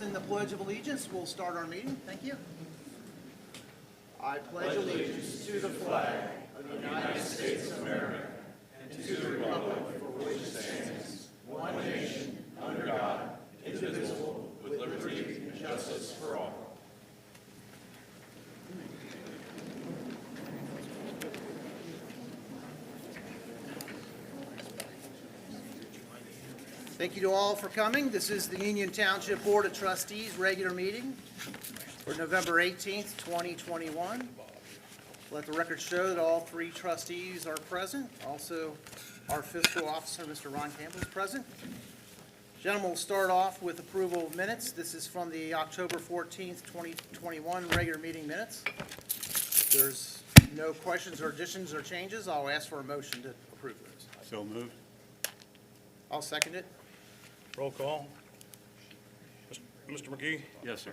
In the Pledge of Allegiance, we'll start our meeting. Thank you. I pledge allegiance to the flag of the United States of America and to the republic for which it stands, one nation, under God, indivisible, with liberty and justice for all. Thank you to all for coming. This is the Union Township Board of Trustees regular meeting for November 18th, 2021. Let the record show that all three trustees are present. Also, our fiscal officer, Mr. Ron Campbell, is present. Gentlemen, we'll start off with approval of minutes. This is from the October 14th, 2021 regular meeting minutes. If there's no questions or additions or changes, I'll ask for a motion to approve those. So moved. I'll second it. Roll call. Mr. McGee? Yes, sir.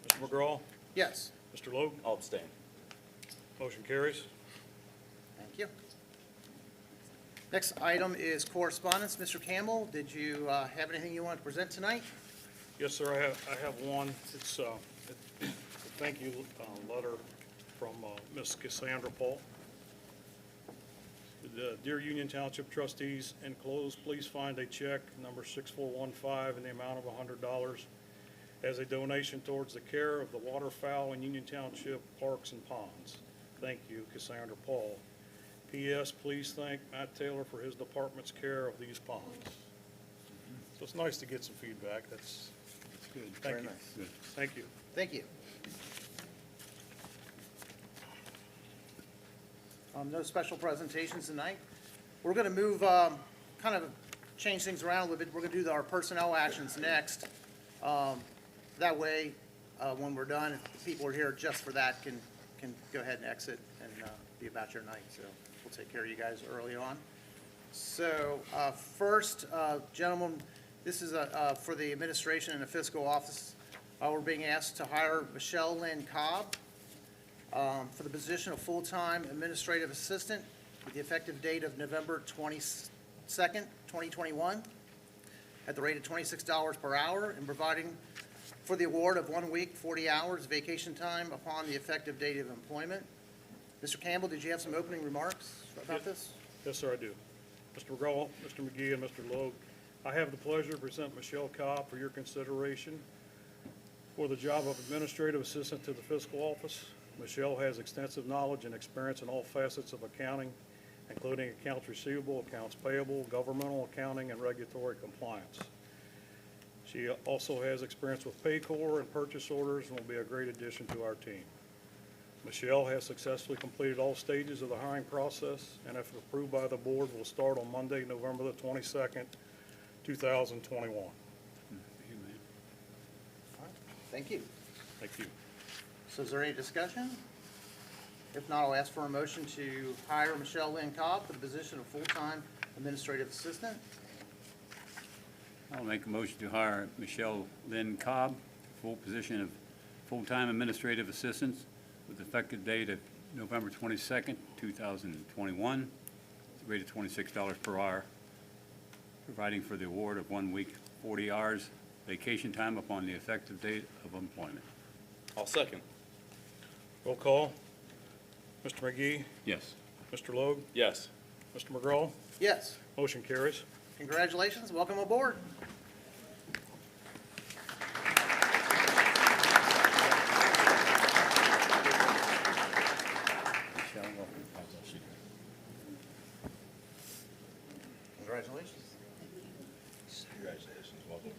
Mr. McGraw? Yes. Mr. Logue? I'll abstain. Motion carries. Thank you. Next item is correspondence. Mr. Campbell, did you have anything you want to present tonight? Yes, sir, I have one. It's a thank you letter from Ms. Cassandra Paul. Dear Union Township trustees, enclosed, please find a check number 6415 in the amount of $100 as a donation towards the care of the waterfowl in Union Township parks and ponds. Thank you, Cassandra Paul. P.S. Please thank Matt Taylor for his department's care of these ponds. So it's nice to get some feedback. That's good. Thank you. Nice. Good. Thank you. Thank you. No special presentations tonight. We're going to move, kind of change things around a little bit. We're going to do our personnel actions next. That way, when we're done, if the people are here just for that can go ahead and exit and be about your night. So we'll take care of you guys early on. So first, gentlemen, this is for the administration and the fiscal office. We're being asked to hire Michelle Lynn Cobb for the position of full-time administrative assistant with the effective date of November 22nd, 2021, at the rate of $26 per hour, and providing for the award of 1 week, 40 hours vacation time upon the effective date of employment. Mr. Campbell, did you have some opening remarks about this? Yes, sir, I do. Mr. McGraw, Mr. McGee, and Mr. Logue, I have the pleasure to present Michelle Cobb for your consideration for the job of administrative assistant to the fiscal office. Michelle has extensive knowledge and experience in all facets of accounting, including accounts receivable, accounts payable, governmental accounting, and regulatory compliance. She also has experience with Paycor and purchase orders and will be a great addition to our team. Michelle has successfully completed all stages of the hiring process, and if approved by the board, will start on Monday, November the 22nd, 2021. Thank you. Thank you. So is there any discussion? If not, I'll ask for a motion to hire Michelle Lynn Cobb for the position of full-time administrative assistant. I'll make a motion to hire Michelle Lynn Cobb, full position of full-time administrative assistant with effective date of November 22nd, 2021, at the rate of $26 per hour, providing for the award of 1 week, 40 hours vacation time upon the effective date of employment. I'll second. Roll call. Mr. McGee, Yes. Mr. Logue, Yes. Mr. McGraw. Yes, Motion carries. congratulations, welcome aboard. Congratulations. Congratulations. Welcome.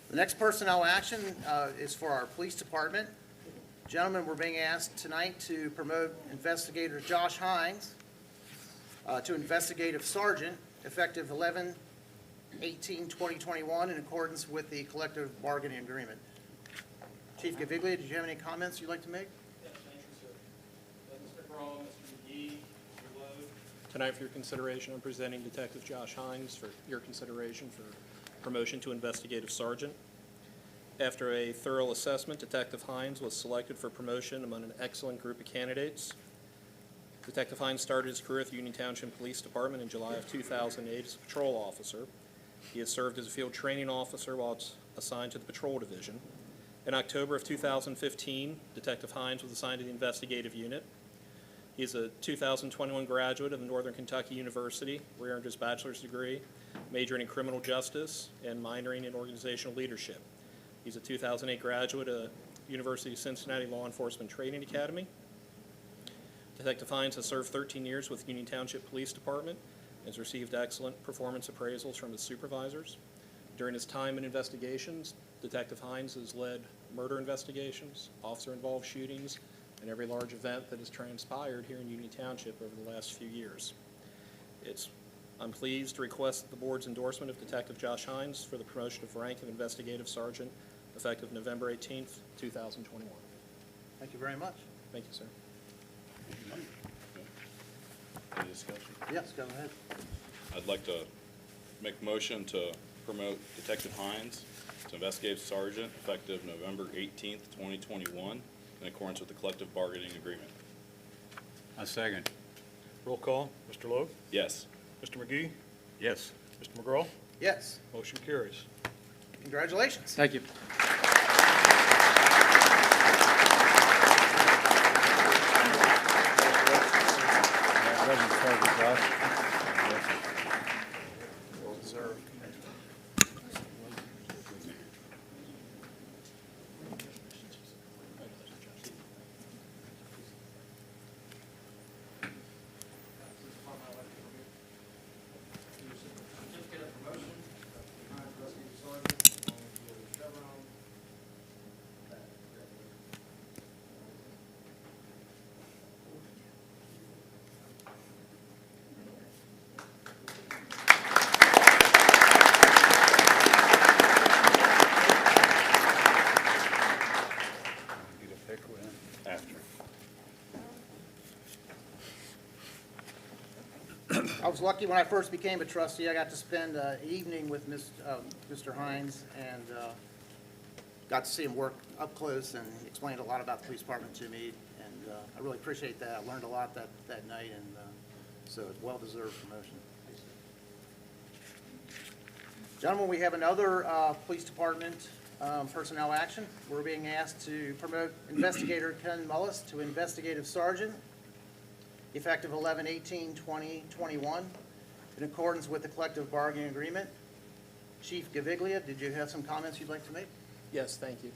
The next personnel action is for our police department. Gentlemen, we're being asked tonight to promote Investigator Josh Hines to investigative sergeant effective 11/18/2021 in accordance with the collective bargaining agreement. Chief Gaviglia, did you have any comments you'd like to make? Yes, thank you, sir. Mr. Crowe, Mr. McGee, Mr. Lowe. Tonight, for your consideration, I'm presenting Detective Josh Hines for your consideration for promotion to investigative sergeant. After a thorough assessment, Detective Hines was selected for promotion among an excellent group of candidates. Detective Hines started his career at the Union Township Police Department in July of 2008 as a patrol officer. He has served as a field training officer while assigned to the Patrol Division. In October of 2015, Detective Hines was assigned to the investigative unit. He is a 2021 graduate of Northern Kentucky University, where he earned his bachelor's degree, majoring in criminal justice and minoring in organizational leadership. He's a 2008 graduate of University of Cincinnati Law Enforcement Training Academy. Detective Hines has served 13 years with Union Township Police Department and has received excellent performance appraisals from his supervisors. During his time in investigations, Detective Hines has led murder investigations, officer-involved shootings, and every large event that has transpired here in Union Township over the last few years. I'm pleased to request the board's endorsement of Detective Josh Hines for the promotion of rank of Investigative Sergeant effective November 18th, 2021. Thank you very much. Thank you, sir. Any discussion? Yes, go ahead. I'd like to make a motion to promote Detective Hines to investigative sergeant effective November 18th, 2021, in accordance with the collective bargaining agreement. I second. Roll call. Mr. Logue? Yes. Mr. McGee? Yes. Mr. McGraw? Yes, Motion carries. congratulations. Thank you. Well deserved. Get a pic with him. After. I was lucky when I first became a trustee, I got to spend an evening with Mr. Hines and got to see him work up close and explained a lot about the police department to me. And I really appreciate that. I learned a lot that night, and so it's well-deserved promotion. Gentlemen, we have another police department personnel action. We're being asked to promote Investigator Ken Mullis to Investigative Sergeant effective 11/18/2021 in accordance with the collective bargaining agreement. Chief Gaviglia, did you have some comments you'd like to make? Yes, thank you.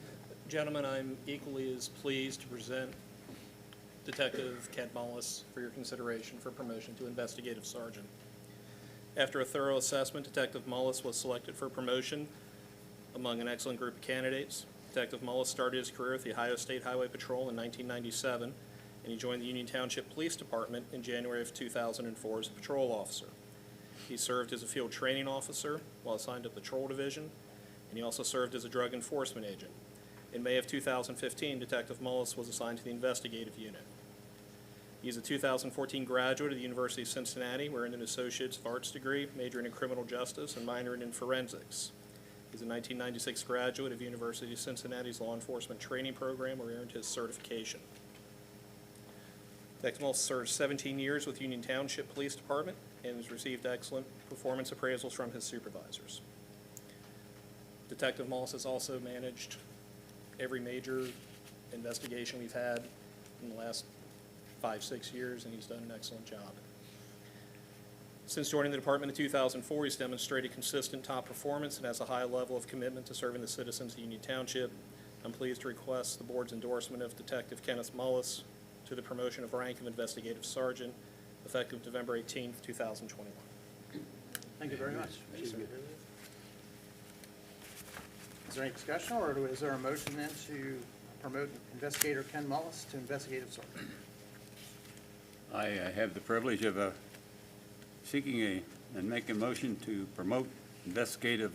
Gentlemen, I'm equally as pleased to present Detective Ken Mullis for your consideration for promotion to Investigative Sergeant. After a thorough assessment, Detective Mullis was selected for promotion among an excellent group of candidates. Detective Mullis started his career with the Ohio State Highway Patrol in 1997, and he joined the Union Township Police Department in January of 2004 as a patrol officer. He served as a field training officer while assigned to the Patrol Division, and he also served as a drug enforcement agent. In May of 2015, Detective Mullis was assigned to the investigative unit. He's a 2014 graduate of the University of Cincinnati, where he earned an Associate's of Arts degree, majoring in criminal justice and minoring in forensics. He's a 1996 graduate of University of Cincinnati's Law Enforcement Training Program, where he earned his certification. Detective Mullis served 17 years with Union Township Police Department and has received excellent performance appraisals from his supervisors. Detective Mullis has also managed every major investigation we've had in the last 5-6 years, and he's done an excellent job. Since joining the department in 2004, he's demonstrated consistent top performance and has a high level of commitment to serving the citizens of Union Township. I'm pleased to request the board's endorsement of Detective Kenneth Mullis to the promotion of rank of Investigative Sergeant effective November 18th, 2021. Thank you very much. Is there any discussion, or is there a motion then to promote Investigator Ken Mullis to Investigative Sergeant? I have the privilege of seeking and making a motion to promote Investigator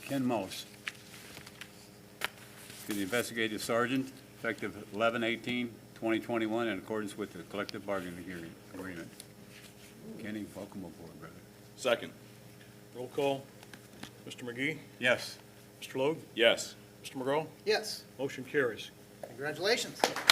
Ken Mullis to the Investigative Sergeant effective 11/18/2021 in accordance with the collective bargaining agreement. Kenny, welcome aboard, brother. Second. Roll call. Mr. McGee? Yes. Mr. Logue? Yes. Mr. McGraw? Yes, Motion carries. congratulations. Congratulations.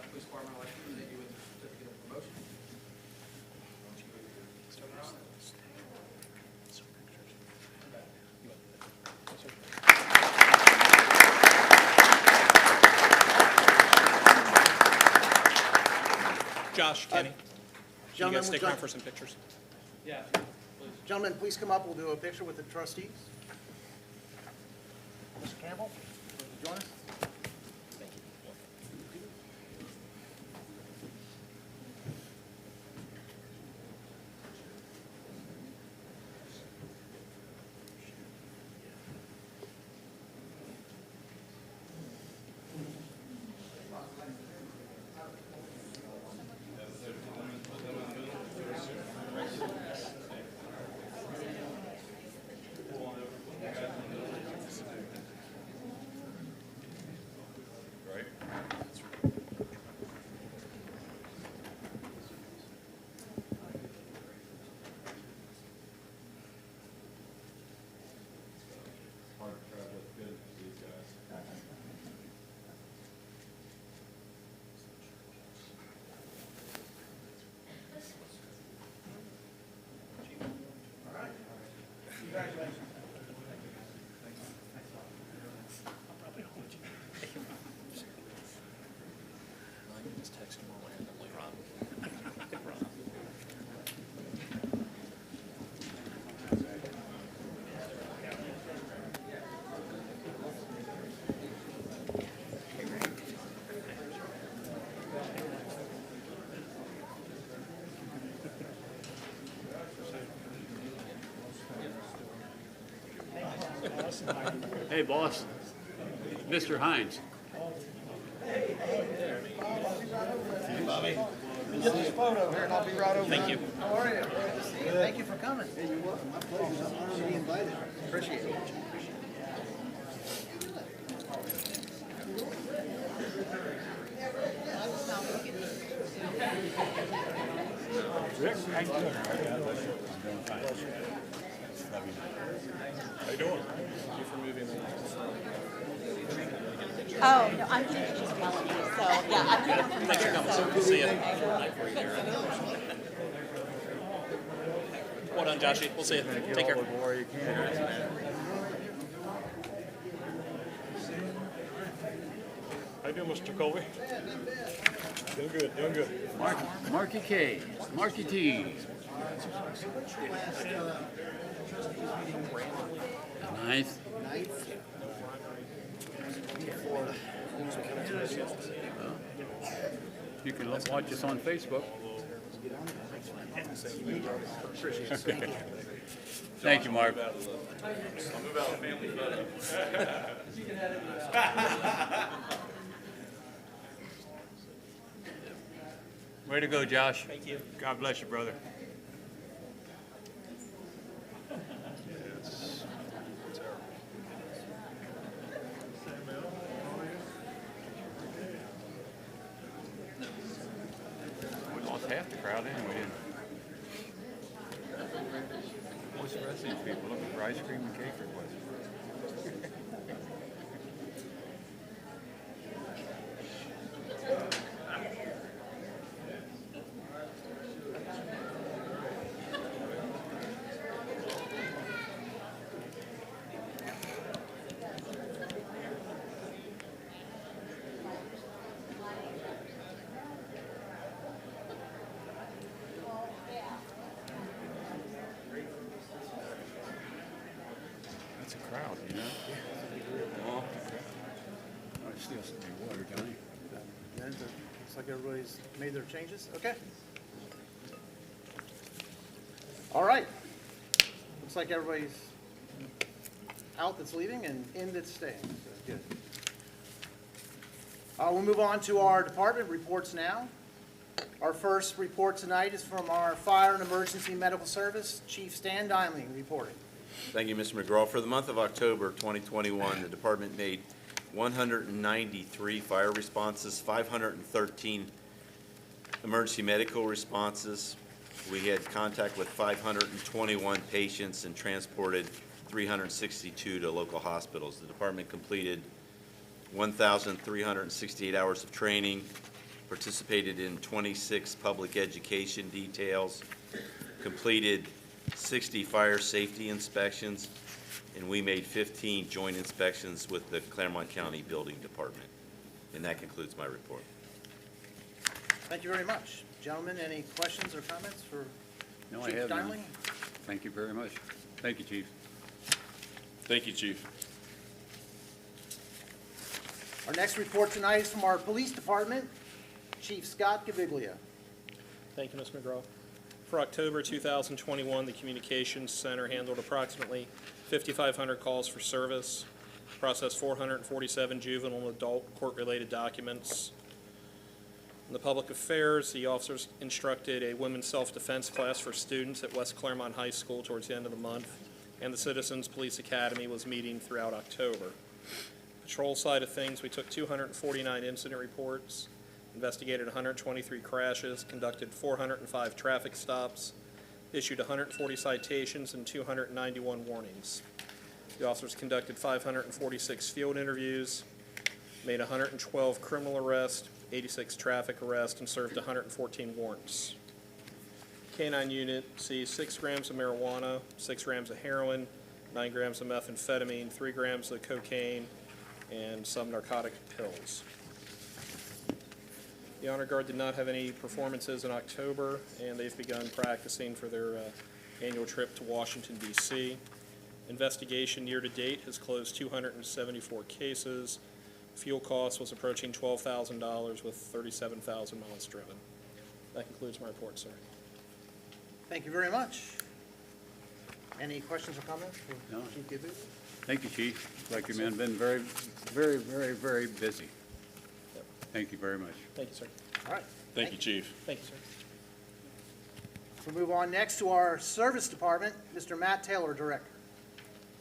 Police Department election, that you with certificate of promotion. Josh, Kenny, can you Gentlemen, guys stick would around you- for some pictures? Gentlemen, please come up, we'll do a picture with the trustees. Mr. Campbell, would you join us? Hey, boss. Mr. Hines. Get this photo here and I'll be right over. Thank you. How are you? Good to see you. Thank you for coming. Hey, you're welcome. My pleasure. I'm honored to be invited. Appreciate it. Oh, no, I'm getting pictures of Melanie, so, yeah, I'm getting from Thanks for here, coming, so. sir. We'll see you. Well done, Joshy. We'll see you. Take care. How you doing, Mr. Colby? Doing good, doing good. Marky K, Marky T. Ninth. You can watch us on Facebook. Thank you, Mark. I'll move out of family photo. Way to go, Josh. Thank you. God bless you, brother. We lost half the crowd anyway, didn't we? What's the rest of these people looking for ice cream and cake or what? That's a crowd, you know? Oh, still some water, Johnny. Looks like everybody's made their changes. Okay. All right. Looks like everybody's out that's leaving and in that's staying. So good. We'll move on to our department reports now. Our first report tonight is from our Fire and Emergency Medical Service, Chief Stan Dimeling reporting. Thank you, Mr. McGraw. For the month of October 2021, the department made 193 fire responses, 513 emergency medical responses. We had contact with 521 patients and transported 362 to local hospitals. The department completed 1,368 hours of training, participated in 26 public education details, completed 60 fire safety inspections, and we made 15 joint inspections with the Clermont County Building Department. And that concludes my report. Thank you very much. Gentlemen, any questions or comments for No, I Chief have none. Dimeling? Thank you very much. Thank you, Chief. Thank you, Chief. Our next report tonight is from our Police Department, Chief Scott Gaviglia. Thank you, Ms. McGraw. For October 2021, the Communications Center handled approximately 5,500 calls for service, processed 447 juvenile and adult court-related documents. In the public affairs, the officers instructed a women's self-defense class for students at West Clermont High School towards the end of the month, and the Citizens Police Academy was meeting throughout October. Patrol side of things, we took 249 incident reports, investigated 123 crashes, conducted 405 traffic stops, issued 140 citations and 291 warnings. The officers conducted 546 field interviews, made 112 criminal arrests, 86 traffic arrests, and served 114 warrants. K-9 unit seized 6 grams of marijuana, 6 grams of heroin, 9 grams of methamphetamine, 3 grams of cocaine, and some narcotic pills. The Honor Guard did not have any performances in October, and they've begun practicing for their annual trip to Washington, D.C. Investigation year-to-date has closed 274 cases. Fuel cost was approaching $12,000 with 37,000 miles driven. That concludes my report, sir. Thank you very much. Any questions or comments for No. Chief Gaviglia? Thank you, Chief. Like your man, been very, very, very, very busy. Yep. Thank you very much. Thank you, sir. All right. Thank you, Chief. Thank you, sir. We'll move on next to our Service Department, Mr. Matt Taylor, Director.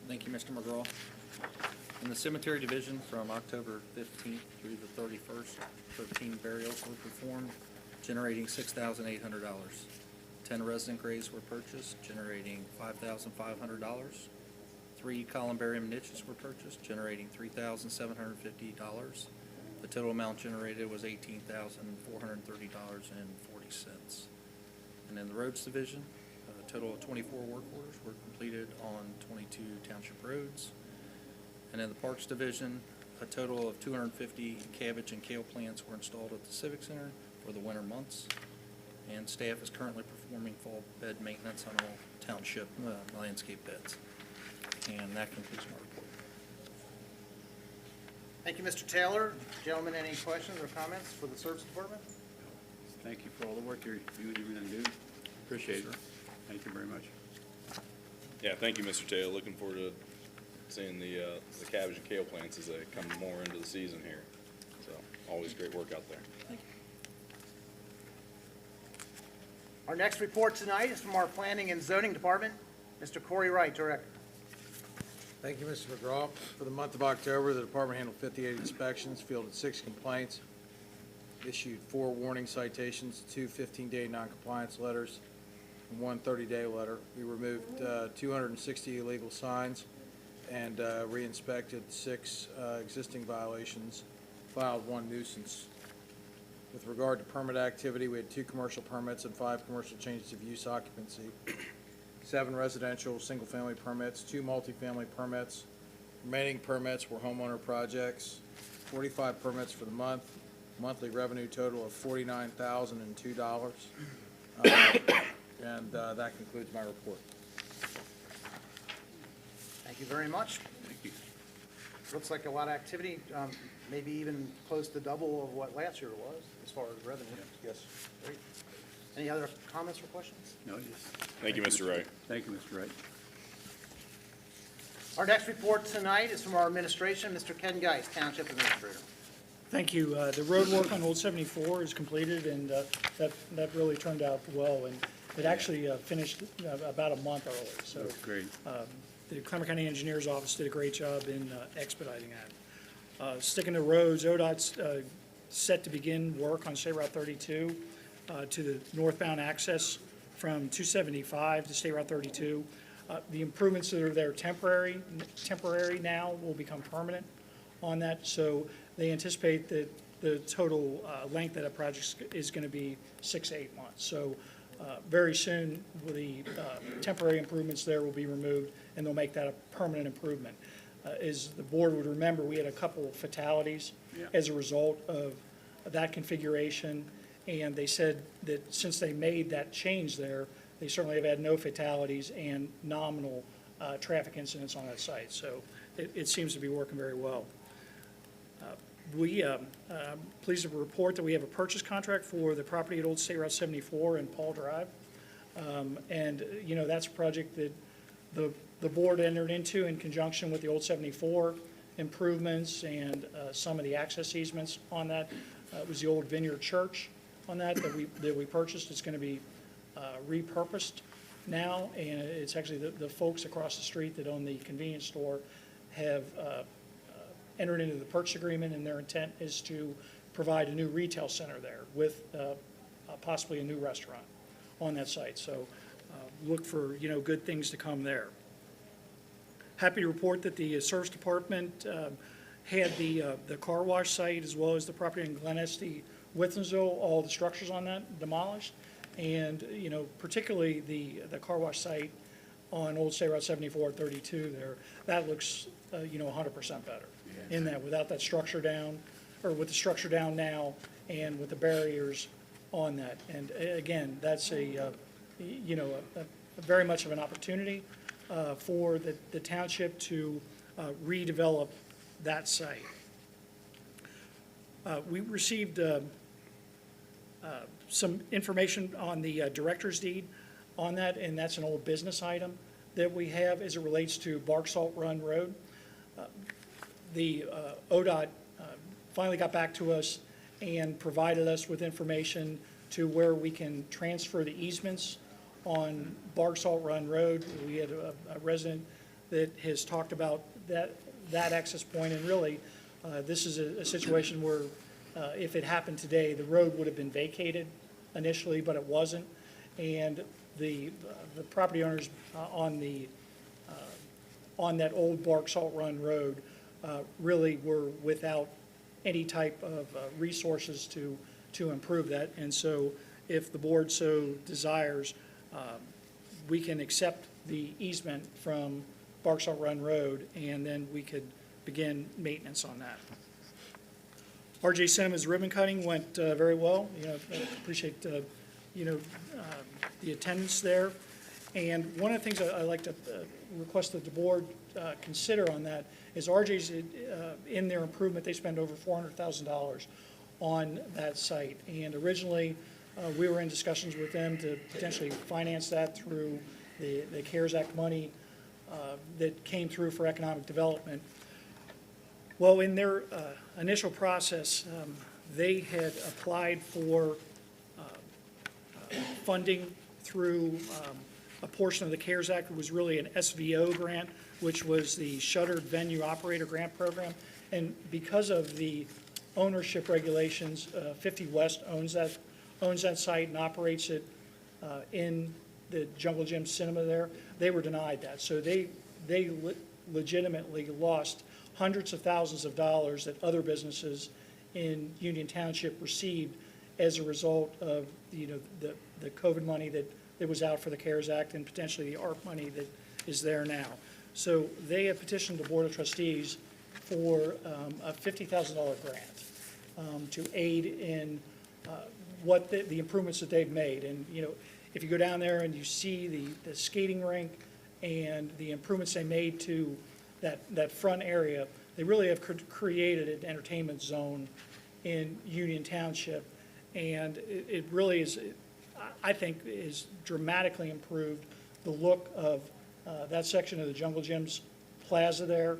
Thank you, Mr. McGraw. In the Cemetery Division, from October 15th through the 31st, 13 burials were performed, generating $6,800. 10 resident graves were purchased, generating $5,500. 3 columbarium niches were purchased, generating $3,750. The total amount generated was $18,430.40. And in the Roads Division, a total of 24 work orders were completed on 22 township roads. And in the Parks Division, a total of 250 cabbage and kale plants were installed at the Civic Center for the winter months. And staff is currently performing fall bed maintenance on all township landscape beds. And that concludes my report. Thank you, Mr. Taylor. Gentlemen, any questions or comments for the Service Department? Thank you for all the work you and your men do. Appreciate it. Thank you very much. Yeah, thank you, Mr. Taylor. Looking forward to seeing the cabbage and kale plants as they come more into the season here. So, always great work out there. Thank you. Our next report tonight is from our Planning and Zoning Department, Mr. Corey Wright, Director. Thank you, Mr. McGraw. For the month of October, the department handled 58 inspections, fielded 6 complaints, issued 4 warning citations, 2 15-day noncompliance letters, and 1 30-day letter. We removed 260 illegal signs and re-inspected 6 existing violations, filed 1 nuisance. With regard to permit activity, we had 2 commercial permits and 5 commercial changes of use occupancy, 7 residential single-family permits, 2 multifamily permits. Remaining permits were homeowner projects, 45 permits for the month, monthly revenue total of $49,002. And that concludes my report. Thank you very much. Thank you. Looks like a lot of activity, maybe even close to double of what last year was as far as revenue. Yes. Great. Any other comments or questions? No, just. Thank you, Mr. Wright. Thank you, Mr. Wright. Our next report tonight is from our administration, Mr. Ken Geis, Township Administrator. Thank you. The road work on Old 74 is completed, and that really turned out well. And it actually finished about a month early. So That's great. the Clermont County Engineer's Office did a great job in expediting that. Sticking to roads, ODOT's set to begin work on State Route 32 to the northbound access from 275 to State Route 32. The improvements that are there temporary now will become permanent on that. So they anticipate that the total length of that project is going to be 6 to 8 months. So very soon, the temporary improvements there will be removed, and they'll make that a permanent improvement. As the board would remember, we had a couple of fatalities as a result of that configuration, and they said that since they made that change there, they certainly have had no fatalities and nominal traffic incidents on that site. So it seems to be working very well. I'm pleased to report that we have a purchase contract for the property at Old State Route 74 and Paul Drive. And, you know, that's a project that the board entered into in conjunction with the Old 74 improvements and some of the access easements on that. It was the old Vineyard Church on that we purchased. It's going to be repurposed now, and it's actually the folks across the street that own the convenience store have entered into the purchase agreement, and their intent is to provide a new retail center there with possibly a new restaurant on that site. So look for, you know, good things to come there. Happy to report that the service department had the car wash site as well as the property in Glen Estee, Withensville, all the structures on that demolished. And, you know, particularly the car wash site on Old State Route 74 32 there, that looks, you know, 100% better in that, without that structure down, or with the structure down now and with the barriers on that. And again, that's a, you know, a very much of an opportunity for the township to redevelop that site. We received some information on the director's deed on that, and that's an old business item that we have as it relates to Bark Salt Run Road. The ODOT finally got back to us and provided us with information to where we can transfer the easements on Bark Salt Run Road. We had a resident that has talked about that access point, and really, this is a situation where if it happened today, the road would have been vacated initially, but it wasn't. And the property owners on that old Bark Salt Run Road really were without any type of resources to improve that. And so if the board so desires, we can accept the easement from Bark Salt Run Road, and then we could begin maintenance on that. R.J. Cinema's ribbon cutting went very well. You know, I appreciate you know, the attendance there. And one of the things I'd like to request that the board consider on that is RJ's in their improvement, they spend over $400,000 on that site. And originally, we were in discussions with them to potentially finance that through the CARES Act money that came through for economic development. Well, in their initial process, they had applied for funding through a portion of the CARES Act. It was really an SVO grant, which was the Shuttered Venue Operator Grant Program. And because of the ownership regulations, 50 West owns that site and operates it in the Jungle Gym Cinema there. They were denied that. So they legitimately lost hundreds of thousands of dollars that other businesses in Union Township received as a result of, you know, the COVID money that was out for the CARES Act and potentially the ARP money that is there now. So they have petitioned the Board of Trustees for a $50,000 grant to aid in what the improvements that they've made. And, you know, if you go down there and you see the skating rink and the improvements they made to that front area, they really have created an entertainment zone in Union Township. And it really is, I think, is dramatically improved the look of that section of the Jungle Gym's plaza there.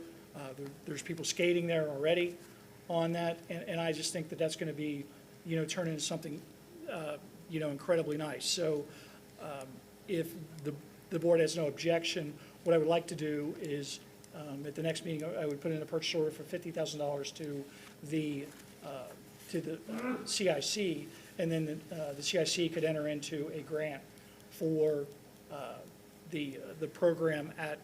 There's people skating there already on that, and I just think that that's gonna be, turn into something, incredibly nice. So, if the board has no objection, what I would like to do is, at the next meeting, I would put in a purchase order for $50,000 to the CIC, and then the CIC could enter into a grant for the program at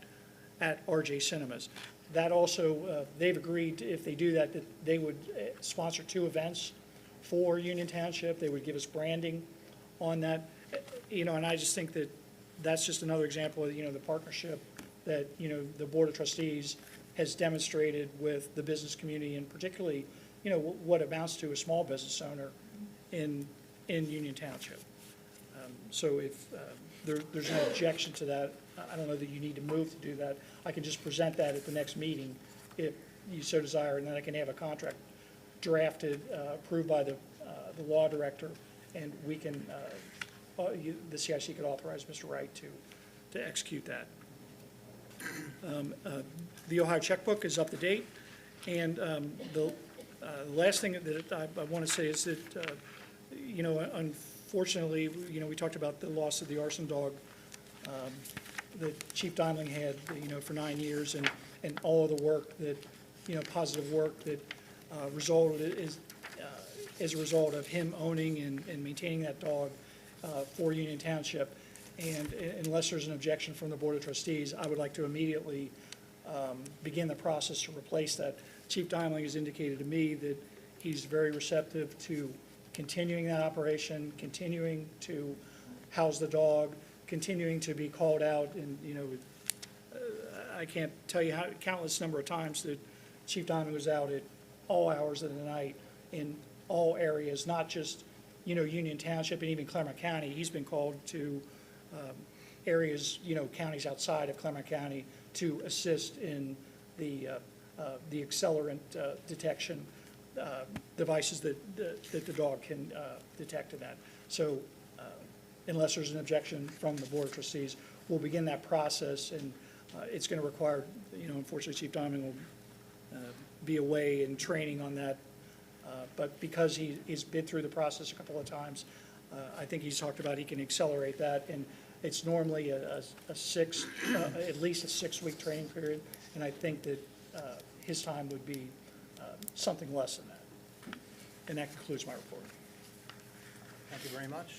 RJ Cinemas. That also, they've agreed, if they do that, that they would sponsor 2 events for Union Township. They would give us branding on that, and I just think that that's just another example of, the partnership that, the Board of Trustees has demonstrated with the business community, and particularly, what amounts to a small business owner in Union Township. So if there's no objection to that, I don't know that you need to move to do that. I can just present that at the next meeting if you so desire, and then I can have a contract drafted, approved by the law director, and we can, the CIC could authorize Mr. Wright to execute that. The Ohio checkbook is up to date, and the last thing that I want to say is that, unfortunately, we talked about the loss of the arson dog that Chief Dimling had, for 9 years, and all of the work that, positive work that resulted as a result of him owning and maintaining that dog for Union Township. And unless there's an objection from the Board of Trustees, I would like to immediately begin the process to replace that. Chief Dimling has indicated to me that he's very receptive to continuing that operation, continuing to house the dog, continuing to be called out, and, I can't tell you countless number of times that Chief Dimling was out at all hours of the night in all areas, not just, Union Township and even Clermont County. He's been called to areas, counties outside of Clermont County to assist in the accelerant detection devices that the dog can detect in that. So unless there's an objection from the Board of Trustees, we'll begin that process, and it's going to require, unfortunately, Chief Dimling will be away in training on that. But because he's been through the process a couple of times, I think he's talked about he can accelerate that, and it's normally at least a 6-week training period, and I think that his time would be something less than that. And that concludes my report. Thank you very much.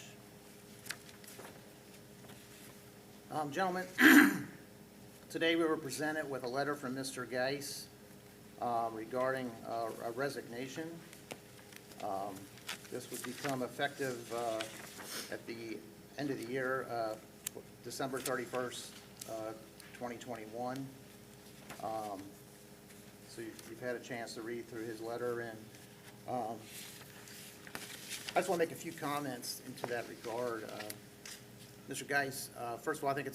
Gentlemen, today we were presented with a letter from Mr. Geis regarding a resignation. This would become effective at the end of the year, December 31st, 2021. So you've had a chance to read through his letter, and I just want to make a few comments into that regard. Mr. Geis, first of all, I think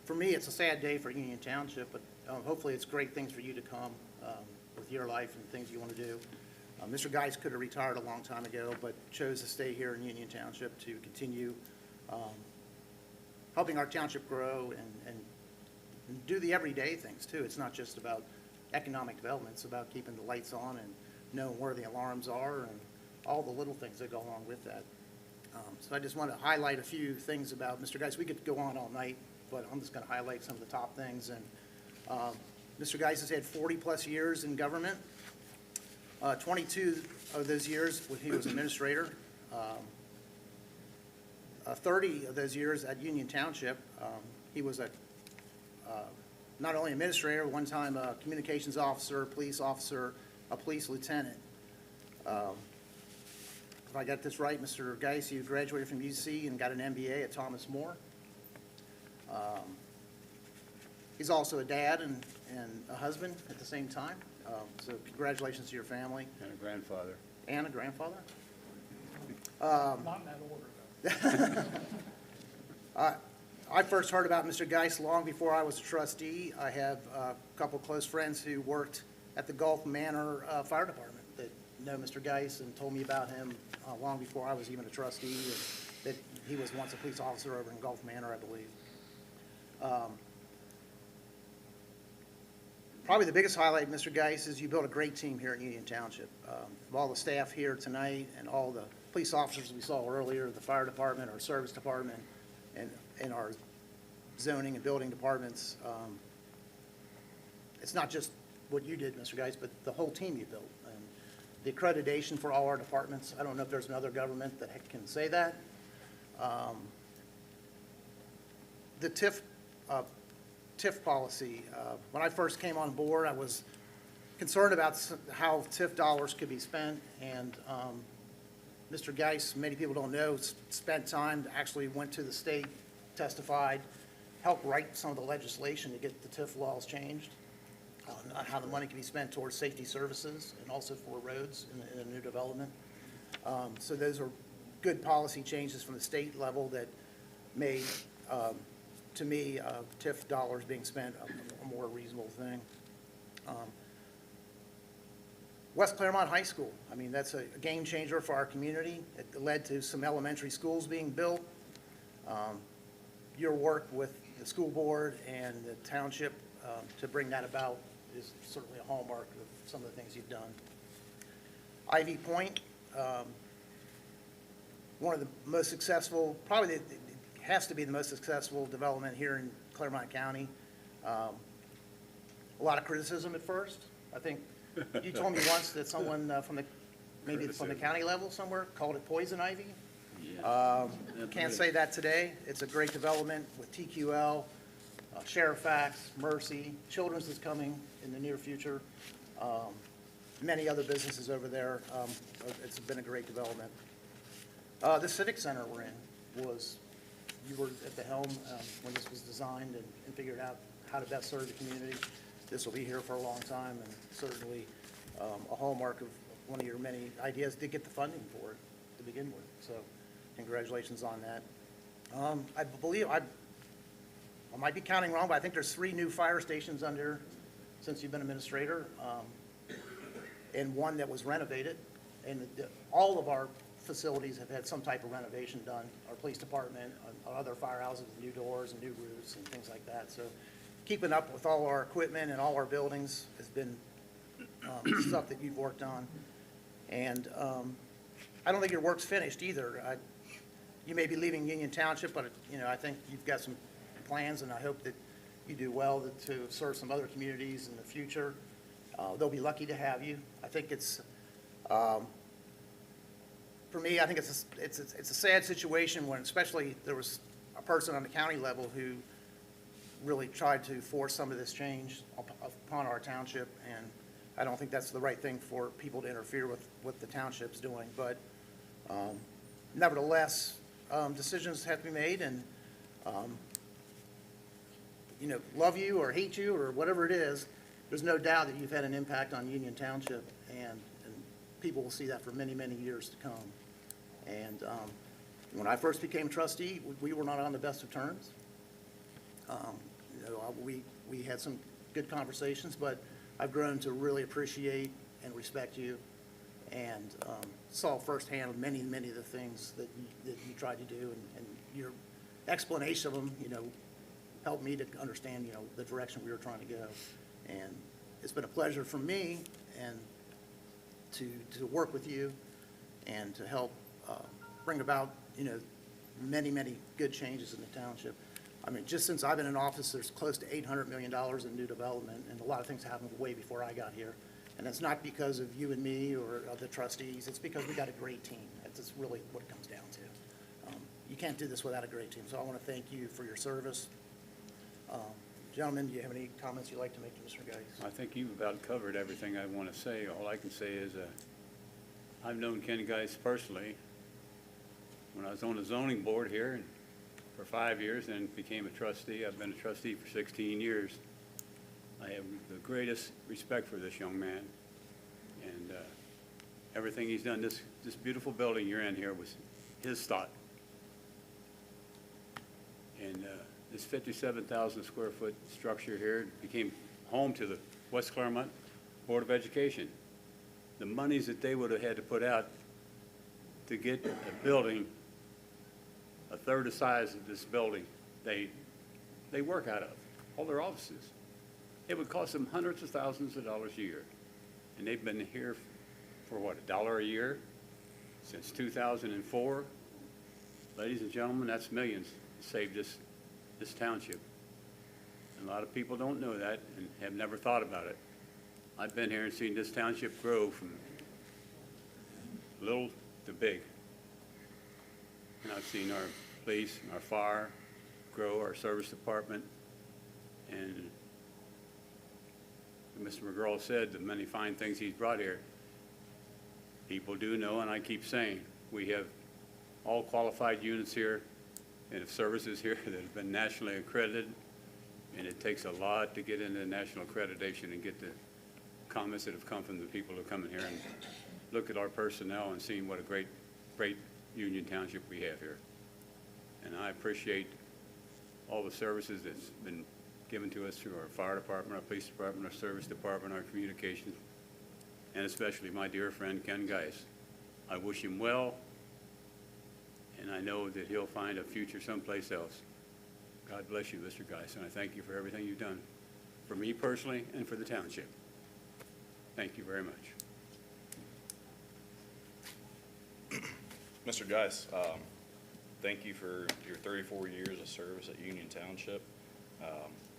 for me, it's a sad day for Union Township, but hopefully it's great things for you to come with your life and things you want to do. Mr. Geis could have retired a long time ago, but chose to stay here in Union Township to continue helping our township grow and do the everyday things, too. It's not just about economic development. It's about keeping the lights on and knowing where the alarms are and all the little things that go along with that. So I just want to highlight a few things about Mr. Geis. We could go on all night, but I'm just going to highlight some of the top things. And Mr. Geis has had 40-plus years in government. 22 of those years when he was administrator. 30 of those years at Union Township. He was not only administrator, one time a communications officer, a police lieutenant. If I got this right, Mr. Geis, you graduated from UC and got an MBA at Thomas More. He's also a dad and a husband at the same time. So congratulations to your family. And a grandfather. And a grandfather. Not in that order, though. I first heard about Mr. Geis long before I was a trustee. I have a couple close friends who worked at the Gulf Manor Fire Department that know Mr. Geis and told me about him long before I was even a trustee, and that he was once a police officer over in Gulf Manor, I believe. Probably the biggest highlight, Mr. Geis, is you built a great team here at Union Township. Of all the staff here tonight and all the police officers we saw earlier, the fire department, our service department, and our zoning and building departments, it's not just what you did, Mr. Geis, but the whole team you built. And the accreditation for all our departments, I don't know if there's another government that can say that. The TIF policy, when I first came on board, I was concerned about how TIF dollars could be spent, and Mr. Geis, many people don't know, spent time, actually went to the state, testified, helped write some of the legislation to get the TIF laws changed, on how the money can be spent towards safety services and also for roads in a new development. So those are good policy changes from the state level that made, to me, TIF dollars being spent a more reasonable thing. West Clermont High School, I mean, that's a game changer for our community. It led to some elementary schools being built. Your work with the school board and the township to bring that about is certainly a hallmark of some of the things you've done. Ivy Point, one of the most successful, probably it has to be the most successful development here in Clermont County. A lot of criticism at first. I think you told me once that someone maybe from the county level somewhere called it poison ivy. Can't say that today. It's a great development with TQL, Sherifax, Mercy, Children's is coming in the near future. Many other businesses over there. It's been a great development. The Civic Center we're in you were at the helm when this was designed and figured out how to best serve the community. This will be here for a long time, and certainly a hallmark of one of your many ideas to get the funding for it to begin with. So congratulations on that. I believe, I might be counting wrong, but I think there's 3 new fire stations under since you've been administrator, and one that was renovated. And all of our facilities have had some type of renovation done. Our police department, our other firehouses with new doors and new roofs and things like that. So keeping up with all our equipment and all our buildings has been stuff that you've worked on. And I don't think your work's finished either. You may be leaving Union Township, but I think you've got some plans, and I hope that you do well to serve some other communities in the future. They'll be lucky to have you. I think it's, for me, I think it's a sad situation when, especially, there was a person on the county level who really tried to force some of this change upon our township, and I don't think that's the right thing for people to interfere with what the township's doing. But nevertheless, decisions have to be made, and love you or hate you or whatever it is, there's no doubt that you've had an impact on Union Township, and people will see that for many, many years to come. And when I first became trustee, we were not on the best of terms. We had some good conversations, but I've grown to really appreciate and respect you, and saw firsthand many, many of the things that you tried to do, and your explanation of them, helped me to understand, the direction we were trying to go. And it's been a pleasure for me and to work with you and to help bring about, many, many good changes in the township. I mean, just since I've been in office, there's close to $800 million in new development, and a lot of things happened way before I got here. And it's not because of you and me or the trustees. It's because we got a great team. That's really what it comes down to. You can't do this without a great team. So I want to thank you for your service. Gentlemen, do you have any comments you'd like to make to Mr. Geis? I think you've about covered everything I want to say. All I can say is I've known Ken Geis personally when I was on the zoning board here for 5 years and became a trustee. I've been a trustee for 16 years. I have the greatest respect for this young man, and everything he's done. This beautiful building you're in here was his thought. And this 57,000 square foot structure here became home to the West Clermont Board of Education. The monies that they would have had to put out to get a building a third the size of this building, they work out of, all their offices. It would cost them hundreds of thousands of dollars a year. And they've been here for what, $1 a year since 2004? Ladies and gentlemen, that's millions saved this township. And a lot of people don't know that and have never thought about it. I've been here and seen this township grow from little to big. And I've seen our police, our fire grow, our service department, and Mr. McGraw said the many fine things he's brought here. People do know, and I keep saying, we have all qualified units here and have services here that have been nationally accredited, and it takes a lot to get into national accreditation and get the comments that have come from the people who come in here and look at our personnel and seeing what a great Union Township we have here. And I appreciate all the services that's been given to us through our fire department, our police department, our service department, our communications, and especially my dear friend Ken Geis. I wish him well, and I know that he'll find a future someplace else. God bless you, Mr. Geis, and I thank you for everything you've done for me personally and for the township. Thank you very much. Mr. Geis, thank you for your 34 years of service at Union Township.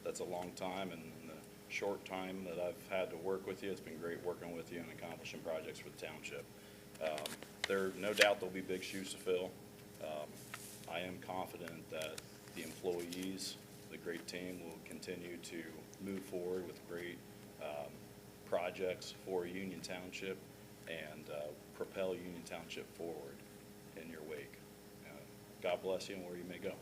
That's a long time, and in the short time that I've had to work with you, it's been great working with you and accomplishing projects for the township. No doubt there'll be big shoes to fill. I am confident that the employees, the great team, will continue to move forward with great projects for Union Township and propel Union Township forward in your wake. God bless you and where you may go.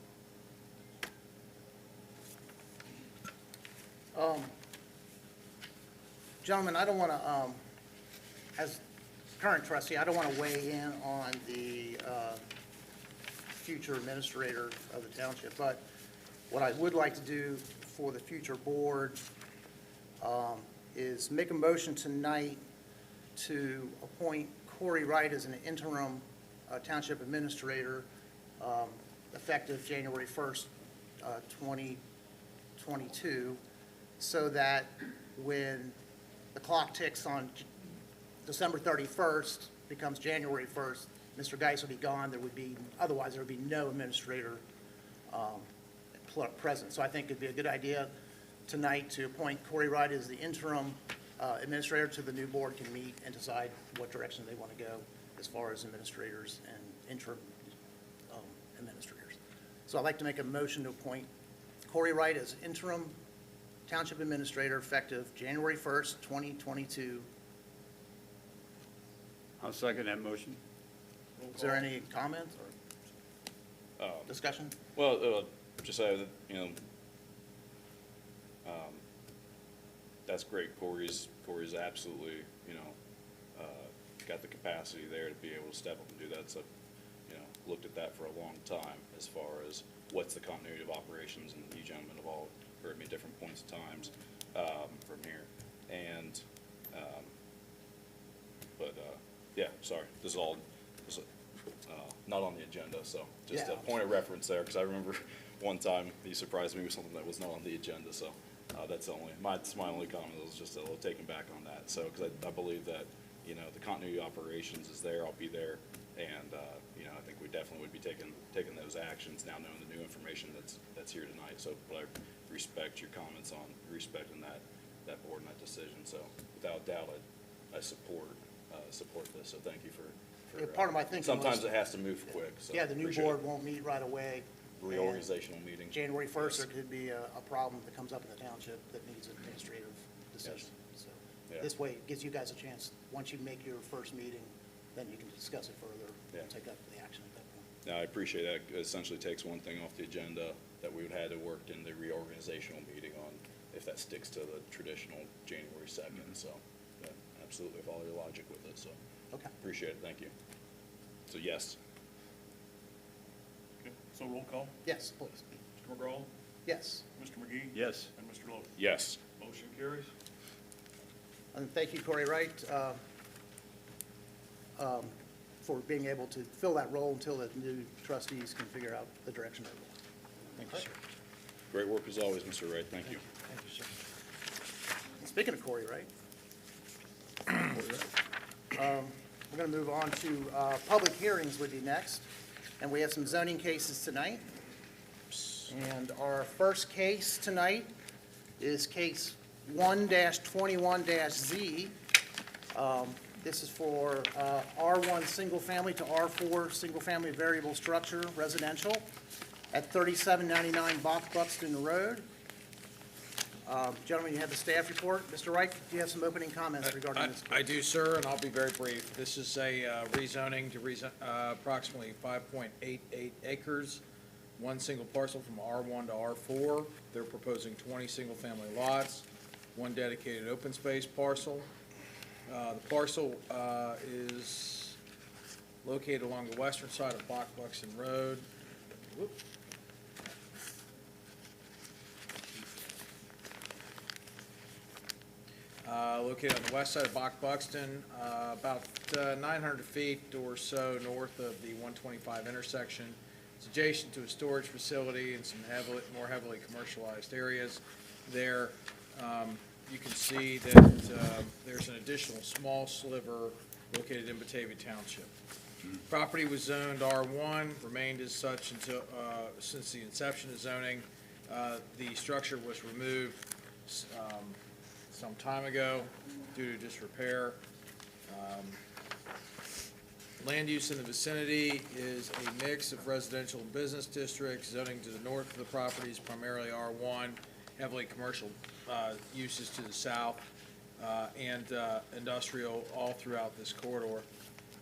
Gentlemen, I don't want to, as current trustee, I don't want to weigh in on the future administrator of the township, but what I would like to do for the future board is make a motion tonight to appoint Corey Wright as an interim township administrator effective January 1st, 2022, so that when the clock ticks on December 31st, becomes January 1st, Mr. Geis will be gone. Otherwise there would be no administrator present. So I think it'd be a good idea tonight to appoint Corey Wright as the interim administrator, so the new board can meet and decide what direction they want to go as far as administrators and interim administrators. So I'd like to make a motion to appoint Corey Wright as interim township administrator effective January 1st, 2022. I'll second that motion. Is there any comments or discussion? Well, just say that, that's great. Corey's absolutely, got the capacity there to be able to step up and do that. So, looked at that for a long time as far as what's the continuity of operations, and you gentlemen have all heard me at different points of times from here. And, yeah, sorry, this is not on the agenda, so just a point of reference there, because I remember one time you surprised me with something that was not on the agenda, so that's my only comment. Was just a little taken back on that. So, because I believe that, the continuity of operations is there, I'll be there, and, I think we definitely would be taking those actions now knowing the new information that's here tonight. So, but I respect your comments on respecting that board and that decision. So, without doubt, I support this. So, thank you for Yeah, part of my thinking sometimes was- it has to move quick. So Yeah, the new appreciate board it. won't meet right away. Reorganizational meeting. January 1st, Yes. there could be a problem that comes up in the township that needs an administrative decision. So Yeah. this way, it gives you guys a chance, once you make your first meeting, then you can discuss it further Yeah. and take up the action at that point. Now, I appreciate that. It essentially takes one thing off the agenda that we would have to work in the reorganizational meeting on, if that sticks to the traditional January 2nd. So, yeah, absolutely follow your logic with it. So, Okay. appreciate it. Thank you. So, yes. Okay, so roll call. Yes, please. Mr. McGraw, Yes. Mr. McGee. Yes. And Mr. Lowe. Yes. Motion carries. And thank you, Corey Wright, for being able to fill that role until the new trustees can figure out the direction they're going. Thank you, sir. Great work as always, Mr. Wright. Thank you. Thank you, sir. Speaking of Corey, right? We're going to move on to public hearings with you next, and we have some zoning cases tonight. And our first case tonight is case 1-21-Z. This is for R1 single family to R4 single family variable structure residential at 3799 Buxton Road. Gentlemen, you have the staff report. Mr. Wright, do you have some opening comments regarding this case? I do, sir, and I'll be very brief. This is a rezoning to approximately 5.88 acres, one single parcel from R1 to R4. They're proposing 20 single-family lots, one dedicated open space parcel. The parcel is located along the western side of Buxton Road. Whoop. Located on the west side of Buxton, about 900 feet or so north of the 125 intersection. It's adjacent to a storage facility and some more heavily commercialized areas there. You can see that there's an additional small sliver located in Batavia Township. Property was zoned R1, remained as such until since the inception of zoning. The structure was removed some time ago due to disrepair. Land use in the vicinity is a mix of residential and business districts. Zoning to the north of the property is primarily R1, heavily commercial uses to the south, and industrial all throughout this corridor.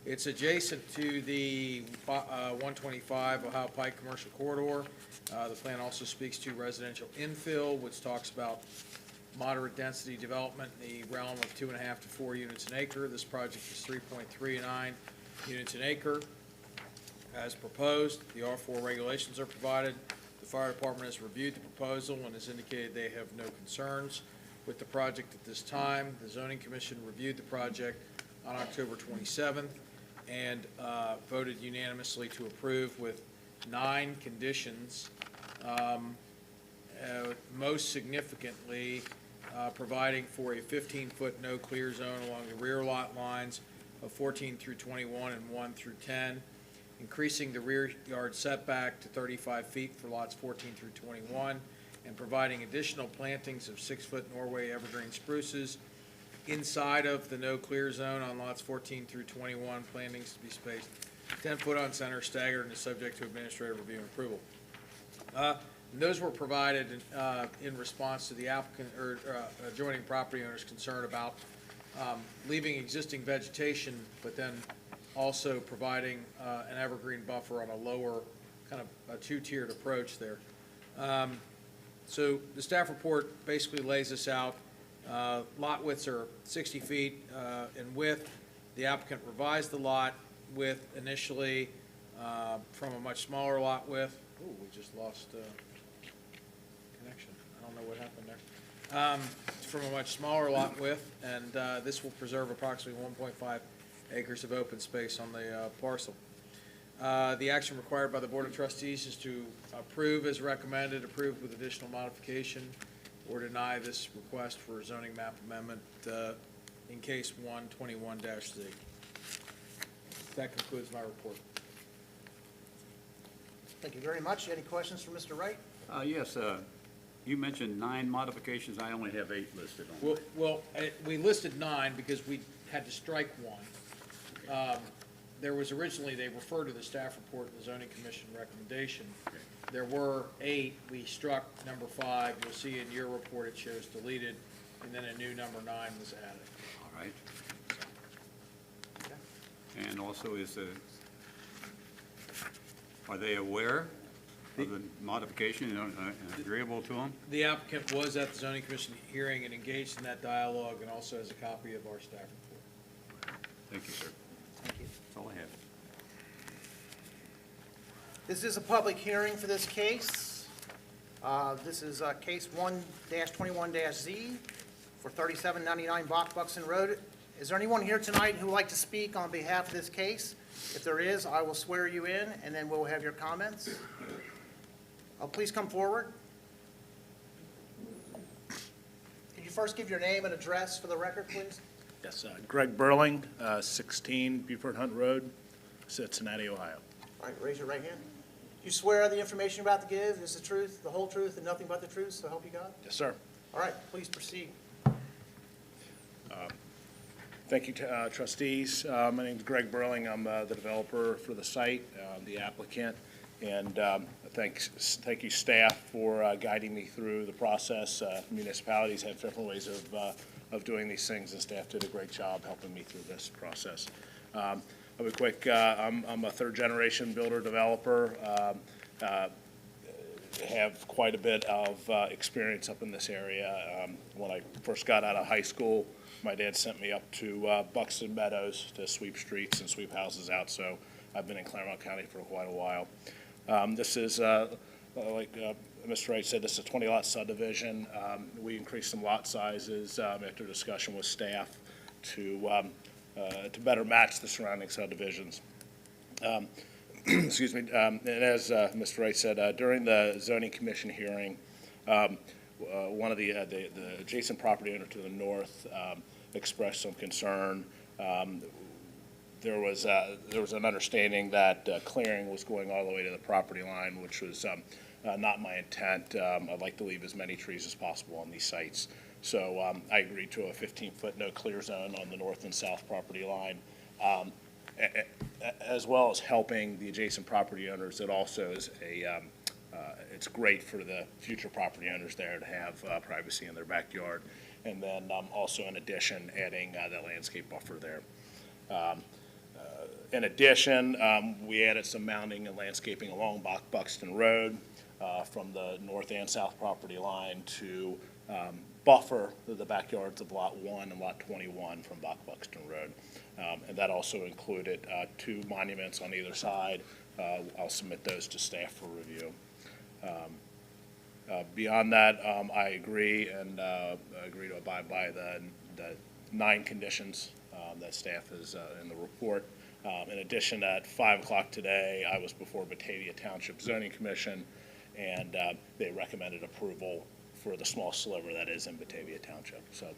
It's adjacent to the 125 Ohio Pike Commercial Corridor. The plan also speaks to residential infill, which talks about moderate density development in the realm of 2.5 to 4 units an acre. This project is 3.39 units an acre as proposed. The R4 regulations are provided. The fire department has reviewed the proposal and has indicated they have no concerns with the project at this time. The zoning commission reviewed the project on October 27th and voted unanimously to approve with 9 conditions. Most significantly, providing for a 15-foot no-clear zone along the rear lot lines of 14 through 21 and 1 through 10, increasing the rear yard setback to 35 feet for lots 14 through 21, and providing additional plantings of 6-foot Norway evergreen spruces inside of the no-clear zone on lots 14 through 21, plantings to be spaced 10 foot on center, staggered, and is subject to administrative review and approval. Those were provided in response to the applicant or adjoining property owner's concern about leaving existing vegetation, but then also providing an evergreen buffer on a lower, kind of a 2-tiered approach there. So the staff report basically lays this out. Lot widths are 60 feet in width. The applicant revised the lot width initially from a much smaller lot width. Oh, we just lost connection. I don't know what happened there. From a much smaller lot width, and this will preserve approximately 1.5 acres of open space on the parcel. The action required by the Board of Trustees is to approve as recommended, approve with additional modification, or deny this request for a zoning map amendment in case 121-Z. That concludes my report. Thank you very much. Any questions for Mr. Wright? Yes, you mentioned 9 modifications. I only have 8 listed on. We listed 9 because we had to strike 1. There was originally, they referred to the staff report and the zoning commission recommendation. Okay. There were 8. We struck number 5. You'll see in your report it shows deleted, and then a new number 9 was added. All right. Okay. And also are they aware of the modification and agreeable to them? The applicant was at the zoning commission hearing and engaged in that dialogue, and also has a copy of our staff report. Thank you, sir. Thank you. That's all I have. This is a public hearing for this case. This is case 1-21-Z for 3799 Buxton Road. Is there anyone here tonight who would like to speak on behalf of this case? If there is, I will swear you in, and then we'll have your comments. Please come forward. Could you first give your name and address for the record, please? Yes, Greg Burling, 16 Buford Hunt Road, Cincinnati, Ohio. All right, raise your right hand. You swear the information you're about to give is the truth, the whole truth, and nothing but the truth, so help you God? Yes, sir. All right, please proceed. Thank you, trustees. My name's Greg Burling. I'm the developer for the site, the applicant, and thank you, staff, for guiding me through the process. Municipalities have different ways of doing these things, and staff did a great job helping me through this process. I'll be quick. I'm a third-generation builder-developer. Have quite a bit of experience up in this area. When I first got out of high school, my dad sent me up to Buxton Meadows to sweep streets and sweep houses out, so I've been in Clermont County for quite a while. This is, like Mr. Wright said, this is a 20-lot subdivision. We increased some lot sizes after discussion with staff to better match the surrounding subdivisions. Excuse me, and as Mr. Wright said, during the zoning commission hearing, one of the adjacent property owner to the north expressed some concern. There was an understanding that clearing was going all the way to the property line, which was not my intent. I'd like to leave as many trees as possible on these sites. So I agreed to a 15-foot no clear zone on the north and south property line. As well as helping the adjacent property owners, it also is it's great for the future property owners there to have privacy in their backyard. And then also in addition, adding that landscape buffer there. In addition, we added some mounding and landscaping along Buxton Road from the north and south property line to buffer the backyards of Lot 1 and Lot 21 from Buxton Road. And that also included 2 monuments on either side. I'll submit those to staff for review. Beyond that, I agree and agree to abide by the 9 conditions that staff is in the report. In addition, at 5 o'clock today, I was before Batavia Township Zoning Commission, and they recommended approval for the small sliver that is in Batavia Township. So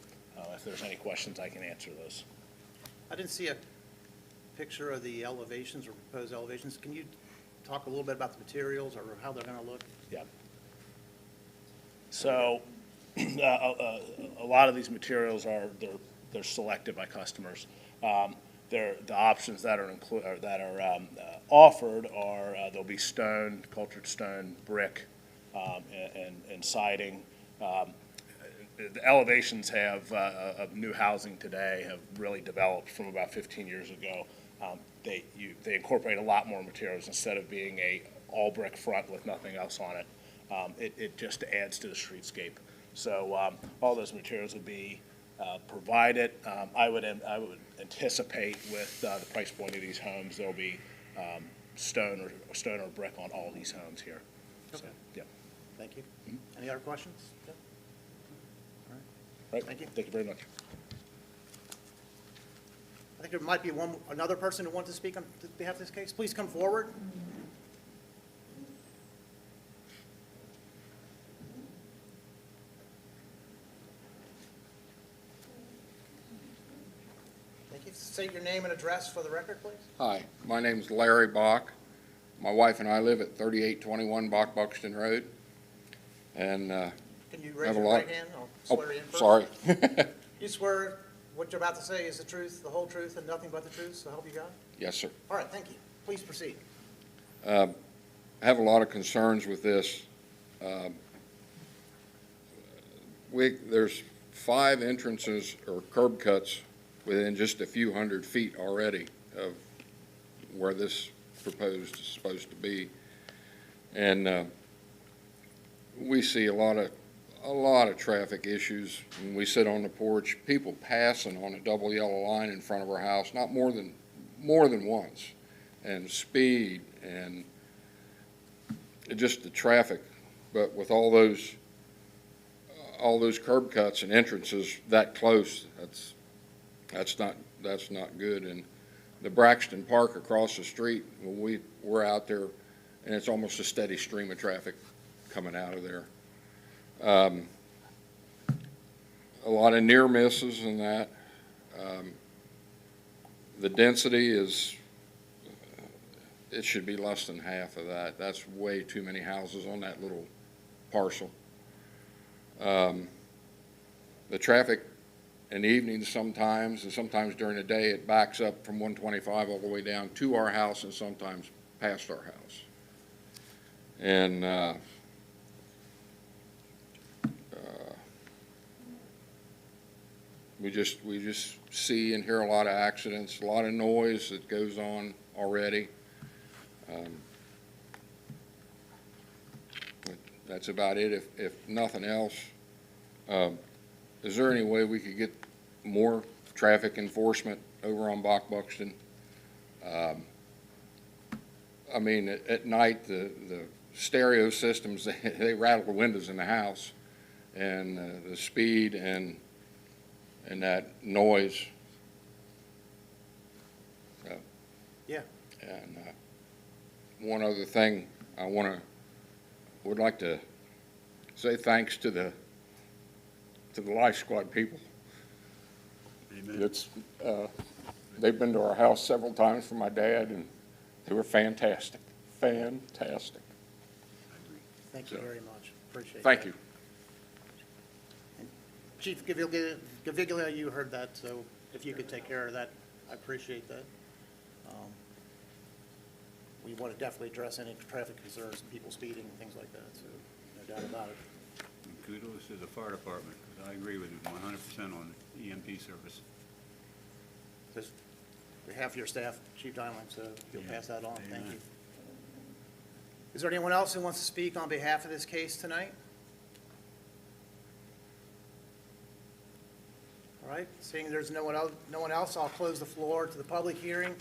if there's any questions, I can answer those. I didn't see a picture of the elevations or proposed elevations. Can you talk a little bit about the materials or how they're going to look? Yeah. So a lot of these materials they're selected by customers. The options that are offered are there'll be stone, cultured stone, brick, and siding. The elevations of new housing today have really developed from about 15 years ago. They incorporate a lot more materials instead of being a all brick front with nothing else on it. It just adds to the streetscape. So all those materials will be provided. I would anticipate with the price point of these homes, there'll be stone or brick on all these homes here. Okay. So, yeah. Thank you. Any other questions? Yeah. All Right. Thank you. Thank you very much. I think there might be another person who wants to speak on behalf of this case. Please come forward. Thank you. State your name and address for the record, please. Hi, my name's Larry Bach. My wife and I live at 3821 Buxton Road. And Can you raise have a your lot- right hand? I'll swear you in first. sorry. You swear what you're about to say is the truth, the whole truth, and nothing but the truth, so help you God? Yes, sir. All right, thank you. Please proceed. I have a lot of concerns with this. There's 5 entrances or curb cuts within just a few hundred feet already of where this proposed is supposed to be. And we see a lot of traffic issues when we sit on the porch, people passing on a double yellow line in front of our house, not more than once, and speed and just the traffic. But with all those curb cuts and entrances that close, that's not good. And the Braxton Park across the street, we're out there, and it's almost a steady stream of traffic coming out of there. a lot of near misses in that. The density is, it should be less than half of that. That's way too many houses on that little parcel. The traffic in the evenings sometimes, and sometimes during the day, it backs up from 125 all the way down to our house and sometimes past our house. And we just see and hear a lot of accidents, a lot of noise that goes on already. But that's about it, if nothing else. Is there any way we could get more traffic enforcement over on Buxton? I mean, at night, the stereo systems, they rattle the windows in the house, and the speed and that noise. Yeah. And one other thing, would like to say thanks to the Life Squad people. Amen. It's, they've been to our house several times for my dad, and they were fantastic, fantastic. Thank you very much. Appreciate it. Thank you. Chief Gaviglia, you heard that, so if you could take care of that, I appreciate that. We want to definitely address any traffic concerns, people speeding and things like that, so no doubt about it. And kudos to the fire department, because I agree with you 100% on EMP service. Just on behalf of your staff, Chief Diamond, so you'll Yeah. pass that on. Thank Amen. you. Is there anyone else who wants to speak on behalf of this case tonight? All right, seeing there's no one else, I'll close the floor to the public hearing.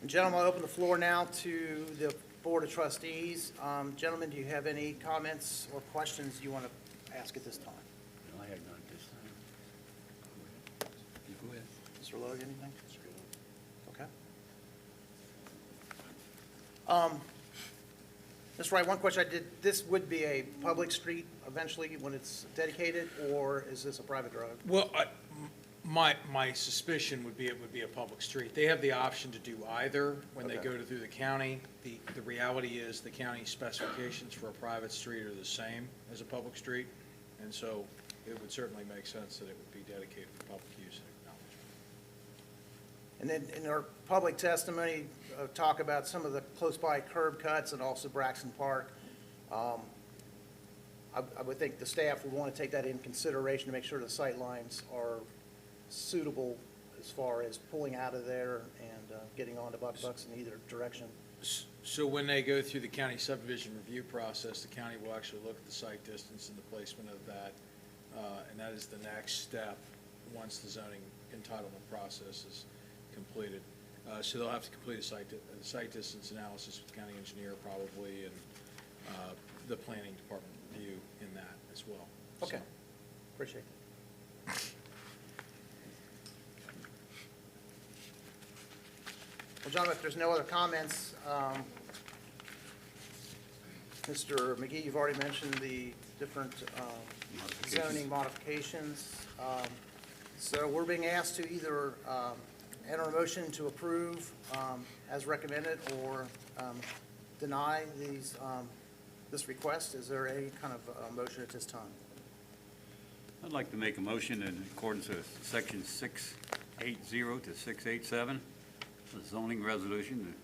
And gentlemen, I'll open the floor now to the Board of Trustees. Gentlemen, do you have any comments or questions you want to ask at this time? No, I have none this time. You go ahead. Mr. Logue, anything? Okay. Mr. Wright, one question I did, this would be a public street eventually when it's dedicated, or is this a private road? Well, my suspicion would be it would be a public street. They have the option to do either when they Okay. go through the county. The reality is the county specifications for a private street are the same as a public street, and so it would certainly make sense that it would be dedicated for public use and acknowledgement. And then in our public testimony, talk about some of the close-by curb cuts and also Braxton Park. I would think the staff would want to take that in consideration to make sure the sight lines are suitable as far as pulling out of there and getting onto Bucks in either direction. So when they go through the county subdivision review process, the county will actually look at the site distance and the placement of that, and that is the next step once the zoning entitlement process is completed. So they'll have to complete a site distance analysis with the county engineer probably, and the planning department review in that as well. Okay, So- appreciate that. Well, John, if there's no other comments, Mr. McGee, you've already mentioned the different zoning modifications. So we're being asked to either enter a motion to approve as recommended or deny this request. Is there any kind of motion at this time? I'd like to make a motion in accordance with section 680 to 687, the zoning resolution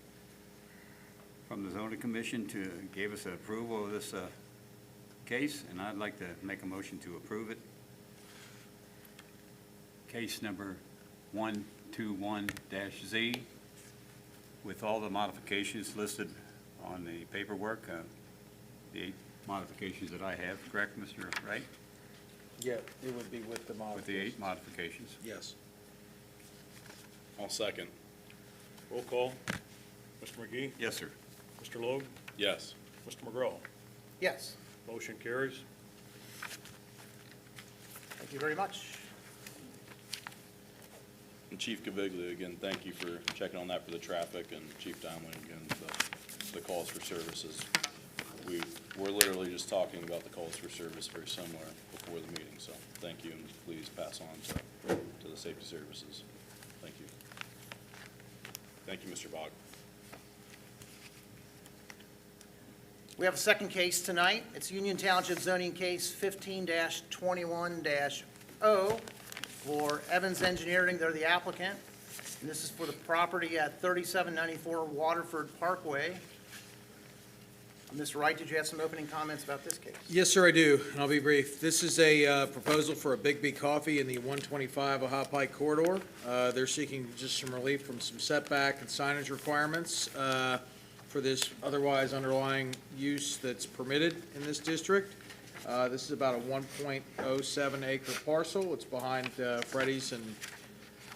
from the zoning commission to give us approval of this case, and I'd like to make a motion to approve it. Case number 121-Z with all the modifications listed on the paperwork, the 8 modifications that I have, correct, Mr. Wright? Yeah, it would be with the modifications. With the 8 modifications. Yes. I'll second. Roll call. Mr. McGee? Yes, sir. Mr. Logue? Yes. Mr. McGraw? Yes, Motion carries. thank you very much. And Chief Gaviglia, again, thank you for checking on that for the traffic, and Chief Diamond, again, the calls for services. We're literally just talking about the calls for service, very similar, before the meeting. So thank you, and please pass on to the safety services. Thank you. Thank you, Mr. Bogg. We have a second case tonight. It's Union Township zoning case 15-21-0 for Evans Engineering. They're the applicant. And this is for the property at 3794 Waterford Parkway. Mr. Wright, did you have some opening comments about this case? Yes, sir, I do, and I'll be brief. This is a proposal for a Big B Coffee in the 125 Ohio Pike corridor. They're seeking just some relief from some setback and signage requirements for this otherwise underlying use that's permitted in this district. This is about a 1.07 acre parcel. It's behind Freddy's and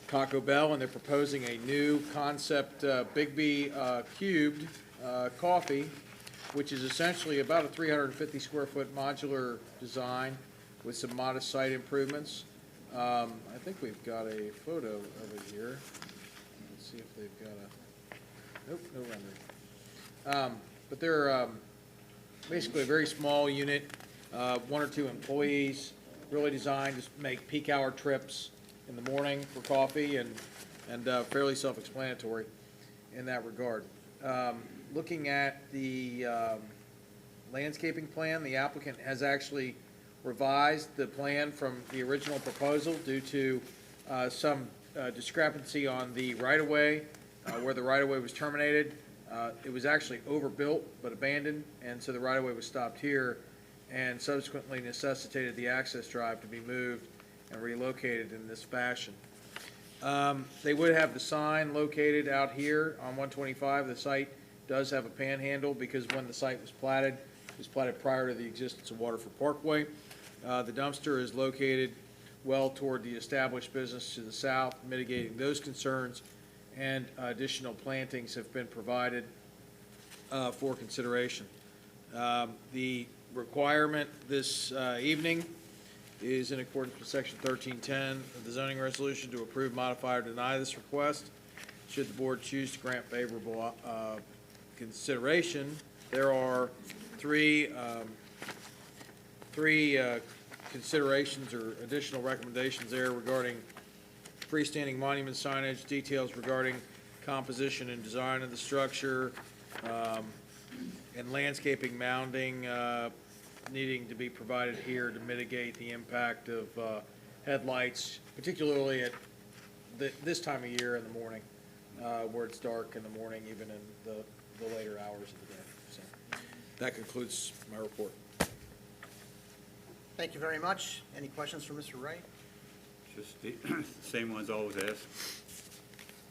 Taco Bell, and they're proposing a new concept Big B cubed coffee, which is essentially about a 350 square foot modular design with some modest site improvements. I think we've got a photo of it here. Let's see if they've got a, nope, no rendering. But they're basically a very small unit, 1 or 2 employees, really designed to make peak hour trips in the morning for coffee, and fairly self-explanatory in that regard. Looking at the landscaping plan, the applicant has actually revised the plan from the original proposal due to some discrepancy on the right-of-way, where the right-of-way was terminated. It was actually overbuilt but abandoned, and so the right-of-way was stopped here and subsequently necessitated the access drive to be moved and relocated in this fashion. They would have the sign located out here on 125. The site does have a panhandle because when the site was platted, it was platted prior to the existence of Waterford Parkway. The dumpster is located well toward the established business to the south, mitigating those concerns, and additional plantings have been provided for consideration. The requirement this evening is in accordance with Section 1310 of the zoning resolution to approve, modify, or deny this request. Should the board choose to grant favorable consideration, there are three considerations or additional recommendations there regarding freestanding monument signage, details regarding composition and design of the structure, and landscaping mounding needing to be provided here to mitigate the impact of headlights, particularly at this time of year in the morning, where it's dark in the morning, even in the later hours of the day. So that concludes my report. Thank you very much. Any questions for Mr. Wright? Just the same ones always asked.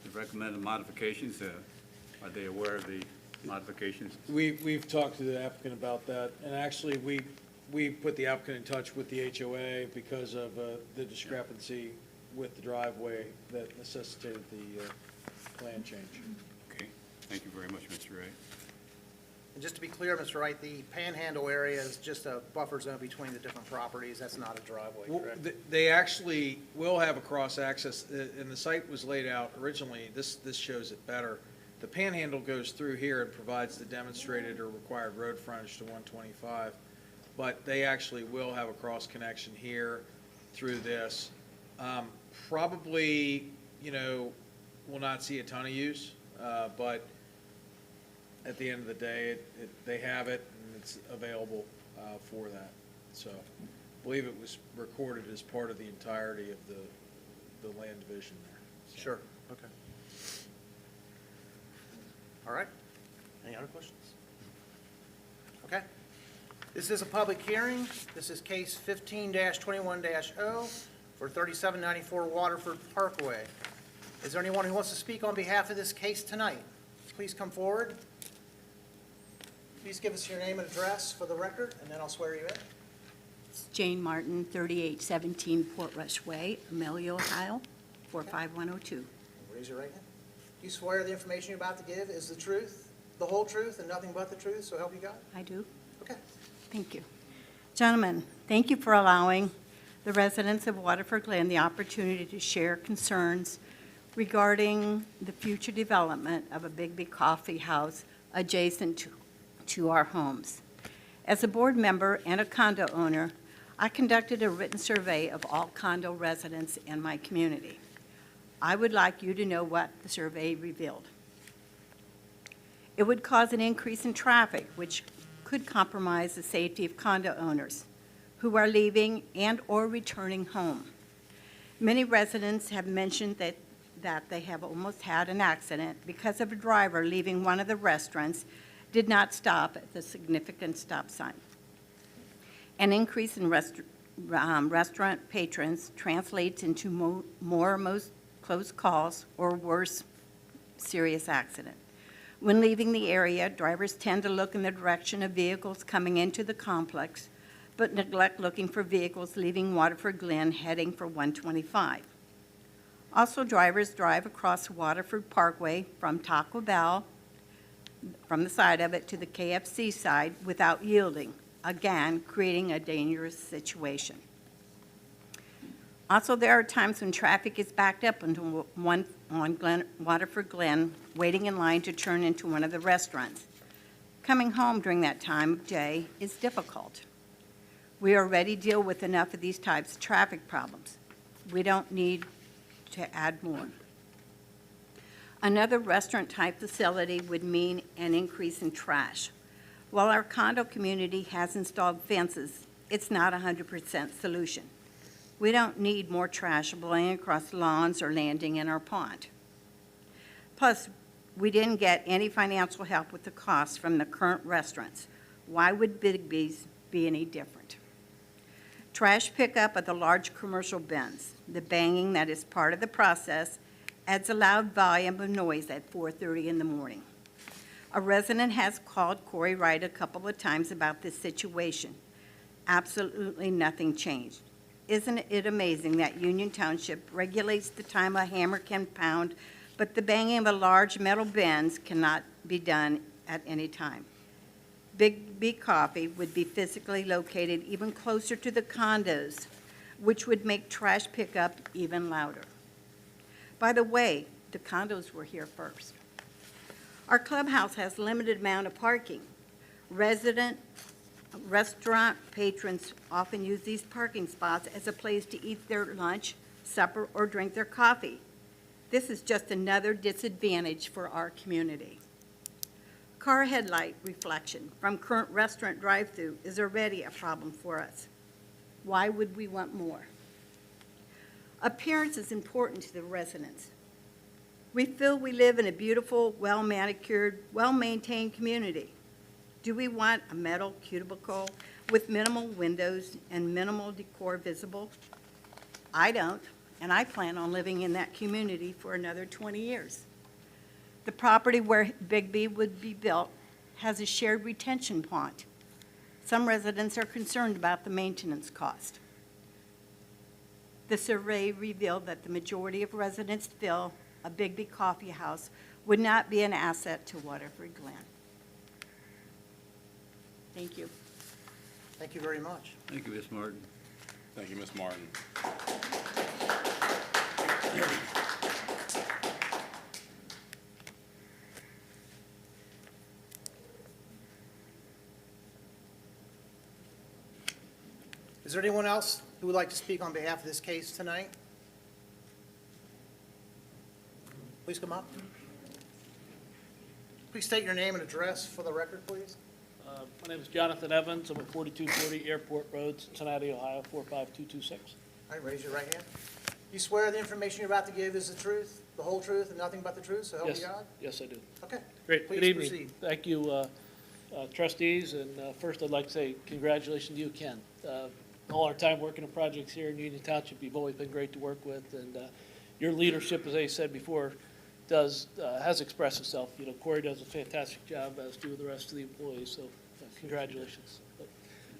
The recommended modifications, are they aware of the modifications? We've talked to the applicant about that, and actually, we put the applicant in touch with the HOA because of the discrepancy with the driveway that necessitated the plan change. Okay, thank you very much, Mr. Wright. And just to be clear, Mr. Wright, the panhandle area is just a buffer zone between the different properties. That's not a driveway, Well, correct? they actually will have a cross-access, and the site was laid out originally, this shows it better. The panhandle goes through here and provides the demonstrated or required road frontage to 125, but they actually will have a cross-connection here through this. Probably, will not see a ton of use, but at the end of the day, they have it, and it's available for that. So I believe it was recorded as part of the entirety of the land division there. So. Sure, okay. All right. Any other questions? Okay. This is a public hearing. This is case 15-21-0 for 3794 Waterford Parkway. Is there anyone who wants to speak on behalf of this case tonight? Please come forward. Please give us your name and address for the record, and then I'll swear you in. Jane Martin, 3817 Portrush Way, Amelia, Ohio, 45102. Raise your right hand. Do you swear the information you're about to give is the truth, the whole truth, and nothing but the truth, so help you God? I do. Okay. Thank you. Gentlemen, thank you for allowing the residents of Waterford Glen the opportunity to share concerns regarding the future development of a Big B Coffee House adjacent to our homes. As a board member and a condo owner, I conducted a written survey of all condo residents in my community. I would like you to know what the survey revealed. It would cause an increase in traffic, which could compromise the safety of condo owners who are leaving and/or returning home. Many residents have mentioned that they have almost had an accident because of a driver leaving one of the restaurants did not stop at the significant stop sign. An increase in restaurant patrons translates into most close calls or worse, serious accident. When leaving the area, drivers tend to look in the direction of vehicles coming into the complex, but neglect looking for vehicles leaving Waterford Glen heading for 125. Also, drivers drive across Waterford Parkway from Taco Bell, from the side of it, to the KFC side without yielding, again, creating a dangerous situation. Also, there are times when traffic is backed up on Waterford Glen, waiting in line to turn into one of the restaurants. Coming home during that time of day is difficult. We already deal with enough of these types of traffic problems. We don't need to add more. Another restaurant-type facility would mean an increase in trash. While our condo community has installed fences, it's not a 100% solution. We don't need more trash blowing across lawns or landing in our pond. Plus, we didn't get any financial help with the costs from the current restaurants. Why would Big B's be any different? Trash pickup at the large commercial bins. The banging that is part of the process adds a loud volume of noise at 4:30 in the morning. A resident has called Corey Wright a couple of times about this situation. Absolutely nothing changed. Isn't it amazing that Union Township regulates the time a hammer can pound, but the banging of the large metal bins cannot be done at any time? Big B Coffee would be physically located even closer to the condos, which would make trash pickup even louder. By the way, the condos were here first. Our clubhouse has limited amount of parking. Restaurant patrons often use these parking spots as a place to eat their lunch, supper, or drink their coffee. This is just another disadvantage for our community. Car headlight reflection from current restaurant drive-through is already a problem for us. Why would we want more? Appearance is important to the residents. We feel we live in a beautiful, well-manicured, well-maintained community. Do we want a metal cubicle with minimal windows and minimal decor visible? I don't, and I plan on living in that community for another 20 years. The property where Big B would be built has a shared retention pond. Some residents are concerned about the maintenance cost. The survey revealed that the majority of residents feel a Big B coffee house would not be an asset to Waterford Glen. Thank you. Thank you very much. Thank you, Ms. Martin. Thank you, Ms. Martin. Is there anyone else who would like to speak on behalf of this case tonight? Please come up. Please state your name and address for the record, please. My name is Jonathan Evans. I'm at 4240 Airport Road, Cincinnati, Ohio, 45226. All right, raise your right hand. You swear the information you're about to give is the truth, the whole truth, and nothing but the truth, so help you Yes, God? yes, I do. Okay. Great. Please Good evening. proceed. Thank you, trustees, and first I'd like to say congratulations to you, Ken. All our time working on projects here in Union Township, you've always been great to work with, and your leadership, as I said before, has expressed itself. You know, Corey does a fantastic job, as do the rest of the employees, so congratulations.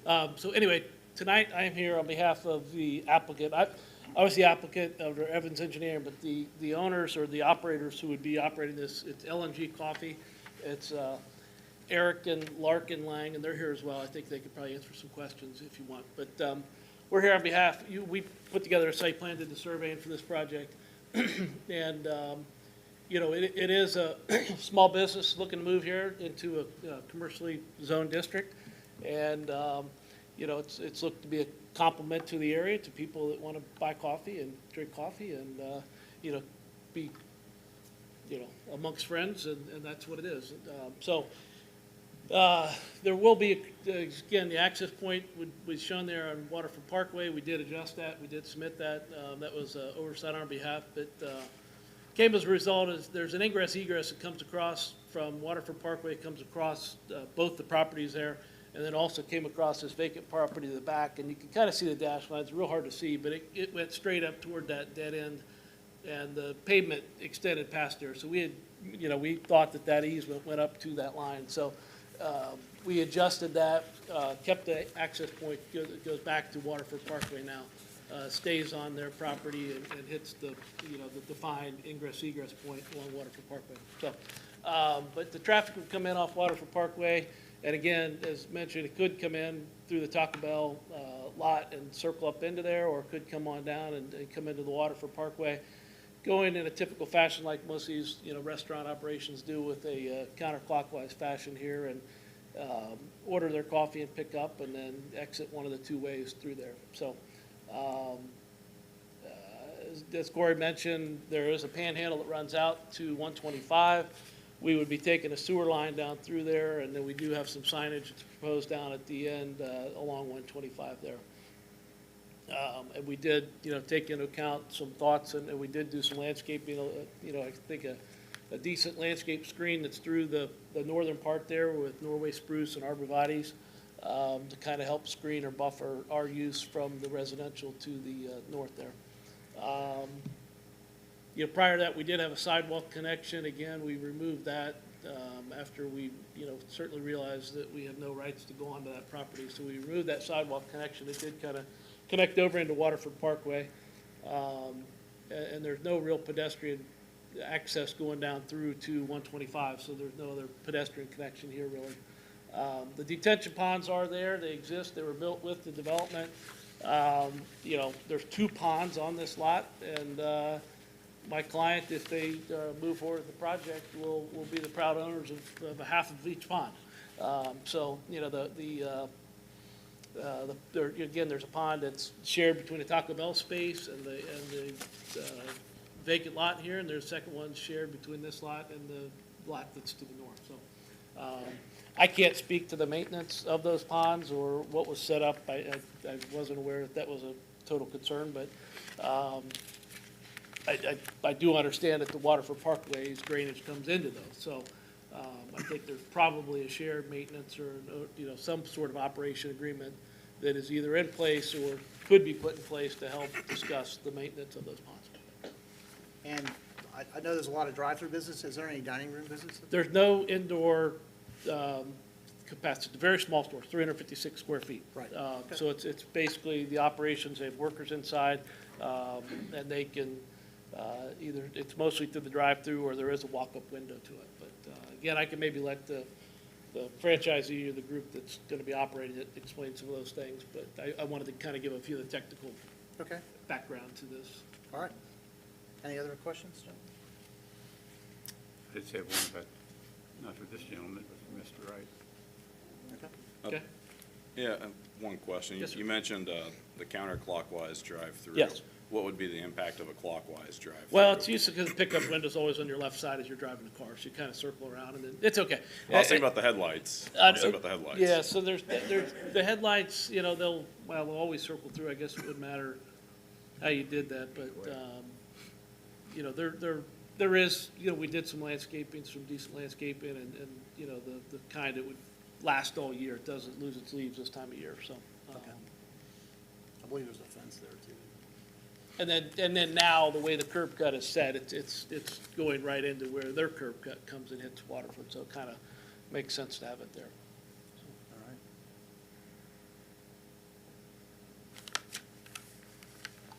So anyway, tonight I am here on behalf of the applicant. I was the applicant of Evans Engineering, but the owners or the operators who would be operating this, it's LNG Coffee. It's Eric and Larkin Lang, and they're here as well. I think they could probably answer some questions if you want. But we're here on behalf, we put together a site plan, did the surveying for this project. And, you know, it is a small business looking to move here into a commercially zoned district. And, you know, it's looked to be a compliment to the area, to people that want to buy coffee and drink coffee and, you know, be, you know, amongst friends, and that's what it is. There will be, again, the access point was shown there on Waterford Parkway. We did adjust that. We did submit that. That was oversight on our behalf. But came as a result is there's an ingress egress that comes across from Waterford Parkway, comes across both the properties there, and then also came across this vacant property to the back. And you can kind of see the dash lines. It's real hard to see, but it went straight up toward that dead end, and the pavement extended past there. So we had, you know, we thought that that easement went up to that line. So we adjusted that, kept the access point, goes back to Waterford Parkway now, stays on their property and hits the, you know, the defined ingress egress point along Waterford Parkway. So, but the traffic would come in off Waterford Parkway, and again, as mentioned, it could come in through the Taco Bell lot and circle up into there, or it could come on down and come into the Waterford Parkway, going in a typical fashion like most of these, you know, restaurant operations do, with a counterclockwise fashion here, and order their coffee and pick up, and then exit one of the two ways through there. So, as Corey mentioned, there is a panhandle that runs out to 125. We would be taking a sewer line down through there, and then we do have some signage that's proposed down at the end along 125 there. And we did, you know, take into account some thoughts, and we did do some landscaping, you know, I think a decent landscape screen that's through the northern part there with Norway spruce and arborvitaes, to kind of help screen or buffer our use from the residential to the north there. You know, prior to that, we did have a sidewalk connection. Again, we removed that after we, you know, certainly realized that we have no rights to go onto that property. So we removed that sidewalk connection. It did kind of connect over into Waterford Parkway, and there's no real pedestrian access going down through to 125, so there's no other pedestrian connection here really. The detention ponds are there. They exist. They were built with the development. You know, there's 2 ponds on this lot, and my client, if they move forward with the project, will be the proud owners of a half of each pond. So, you know, again, there's a pond that's shared between the Taco Bell space and the vacant lot here, and there's a second one shared between this lot and the lot that's to the north. So I can't speak to the maintenance of those ponds or what was set up. I wasn't aware that was a total concern, but I do understand that the Waterford Parkway's drainage comes into those. So I think there's probably a shared maintenance or, you know, some sort of operation agreement that is either in place or could be put in place to help discuss the maintenance of those ponds. And I know there's a lot of drive-through business. Is there any dining room business? There's no indoor capacity, very small stores, 356 square feet. Right. Okay. So it's basically the operations, they have workers inside, and they can either, it's mostly through the drive-through or there is a walk-up window to it. But again, I can maybe let the franchisee or the group that's going to be operating it explain some of those things, but I wanted to kind of give a few of the technical Okay, background to this. all right. Any other questions, John? I did say one, but not for this gentleman, but for Mr. Wright. Okay. Okay? Yeah, one question. Yes, sir. You mentioned the counterclockwise drive-through. Yes. What would be the impact of a clockwise drive-through? Well, it's used because the pickup window's always on your left side as you're driving the car, so you kind of circle around, and then, it's okay. Well, I was thinking about the headlights. I was thinking about the headlights. Yeah, so there's, the headlights, you know, they'll always circle through. I guess it wouldn't matter how you did that, but, you know, there is, you know, we did some landscaping, some decent landscaping, and, you know, the kind that would last all year. It doesn't lose its leaves this time of year, so. I believe there's a fence there, too. And then now, the way the curb cut is set, it's going right into where their curb cut comes and hits Waterford, so it kind of makes sense to have it there. All right.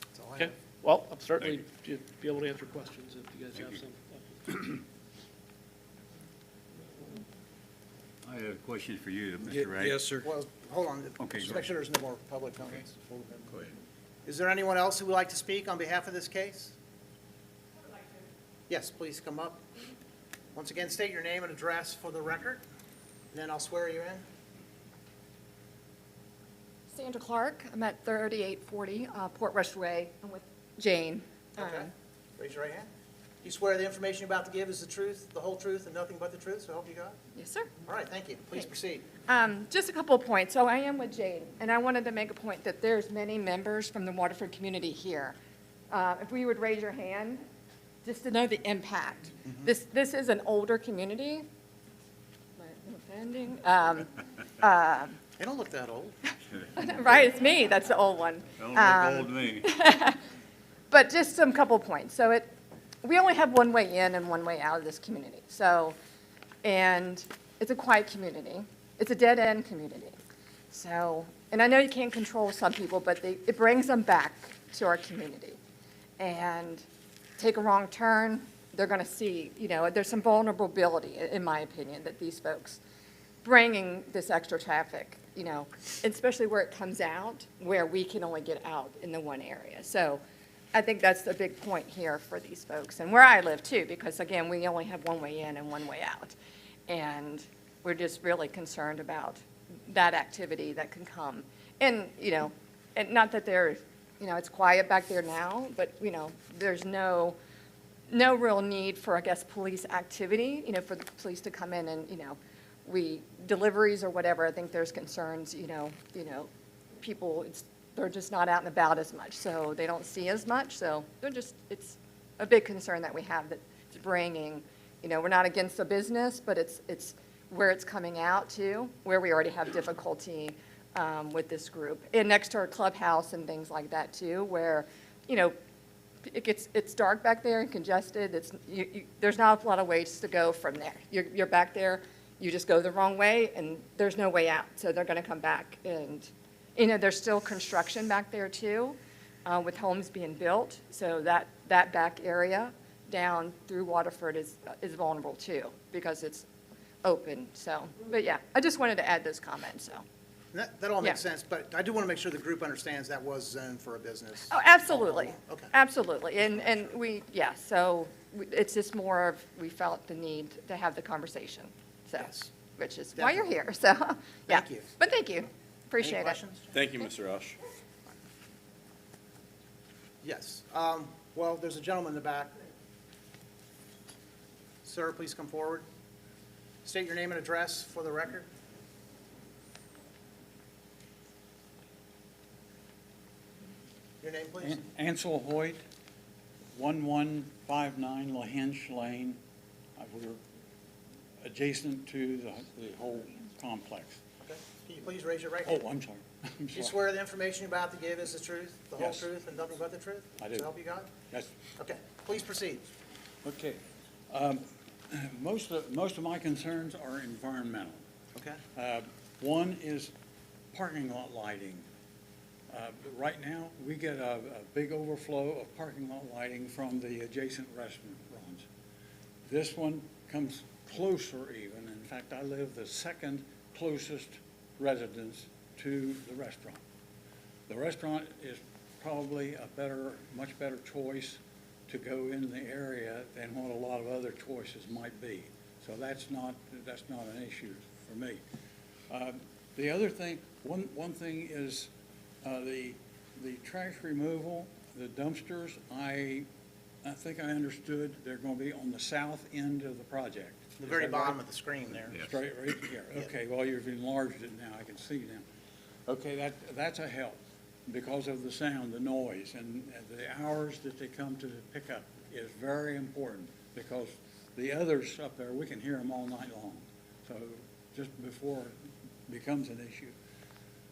That's all I Okay, have. well, I'm certainly be able to answer questions if you guys have some. I have a question for you, Mr. Wright. Yes, sir. Well, hold on. Okay, Just go make sure there's no more public comments. Go ahead. Is there anyone else who would like to speak on behalf of this case? Yes, please come up. Once again, state your name and address for the record, and then I'll swear you in. Sandra Clark. I'm at 3840 Port Rush Way. I'm with Jane. Okay. Raise your right hand. Do you swear the information you're about to give is the truth, the whole truth, and nothing but the truth, so help you God? Yes, sir. All right, thank you. Please proceed. Just a couple of points. So I am with Jane, and I wanted to make a point that there's many members from the Waterford community here. If we would raise your hand, just to know the impact. This is an older community. Am I offending? They don't look that old. Right, it's me, that's the old one. Don't look old to me. But just some couple points. So we only have one way in and one way out of this community. So, and it's a quiet community. It's a dead-end community. So, and I know you can't control some people, but it brings them back to our community. And take a wrong turn, they're going to see, there's some vulnerability, in my opinion, that these folks bringing this extra traffic, especially where it comes out, where we can only get out in the one area. So I think that's the big point here for these folks, and where I live too, because again, we only have one way in and one way out. And we're just really concerned about that activity that can come. And, and not that it's quiet back there now, but, there's no real need for, I guess, police activity, for the police to come in and, deliveries or whatever. I think there's concerns, people, they're just not out and about as much, so they don't see as much. So it's a big concern that we have, that it's bringing, we're not against the business, but it's where it's coming out to, where we already have difficulty with this group. And next to our clubhouse and things like that too, where, it's dark back there and congested. There's not a lot of ways to go from there. You're back there, you just go the wrong way, and there's no way out. So they're going to come back, and there's still construction back there too, with homes being built. So that back area down through Waterford is vulnerable too, because it's open. So, but yeah, I just wanted to add those comments. So. That all makes Yeah. sense, but I do want to make sure the group understands that was zoned for a business. Oh, absolutely. Okay. Absolutely. And so it's just more of, we felt the need to have the conversation. So, Yes. which is why you're here. So, yeah. Thank you. But thank you. Appreciate Any it. questions? Thank you, Mr. Rush. Yes. Well, there's a gentleman in the back. Sir, please come forward. State your name and address for the record. Your name, please. Ansel Hoyt, 1159 Lahinch Lane. We're adjacent to the whole complex. Okay. Can you please raise your right hand? Oh, I'm sorry. I'm Do you sorry. swear the information you're about to give is the truth, the whole Yes. truth, and nothing but the truth? I do. So help you God? Yes. Okay. Please proceed. Okay. Most of my concerns are environmental. Okay. One is parking lot lighting. Right now, we get a big overflow of parking lot lighting from the adjacent restaurants. This one comes closer even. In fact, I live the second closest residence to the restaurant. The restaurant is probably much better choice to go in the area than what a lot of other choices might be. So that's not an issue for me. The other thing, one thing is the trash removal, the dumpsters. I think I understood they're going to be on the south end of the project. The Is very that right? bottom of the screen there. Yes. Straight right here. Okay, well, you've enlarged it now. I can see now. Okay, that's a help because of the sound, the noise, and the hours that they come to pick up is very important because the others up there, we can hear them all night long. So just before it becomes an issue.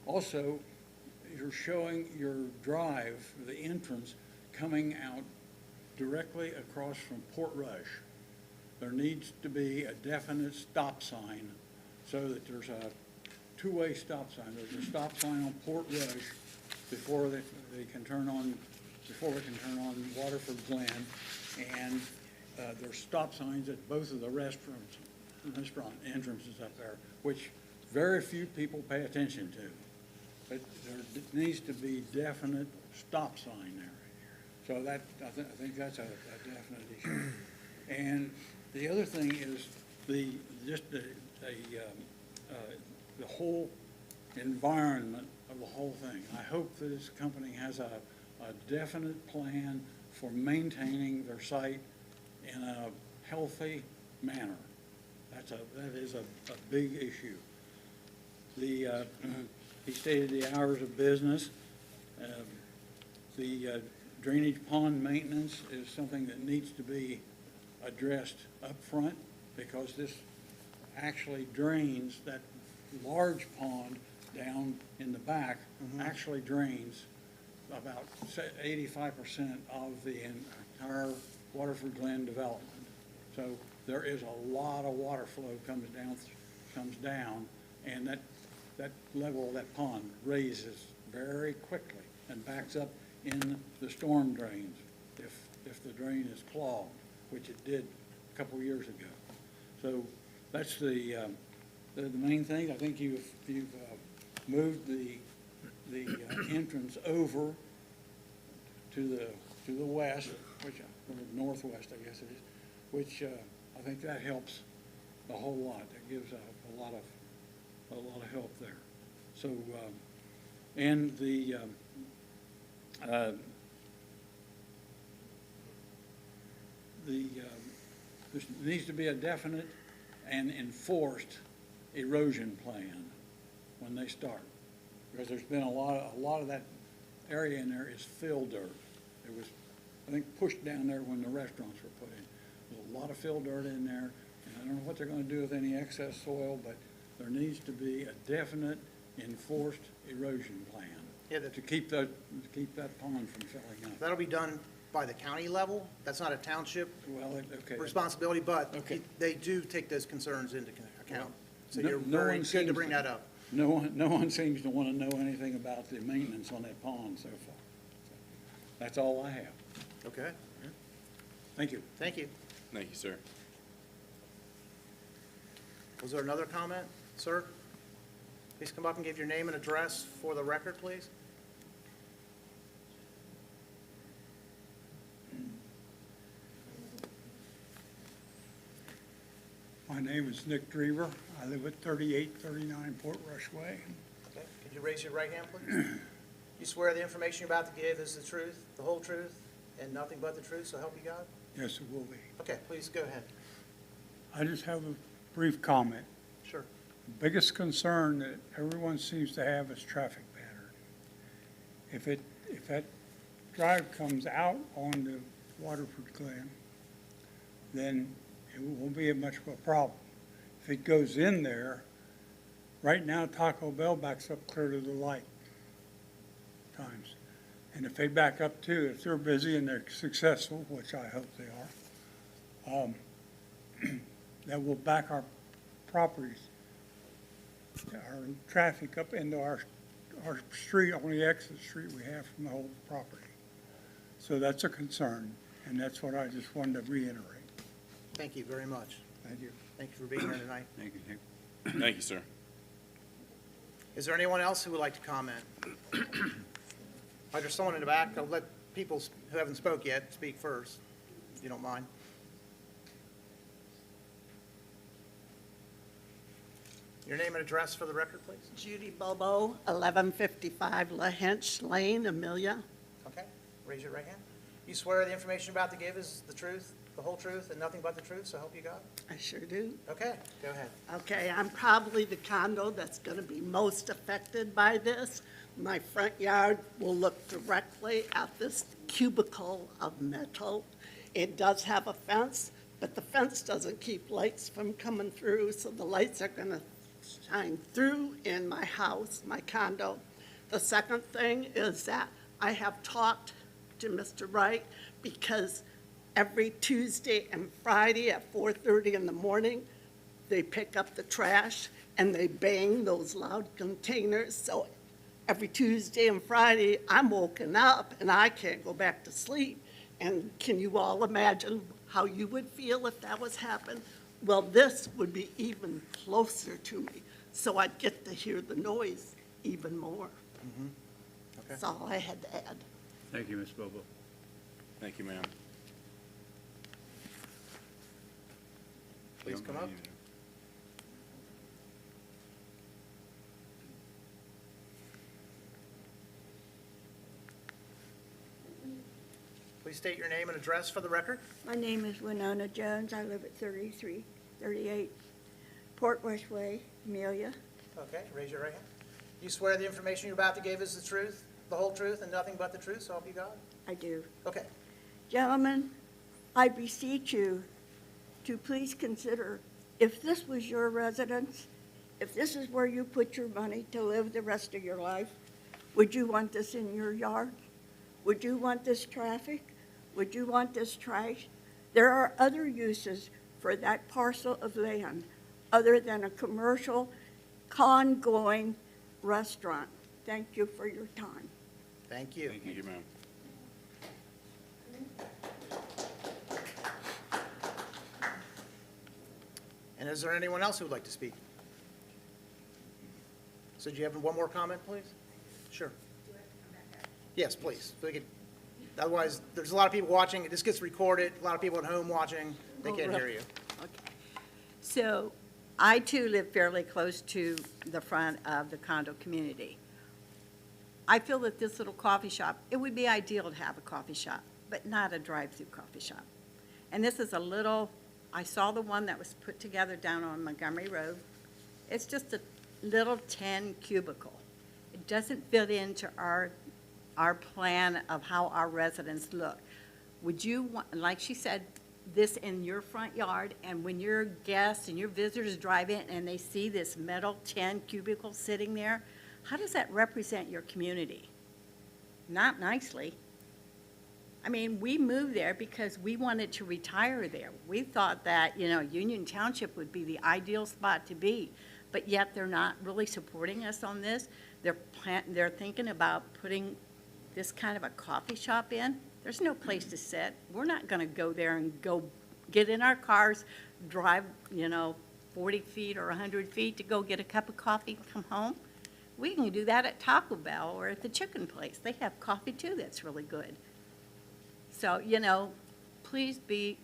Also, you're showing your drive, the entrance, coming out directly across from Port Rush. There needs to be a definite stop sign so that there's a two-way stop sign. There's a stop sign on Port Rush before they can turn on, before we can turn on Waterford Glen. And there's stop signs at both of the restaurant entrances up there, which very few people pay attention to. But there needs to be definite stop sign there. So that, I think that's a definite issue. And the other thing is the whole environment of the whole thing. I hope that this company has a definite plan for maintaining their site in a healthy manner. That is a big issue. He stated the hours of business. The drainage pond maintenance is something that needs to be addressed up front, because this actually drains, that large pond down in the back actually drains about 85% of the entire Waterford Glen development. So there is a lot of water flow comes down, and that level of that pond raises very quickly and backs up in the storm drains if the drain is clogged, which it did a couple of years ago. So that's the main thing. I think you've moved the entrance over to the west, or northwest, I guess it is, which I think that helps a whole lot. That gives a lot of help there. So, and there needs to be a definite and enforced erosion plan when they start, because there's been a lot of that area in there is fill dirt. It was, I think, pushed down there when the restaurants were put in. There's a lot of fill dirt in there, and I don't know what they're going to do with any excess soil, but there needs to be a definite enforced erosion plan to keep that pond from filling up. That'll be done by the county level. That's not a township Okay. responsibility, but Okay. they do take those concerns into account. So No- you're no very one good to seems bring to- that up. No one seems to want to know anything about the maintenance on that pond so far. So that's all I have. Okay, Thank you. thank you. Thank you, sir. Was there another comment, sir? Please come up and give your name and address for the record, please. My name is Nick Drever. I live at 3839 Port Rush Way. Okay, could you raise your right hand, please? You swear the information you're about to give is the truth, the whole truth, and nothing but the truth, so help you God? Yes, it will be. Okay, please go ahead. I just have a brief comment. Sure. The biggest concern that everyone seems to have is traffic pattern. If that drive comes out onto Waterford Glen, then it won't be much of a problem. If it goes in there, right now Taco Bell backs up clear to the light times. And if they back up too, if they're busy and they're successful, which I hope they are, that will back our properties, our traffic up into our street, only exit street we have from the whole property. So that's a concern, and that's what I just wanted to reiterate. Thank you very much. Thank you. Thank you for being here tonight. Thank you, Nick. Thank you, sir. Is there anyone else who would like to comment? There's someone in the back. I'll let people who haven't spoke yet speak first, if you don't mind. Your name and address for the record, please. Judy Bobo, 1155 La Hench Lane, Amelia. Okay, raise your right hand. You swear the information you're about to give is the truth, the whole truth, and nothing but the truth, so help you God? I sure do. Okay, go ahead. Okay, I'm probably the condo that's going to be most affected by this. My front yard will look directly at this cubicle of metal. It does have a fence, but the fence doesn't keep lights from coming through, so the lights are going to shine through in my house, my condo. The second thing is that I have talked to Mr. Wright, because every Tuesday and Friday at 4:30 in the morning, they pick up the trash and they bang those loud containers. So every Tuesday and Friday, I'm woken up and I can't go back to sleep. And can you all imagine how you would feel if that was happening? Well, this would be even closer to me, so I'd get to hear the noise even more. Okay. That's all I had to add. Thank you, Ms. Bobo. Thank you, ma'am. Please come up. Please state your name and address for the record. My name is Winona Jones. I live at 3338 Port West Way, Amelia. Okay, raise your right hand. You swear the information you're about to give is the truth, the whole truth, and nothing but the truth, so help you God? I do. Okay. Gentlemen, I beseech you to please consider, if this was your residence, if this is where you put your money to live the rest of your life, would you want this in your yard? Would you want this traffic? Would you want this trash? There are other uses for that parcel of land other than a commercial, con-going restaurant. Thank you for your time. Thank you. Thank you, ma'am. And is there anyone else who would like to speak? So do you have one more comment, please? Sure. Yes, please. So we could, otherwise, there's a lot of people watching. This gets recorded. A lot of people at home watching. They can't hear you. Okay. So I too live fairly close to the front of the condo community. I feel that this little coffee shop, it would be ideal to have a coffee shop, but not a drive-through coffee shop. And this is a little, I saw the one that was put together down on Montgomery Road. It's just a little 10 cubicle. It doesn't fit into our plan of how our residents look. Would you want, like she said, this in your front yard, and when your guests and your visitors drive in and they see this metal 10 cubicle sitting there, how does that represent your community? Not nicely. I mean, we moved there because we wanted to retire there. We thought that, Union Township would be the ideal spot to be, but yet they're not really supporting us on this. They're thinking about putting this kind of a coffee shop in. There's no place to sit. We're not going to go there and go get in our cars, drive, 40 feet or 100 feet to go get a cup of coffee and come home. We can do that at Taco Bell or at the chicken place. They have coffee too that's really good. So, please be,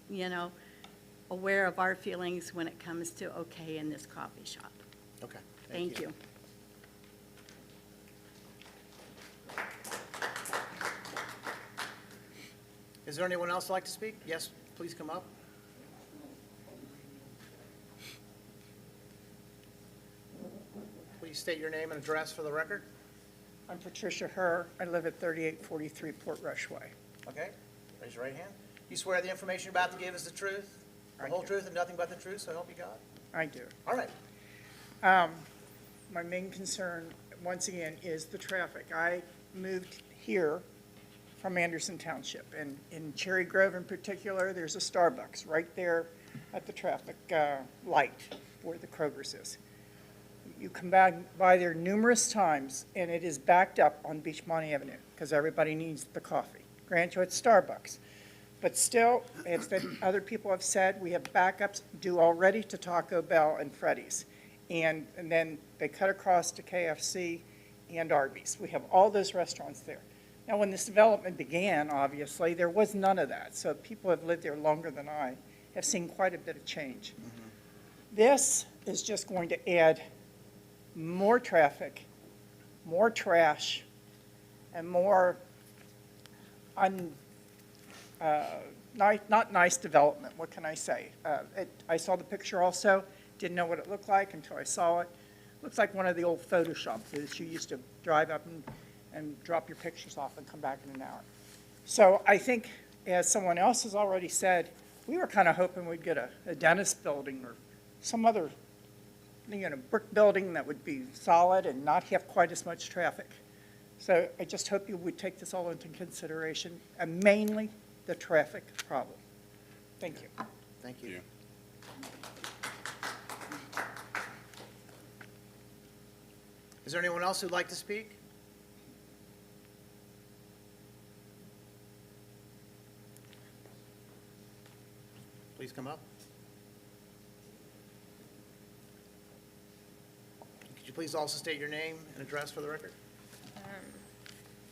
aware of our feelings when it comes to okay in this coffee shop. Okay. Thank you. Is there anyone else who'd like to speak? Yes, please come up. Please state your name and address for the record. I'm Patricia Herr. I live at 3843 Port Rush Way. Okay, raise your right hand. You swear the information you're about to give is the truth, the I whole do. truth, and nothing but the truth, so help you God? I do. All right. My main concern, once again, is the traffic. I moved here from Anderson Township, and in Cherry Grove in particular, there's a Starbucks right there at the traffic light where the Kroger's is. You come back by there numerous times, and it is backed up on Beachmont Avenue because everybody needs the coffee. Granted, it's Starbucks. But still, as that other people have said, we have backups due already to Taco Bell and Freddy's. And then they cut across to KFC and Arby's. We have all those restaurants there. Now, when this development began, obviously, there was none of that. So people have lived there longer than I have seen quite a bit of change. This is just going to add more traffic, more trash, and more not nice development. What can I say? I saw the picture also, didn't know what it looked like until I saw it. Looks like one of the old Photoshop that you used to drive up and drop your pictures off and come back in an hour. So I think, as someone else has already said, we were kind of hoping we'd get a dentist building or some other brick building that would be solid and not have quite as much traffic. So I just hope you would take this all into consideration, and mainly the traffic problem. Thank you. Thank you. Is there anyone else who'd like to speak? Please come up. Could you please also state your name and address for the record?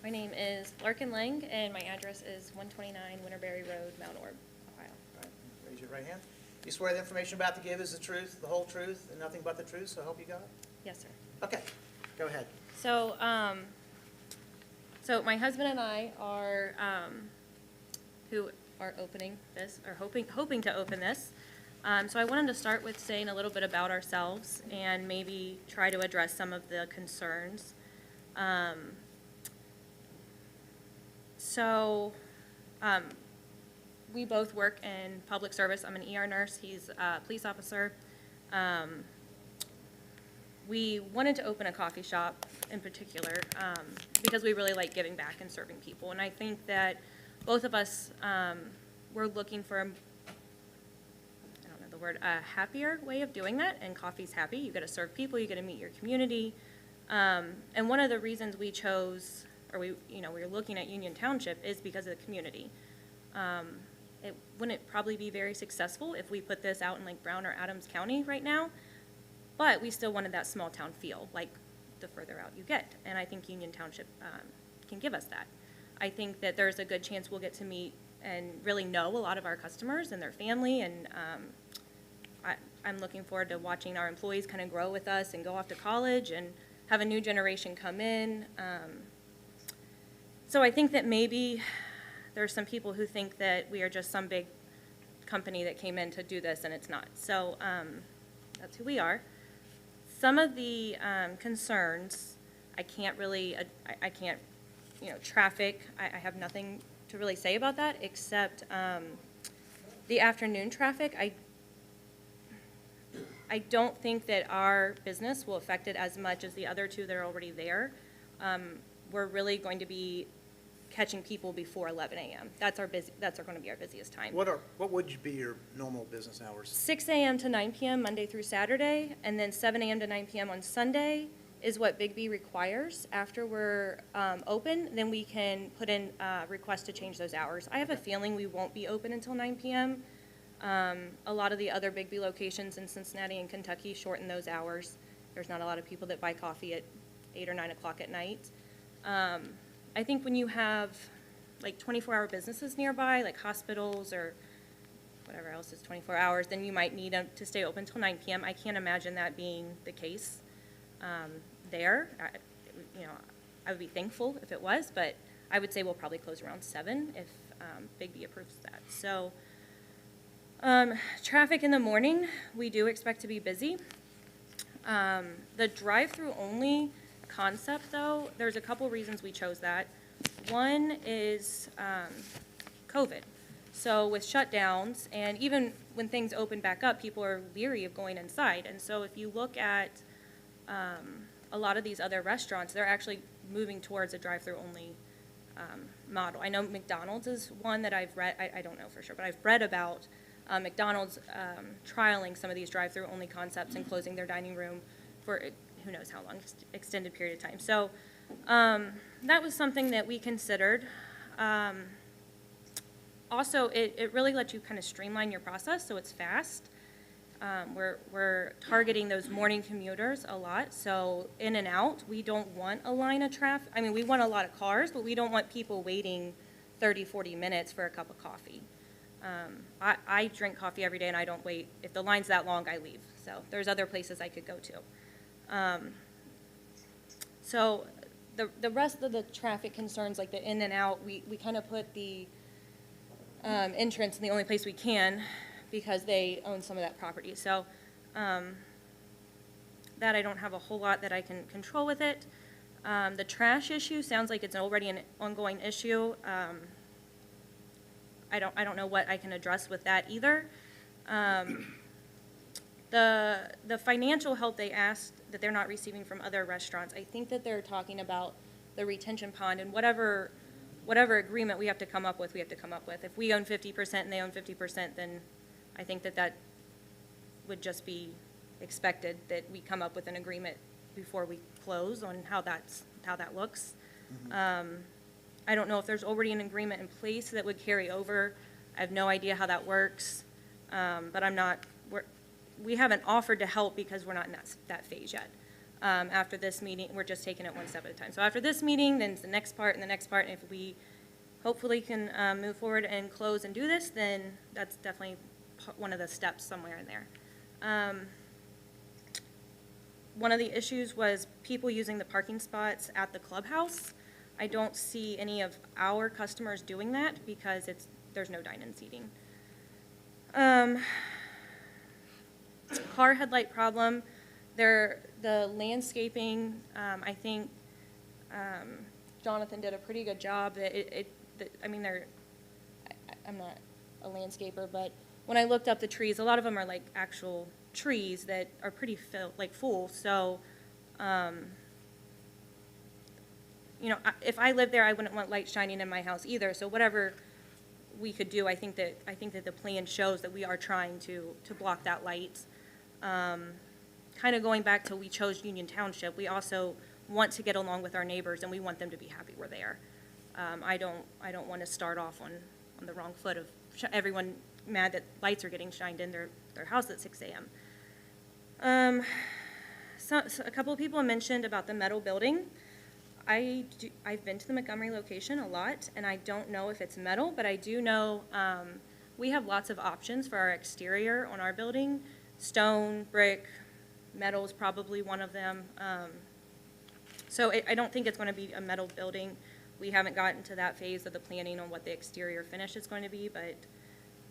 My name is Larkin Lang, and my address is 129 Winterberry Road, Mount Orb, Ohio. All right, raise your right hand. You swear the information you're about to give is the truth, the whole truth, and nothing but the truth, so help you God? Yes, sir. Okay, go ahead. So, so my husband and I are who are opening this, or hoping to open this. So I wanted to start with saying a little bit about ourselves and maybe try to address some of the concerns. We both work in public service. I'm an ER nurse. He's a police officer. We wanted to open a coffee shop in particular because we really like giving back and serving people. And I think that both of us were looking for a happier way of doing that, and coffee's happy. You get to serve people, you get to meet your community. And one of the reasons we chose, or we were looking at Union Township is because of the community. It wouldn't probably be very successful if we put this out in like Brown or Adams County right now, but we still wanted that small town feel, like the further out you get. And I think Union Township can give us that. I think that there's a good chance we'll get to meet and really know a lot of our customers and their family, and I'm looking forward to watching our employees kind of grow with us and go off to college and have a new generation come in. So I think that maybe there's some people who think that we are just some big company that came in to do this, and it's not. So that's who we are. Some of the concerns, I can't, traffic, I have nothing to really say about that, except the afternoon traffic. I don't think that our business will affect it as much as the other two that are already there. We're really going to be catching people before 11 a.m. That's going to be our busiest time. What would be your normal business hours? 6 a.m. to 9 p.m. Monday through Saturday, and then 7 a.m. to 9 p.m. on Sunday is what Big B requires. After we're open, then we can put in a request to change those hours. I have a feeling we won't be open until 9 p.m. A lot of the other Big B locations in Cincinnati and Kentucky shorten those hours. There's not a lot of people that buy coffee at 8 or 9 o'clock at night. I think when you have like 24-hour businesses nearby, like hospitals or whatever else is 24 hours, then you might need them to stay open till 9 p.m. I can't imagine that being the case there. I would be thankful if it was, but I would say we'll probably close around 7 if Big B approves that. So traffic in the morning, we do expect to be busy. The drive-through only concept, though, there's a couple reasons we chose that. One is COVID. So with shutdowns, and even when things open back up, people are leery of going inside. And so if you look at a lot of these other restaurants, they're actually moving towards a drive-through only model. I know McDonald's is one that I've read, I don't know for sure, but I've read about McDonald's trialing some of these drive-through only concepts and closing their dining room for who knows how long, extended period of time. So that was something that we considered. Also, it really lets you kind of streamline your process, so it's fast. We're targeting those morning commuters a lot, so in and out, we don't want a line of traffic. I mean, we want a lot of cars, but we don't want people waiting 30, 40 minutes for a cup of coffee. I drink coffee every day and I don't wait. If the line's that long, I leave. So there's other places I could go to. So the rest of the traffic concerns, like the in and out, we kind of put the entrance in the only place we can because they own some of that property. So that I don't have a whole lot that I can control with it. The trash issue sounds like it's already an ongoing issue. I don't know what I can address with that either. The financial help they asked that they're not receiving from other restaurants, I think that they're talking about the retention pond and whatever agreement we have to come up with, we have to come up with. If we own 50% and they own 50%, then I think that would just be expected, that we come up with an agreement before we close on how that looks. Mm-hmm. I don't know if there's already an agreement in place that would carry over. I have no idea how that works, but we haven't offered to help because we're not in that phase yet. After this meeting, we're just taking it one step at a time. So after this meeting, then it's the next part and the next part, and if we hopefully can move forward and close and do this, then that's definitely one of the steps somewhere in there. One of the issues was people using the parking spots at the clubhouse. I don't see any of our customers doing that because there's no dine-in seating. Car headlight problem, the landscaping, I think Jonathan did a pretty good job. I'm not a landscaper, but when I looked up the trees, a lot of them are like actual trees that are pretty full, so, if I lived there, I wouldn't want light shining in my house either, so whatever we could do, I think that the plan shows that we are trying to block that light. Kind of going back to we chose Union Township, we also want to get along with our neighbors and we want them to be happy we're there. I don't want to start off on the wrong foot of everyone mad that lights are getting shined in their house at 6 a.m. So a couple of people mentioned about the metal building. I've been to the Montgomery location a lot, and I don't know if it's metal, but I do know we have lots of options for our exterior on our building. Stone, brick, metal is probably one of them. So I don't think it's going to be a metal building. We haven't gotten to that phase of the planning on what the exterior finish is going to be, but.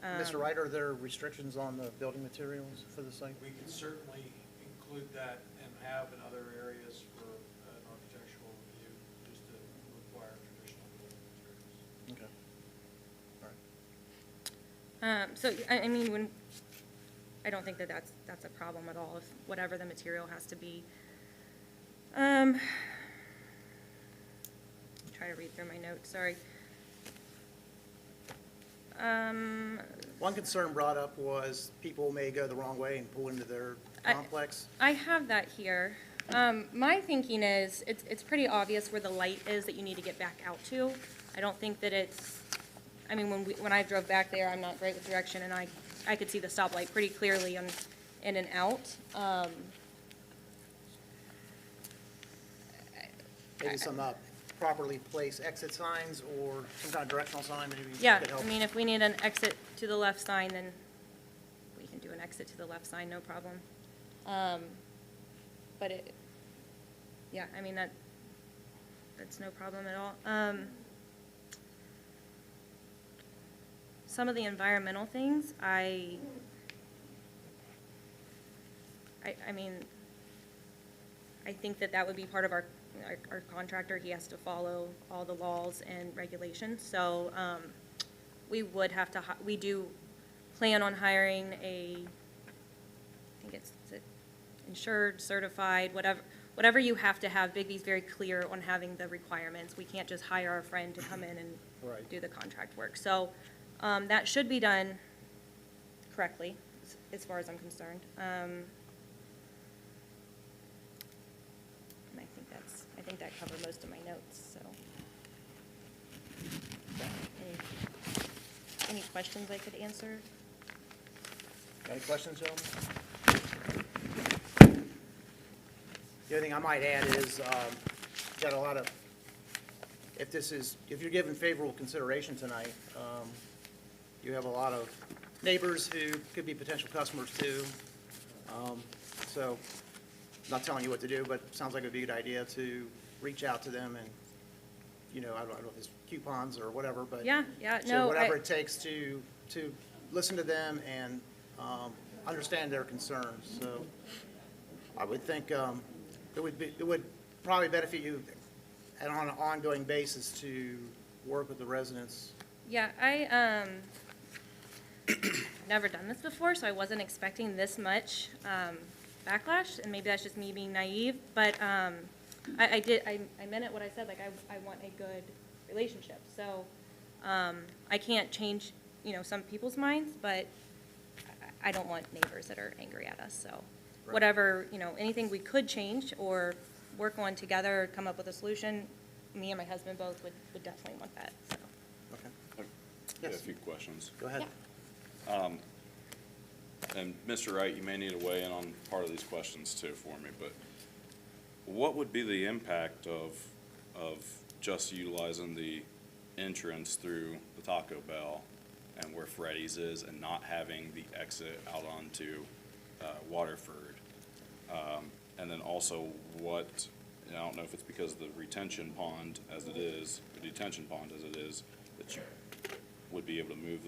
Mr. Wright, are there restrictions on the building materials for the site? We can certainly include that and have in other areas for an architectural review, just to require traditional building materials. Okay. All right. So, I don't think that's a problem at all, if whatever the material has to be. Try to read through my notes, sorry. One concern brought up was people may go the wrong way and pull into their complex. I have that here. My thinking is, it's pretty obvious where the light is that you need to get back out to. I don't think that when I drove back there, I'm not great with direction, and I could see the stoplight pretty clearly in and out. Maybe some properly placed exit signs or some kind of directional sign maybe Yeah, could help. if we need an exit to the left sign, then we can do an exit to the left sign, no problem. But that's no problem at all. Some of the environmental things, I think that would be part of our contractor. He has to follow all the laws and regulations. So we do plan on hiring I think it's insured, certified, whatever you have to have. Bigby's very clear on having the requirements. We can't just hire a friend to come in and do the contract work. So that should be done correctly, as far as I'm concerned. I think that covered most of my notes, so. Any questions I could answer? Any questions, gentlemen? The other thing I might add is, got a lot of, if you're given favorable consideration tonight, you have a lot of neighbors who could be potential customers too. So, not telling you what to do, but it sounds like it would be a good idea to reach out to them and, I don't know if it's coupons or whatever, but. Yeah, So whatever it takes to listen to them and understand their concerns. So I would think it would probably benefit you on an ongoing basis to work with the residents. Yeah, never done this before, so I wasn't expecting this much backlash, and maybe that's just me being naive, but I meant it what I said, like I want a good relationship. So I can't change, some people's minds, but I don't want neighbors that are angry at us. So whatever, anything we could change or work on together, come up with a solution, me and my husband both would definitely want that, so. Okay. I have a few questions. Go ahead. And Mr. Wright, you may need to weigh in on part of these questions too for me, but what would be the impact of just utilizing the entrance through the Taco Bell and where Freddy's is and not having the exit out onto Waterford? And then also I don't know if it's because of the retention pond as it is, the detention pond as it is, that you would be able to move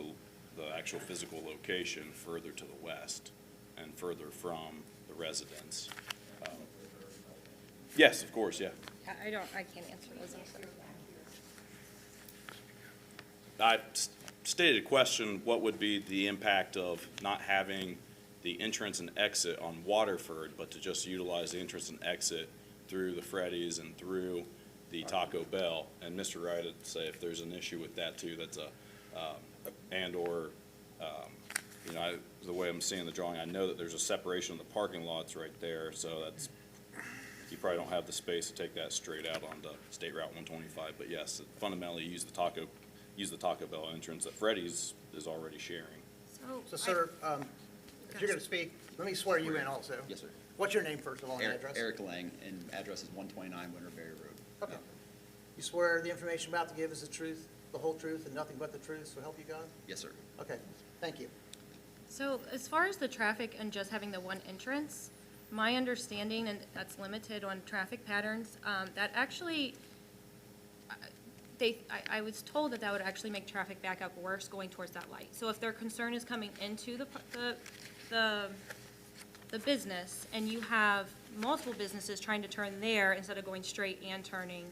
the actual physical location further to the west and further from the residence. Yes, of course, yeah. I can't answer those also. I stated a question, what would be the impact of not having the entrance and exit on Waterford, but to just utilize the entrance and exit through the Freddy's and through the Taco Bell? And Mr. Wright would say if there's an issue with that too, that's the way I'm seeing the drawing, I know that there's a separation of the parking lots right there, so that's, you probably don't have the space to take that straight out onto State Route 125, but yes, fundamentally use the Taco Bell entrance that Freddy's is already sharing. So, sir, if you're going to speak, let me swear you in also. Yes, sir. What's your name, first of all, and address? Eric Lang, and address is 129 Winterberry Road. Okay. You swear the information about to give is the truth, the whole truth, and nothing but the truth, so help you God? Yes, sir. Okay, thank you. So as far as the traffic and just having the one entrance, my understanding, and that's limited on traffic patterns, that actually, I was told that would actually make traffic back up worse going towards that light. So if their concern is coming into the business, and you have multiple businesses trying to turn there instead of going straight and turning,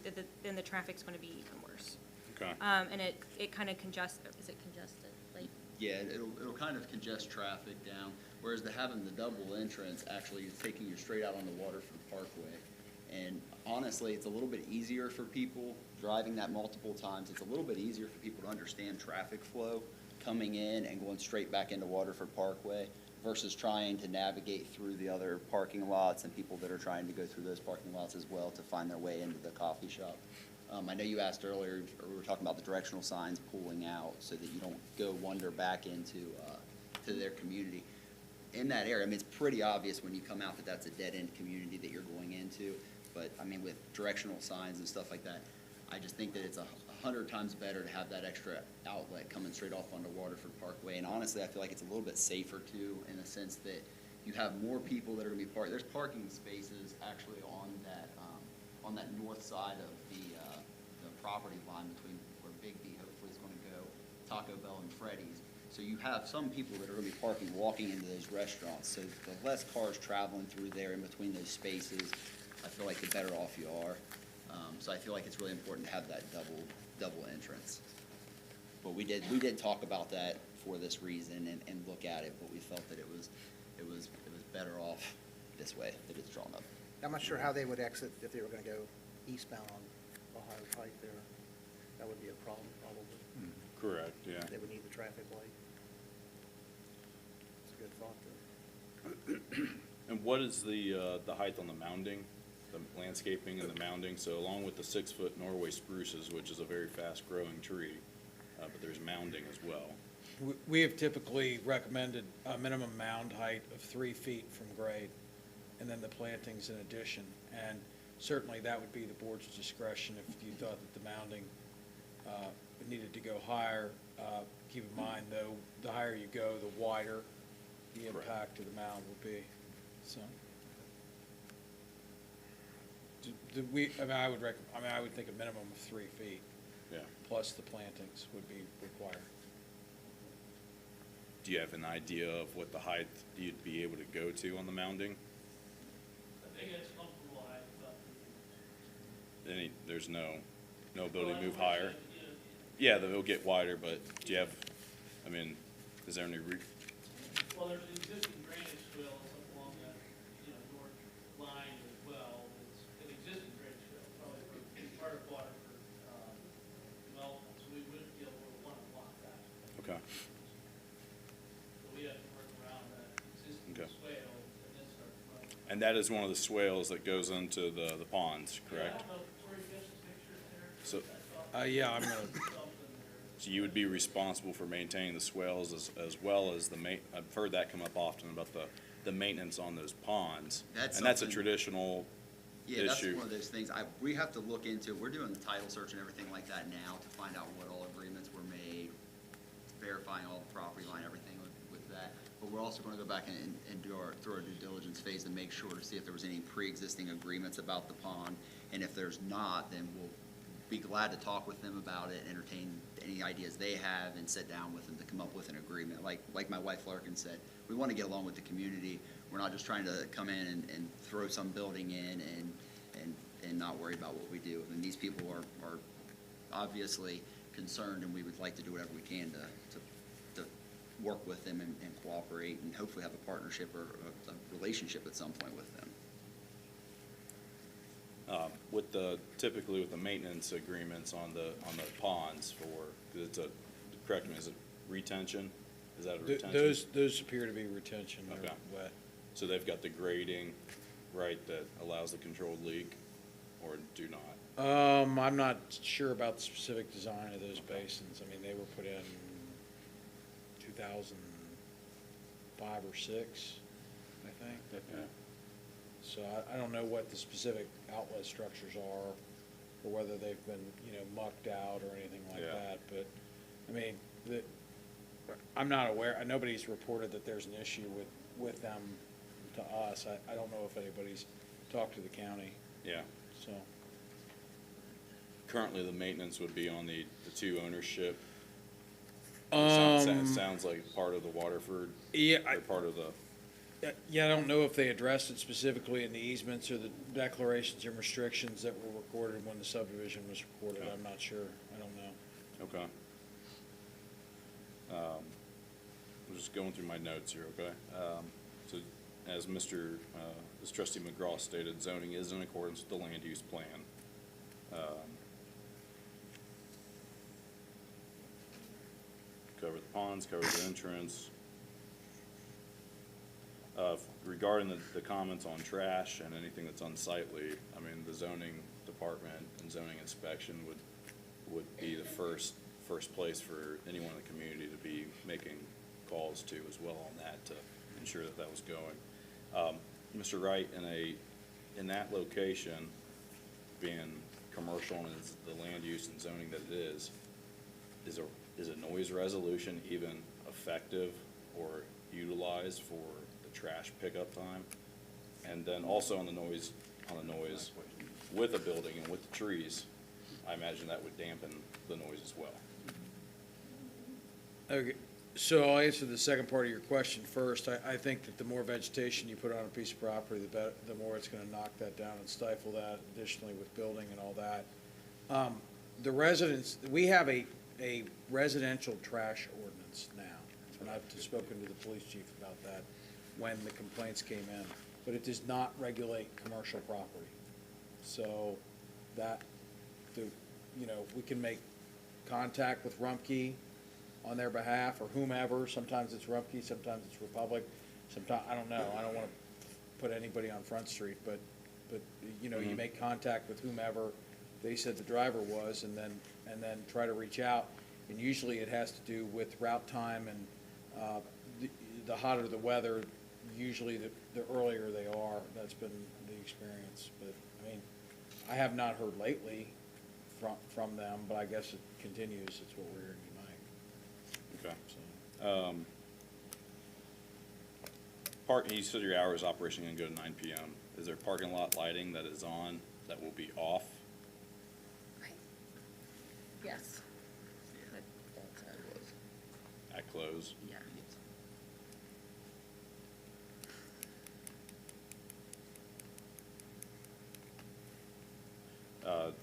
then the traffic's gonna be even worse. Okay. And it kind of is it congested? Like, Yeah, it'll kind of congest traffic down, whereas having the double entrance actually is taking you straight out on the Waterford Parkway. And honestly, it's a little bit easier for people driving that multiple times. It's a little bit easier for people to understand traffic flow coming in and going straight back into Waterford Parkway versus trying to navigate through the other parking lots and people that are trying to go through those parking lots as well to find their way into the coffee shop. I know you asked earlier, or we were talking about the directional signs pulling out so that you don't go wander back into to their community. In that area, I mean, it's pretty obvious when you come out that that's a dead-end community that you're going into. But, I mean, with directional signs and stuff like that, I just think that it's 100 times better to have that extra outlet coming straight off onto Waterford Parkway. And honestly, I feel like it's a little bit safer, too, in the sense that you have more people that are going to be parked. There's parking spaces actually on that north side of the property line between where Big B hopefully is going to go, Taco Bell and Freddy's. So you have some people that are going to be parking, walking into those restaurants. So the less cars traveling through there in between those spaces, I feel like the better off you are. So I feel like it's really important to have that double entrance. But we did talk about that for this reason and look at it, but we felt that it was better off this way that it's drawn up. I'm not sure how they would exit if they were going to go eastbound on Ohio Pike there. That would be a problem, probably. Correct, yeah. They would need the traffic light. It's a good thought there. And what is the height on the mounding, the landscaping and the mounding? So along with the 6-foot Norway spruces, which is a very fast-growing tree, but there's mounding as well. We have typically recommended a minimum mound height of 3 feet from grade, and then the plantings in addition. And certainly that would be the board's discretion if you thought that the mounding needed to go higher. Keep in mind, though, the higher you go, the wider the impact of the mound will be. So, I would think a minimum of 3 feet. Yeah. Plus the plantings would be required. Do you have an idea of what the height you'd be able to go to on the mounding? I think it's comfortable height, but There's no ability to move higher? Yeah, they'll get wider, but do you have, I mean, is there any well, there's an existing drainage swale along that, north line as well. It's an existing drainage swale, probably for part of Waterford development, so we wouldn't be able to want to block that. Okay. So we have to work around that existing swale and then start running. And that is one of the swales that goes into the ponds, correct? Yeah, I don't know, Tori, you have some pictures there? So, yeah, I'm gonna. So you would be responsible for maintaining the swales as well as I've heard that come up often about the maintenance on those ponds. And that's a traditional issue. Yeah, that's one of those things we have to look into. We're doing the title search and everything like that now to find out what all agreements were made, verifying all the property line, everything with that. But we're also going to go back and do our due diligence phase and make sure to see if there was any pre-existing agreements about the pond. And if there's not, then we'll be glad to talk with them about it, entertain any ideas they have, and sit down with them to come up with an agreement. Like my wife Larkin said, we want to get along with the community. We're not just trying to come in and throw some building in and not worry about what we do. And these people are obviously concerned, and we would like to do whatever we can to work with them and cooperate, and hopefully have a partnership or a relationship at some point with them. Typically with the maintenance agreements on the ponds for, 'cause it's correct me, is it retention? Is that a retention? Those appear to be retention, they're Okay. wet. So they've got the grading, right, that allows the controlled leak, or do not? I'm not sure about the specific design of those basins. I mean, they were put in 2005 or 6, I think. Okay. So I don't know what the specific outlet structures are, or whether they've been, mucked out or anything like Yeah. that. But, I mean, I'm not aware, nobody's reported that there's an issue with them to us. I don't know if anybody's talked to the county, Yeah. so. Currently, the maintenance would be on the two ownership. Um, Sounds like part of the Waterford, Yeah, or part of the, Yeah, I don't know if they addressed it specifically in the easements or the declarations and restrictions that were recorded when the subdivision was recorded. I'm not sure. I don't know. okay. I'm just going through my notes here, okay? So as as trustee McGraw stated, zoning is in accordance with the land use plan. Cover the ponds, cover the entrance. Regarding the comments on trash and anything that's unsightly, I mean, the zoning department and zoning inspection would be the first place for anyone in the community to be making calls to as well on that, to ensure that was going. Mr. Wright, in that location, being commercial and is the land use and zoning that it is a noise resolution even effective or utilized for the trash pickup time? And then also on the noise, with a building and with the trees, I imagine that would dampen the noise as well. Okay, so I'll answer the second part of your question first. I think that the more vegetation you put on a piece of property, the more it's gonna knock that down and stifle that, additionally with building and all that. The residents, we have a residential trash ordinance now, and I've spoken to the police chief about that when the complaints came in, but it does not regulate commercial property. So that, we can make contact with Rumpke on their behalf, or whomever. Sometimes it's Rumpke, sometimes it's Republic, sometimes, I don't know, I don't wanna put anybody on Front Street, but, you make contact with whomever they said the driver was, and then try to reach out. And usually it has to do with route time, and the hotter the weather, usually the earlier they are. That's been the experience. But, I mean, I have not heard lately from them, but I guess it continues. It's what we're hearing tonight. Okay. So. You said your hours of operation gonna go to 9 PM. Is there parking lot lighting that is on that will be off? Yes. At close? Yeah.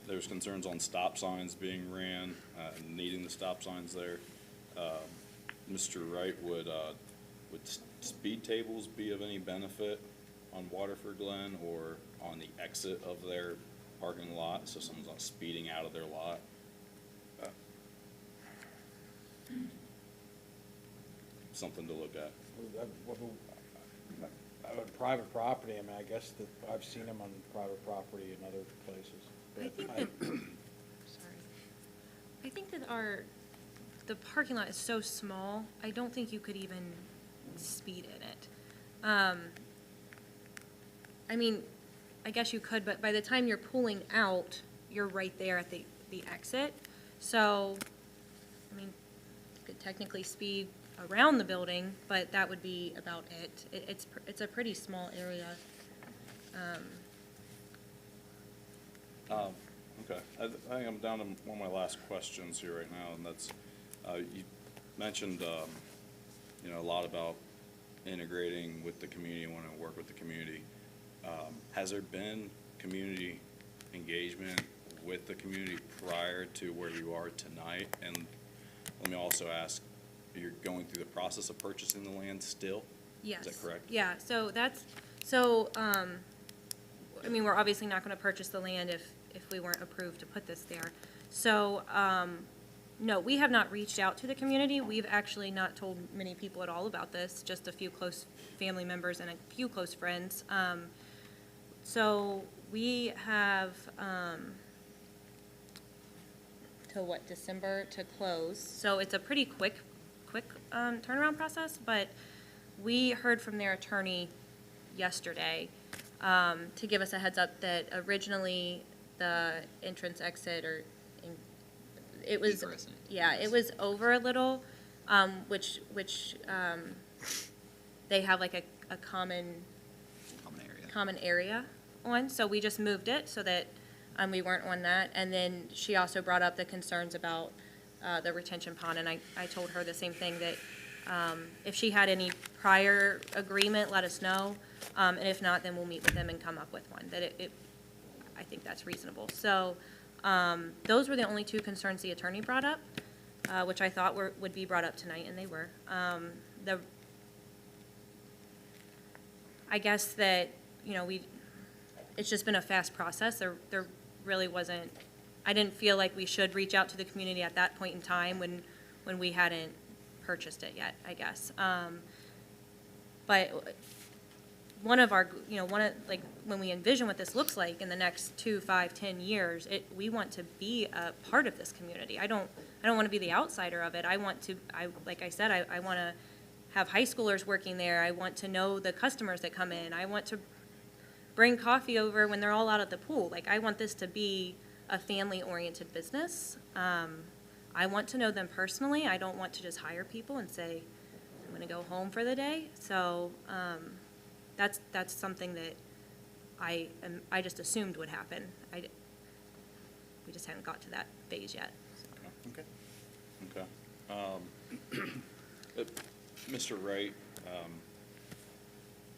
There's concerns on stop signs being ran, needing the stop signs there. Mr. Wright, would speed tables be of any benefit on Waterford Glen or on the exit of their parking lot, so someone's not speeding out of their lot? Something to look at. Private property, I mean, I guess that I've seen them on private property in other places. I But think that, sorry, I think that the parking lot is so small, I don't think you could even speed in it. I mean, I guess you could, but by the time you're pulling out, you're right there at the exit. So, I mean, you could technically speed around the building, but that would be about it. It's a pretty small area. Okay, I think I'm down to one of my last questions here right now, and that's, you mentioned, you know, a lot about integrating with the community, wanting to work with the community. Has there been community engagement with the community prior to where you are tonight? And let me also ask, you're going through the process of purchasing the land still? Yes. Is that correct? Yeah, I mean, we're obviously not gonna purchase the land if we weren't approved to put this there. So, no, we have not reached out to the community. We've actually not told many people at all about this, just a few close family members and a few close friends. So we have, till what, December to close. So it's a pretty quick turnaround process, but we heard from their attorney yesterday to give us a heads up that originally the entrance exit it was, yeah, it was over a little, which they have like a common area on, so we just moved it so that we weren't on that. And then she also brought up the concerns about the retention pond, and I told her the same thing, that if she had any prior agreement, let us know, and if not, then we'll meet with them and come up with one, that I think that's reasonable. So those were the only two concerns the attorney brought up, which I thought would be brought up tonight, and they were. I guess that, you know, it's just been a fast process. There really wasn't, I didn't feel like we should reach out to the community at that point in time when we hadn't purchased it yet, I guess. But one of our, you know, like, when we envision what this looks like in the next 2, 5, 10 years, we want to be a part of this community. I don't want to be the outsider of it. Like I said, I want to have high schoolers working there. I want to know the customers that come in. I want to bring coffee over when they're all out at the pool. Like, I want this to be a family-oriented business. I want to know them personally. I don't want to just hire people and say, I'm going to go home for the day. So that's something that I just assumed would happen. We just hadn't got to that phase yet. Okay. Mr. Wright,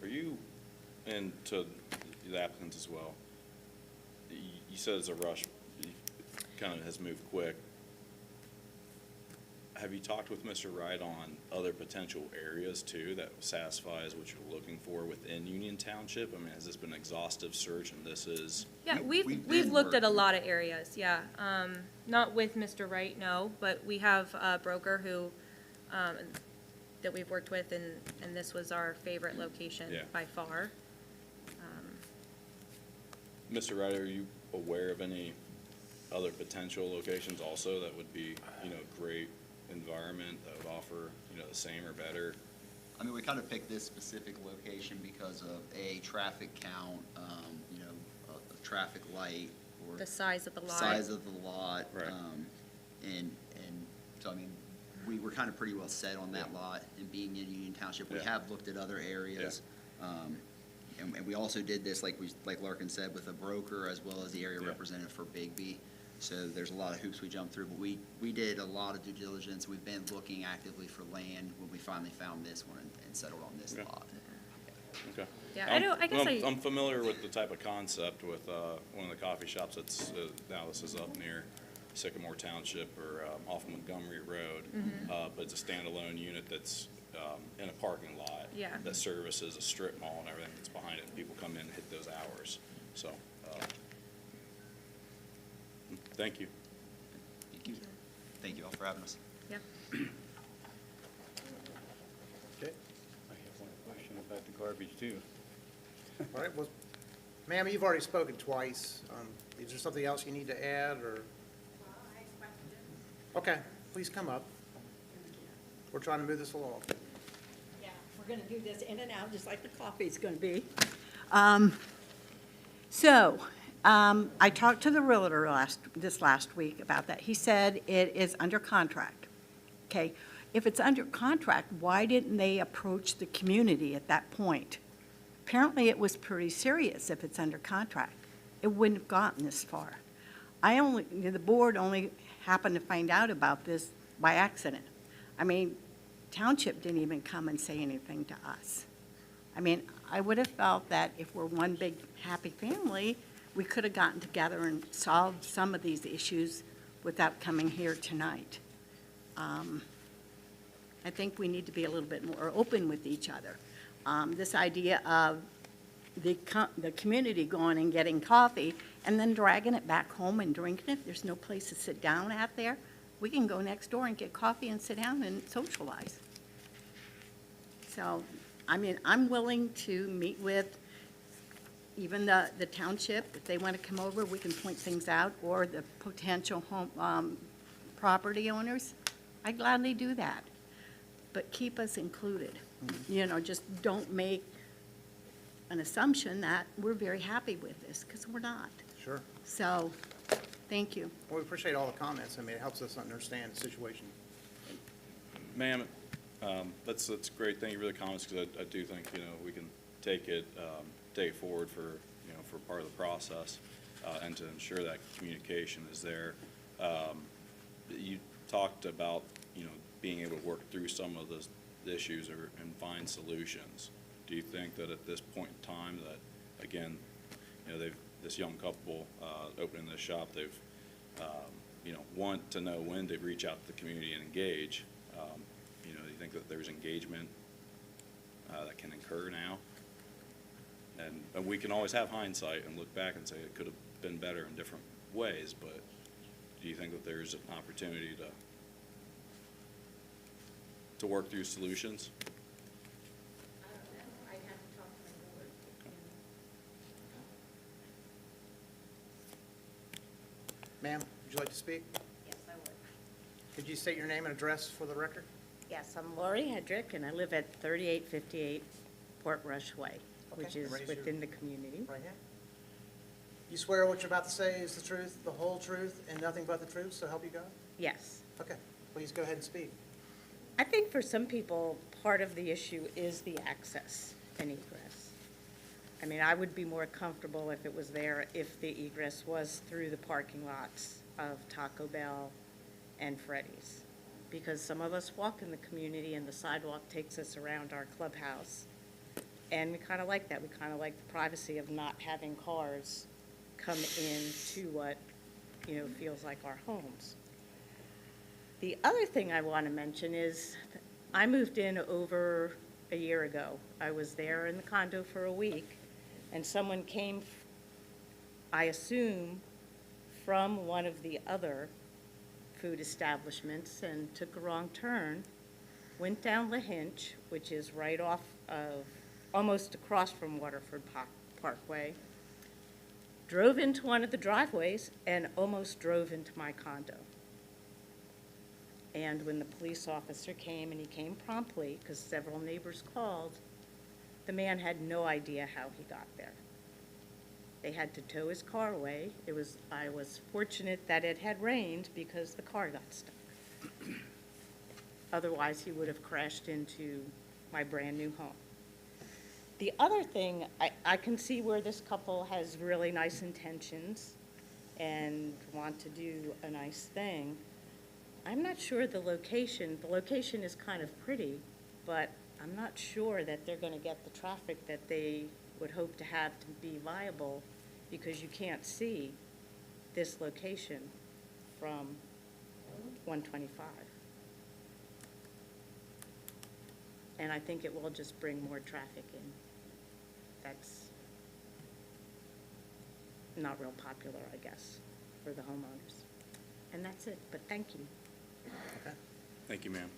are you, and to the applicants as well, you said it's a rush, kind of has moved quick. Have you talked with Mr. Wright on other potential areas too that satisfies what you're looking for within Union Township? I mean, has this been an exhaustive search, and this is? Yeah, we've looked at a lot of areas, yeah. Not with Mr. Wright, no, but we have a broker who, that we've worked with, and this was our favorite location by far. Mr. Wright, are you aware of any other potential locations also that would be, you know, great environment that would offer, you know, the same or better? I mean, we kind of picked this specific location because of a traffic count, you know, a traffic light, or The size of the lot. Size of the lot. Right. And so, I mean, we were kind of pretty well set on that lot, and being in Union Township, we have looked at other areas. And we also did this, like Larkin said, with a broker as well as the area representative for Bigby. So there's a lot of hoops we jumped through, but we did a lot of due diligence. We've been looking actively for land when we finally found this one and settled on this lot. Okay. Yeah, I'm familiar with the type of concept with one of the coffee shops that's, now this is up near Sycamore Township or off Montgomery Road. But it's a standalone unit that's in a parking lot that services a strip mall and everything that's behind it. And people come in and hit those hours. So, thank you. Thank you. Thank you all for having us. Yeah. Okay. I have one question about the garbage too. All right, well, ma'am, you've already spoken twice. Is there something else you need to add, or? Okay, please come up. We're trying to move this along. Yeah, we're going to do this in and out, just like the coffee's going to be. I talked to the realtor this last week about that. He said it is under contract. Okay, if it's under contract, why didn't they approach the community at that point? Apparently, it was pretty serious if it's under contract. It wouldn't have gotten this far. the board only happened to find out about this by accident. I mean, Township didn't even come and say anything to us. I mean, I would have felt that if we're one big happy family, we could have gotten together and solved some of these issues without coming here tonight. I think we need to be a little bit more open with each other. This idea of the community going and getting coffee and then dragging it back home and drinking it, there's no place to sit down out there. We can go next door and get coffee and sit down and socialize. So, I mean, I'm willing to meet with even the township. If they want to come over, we can point things out, or the potential home, property owners. I'd gladly do that. But keep us included. You know, just don't make an assumption that we're very happy with this, because we're not. Sure. So, thank you. Well, we appreciate all the comments. I mean, it helps us understand the situation. Ma'am, that's great. Thank you for the comments, because I do think, you know, we can take it forward for, you know, for part of the process, and to ensure that communication is there. You talked about, you know, being able to work through some of the issues and find solutions. Do you think that at this point in time that, again, you know, this young couple opening this shop, they've, you know, want to know when to reach out to the community and engage. You know, do you think that there's engagement that can occur now? And we can always have hindsight and look back and say it could have been better in different ways, but do you think that there's an opportunity to work through solutions? Ma'am, would you like to speak? Yes, I would. Could you state your name and address for the record? Yes, I'm Lori Hedrick, and I live at 3858 Port Rush Way, which Okay, is raise your within the community. right hand. You swear what you're about to say is the truth, the whole truth, and nothing but the truth, so help you God? Yes. Okay, please go ahead and speak. I think for some people, part of the issue is the access and egress. I mean, I would be more comfortable if it was there, if the egress was through the parking lots of Taco Bell and Freddy's. Because some of us walk in the community and the sidewalk takes us around our clubhouse. And we kind of like that. We kind of like the privacy of not having cars come into what, you know, feels like our homes. The other thing I want to mention is I moved in over a year ago. I was there in the condo for a week, and someone came, I assume, from one of the other food establishments and took a wrong turn, went down La Hinch, which is right off of, almost across from Waterford Parkway, drove into one of the driveways and almost drove into my condo. And when the police officer came, and he came promptly, because several neighbors called, the man had no idea how he got there. They had to tow his car away. I was fortunate that it had rained because the car got stuck. Otherwise, he would have crashed into my brand-new home. The other thing, I can see where this couple has really nice intentions and want to do a nice thing. I'm not sure the location is kind of pretty, but I'm not sure that they're going to get the traffic that they would hope to have to be viable, because you can't see this location from 125. And I think it will just bring more traffic in. That's not real popular, I guess, for the homeowners. And that's it, but thank you. Okay. Thank you, ma'am.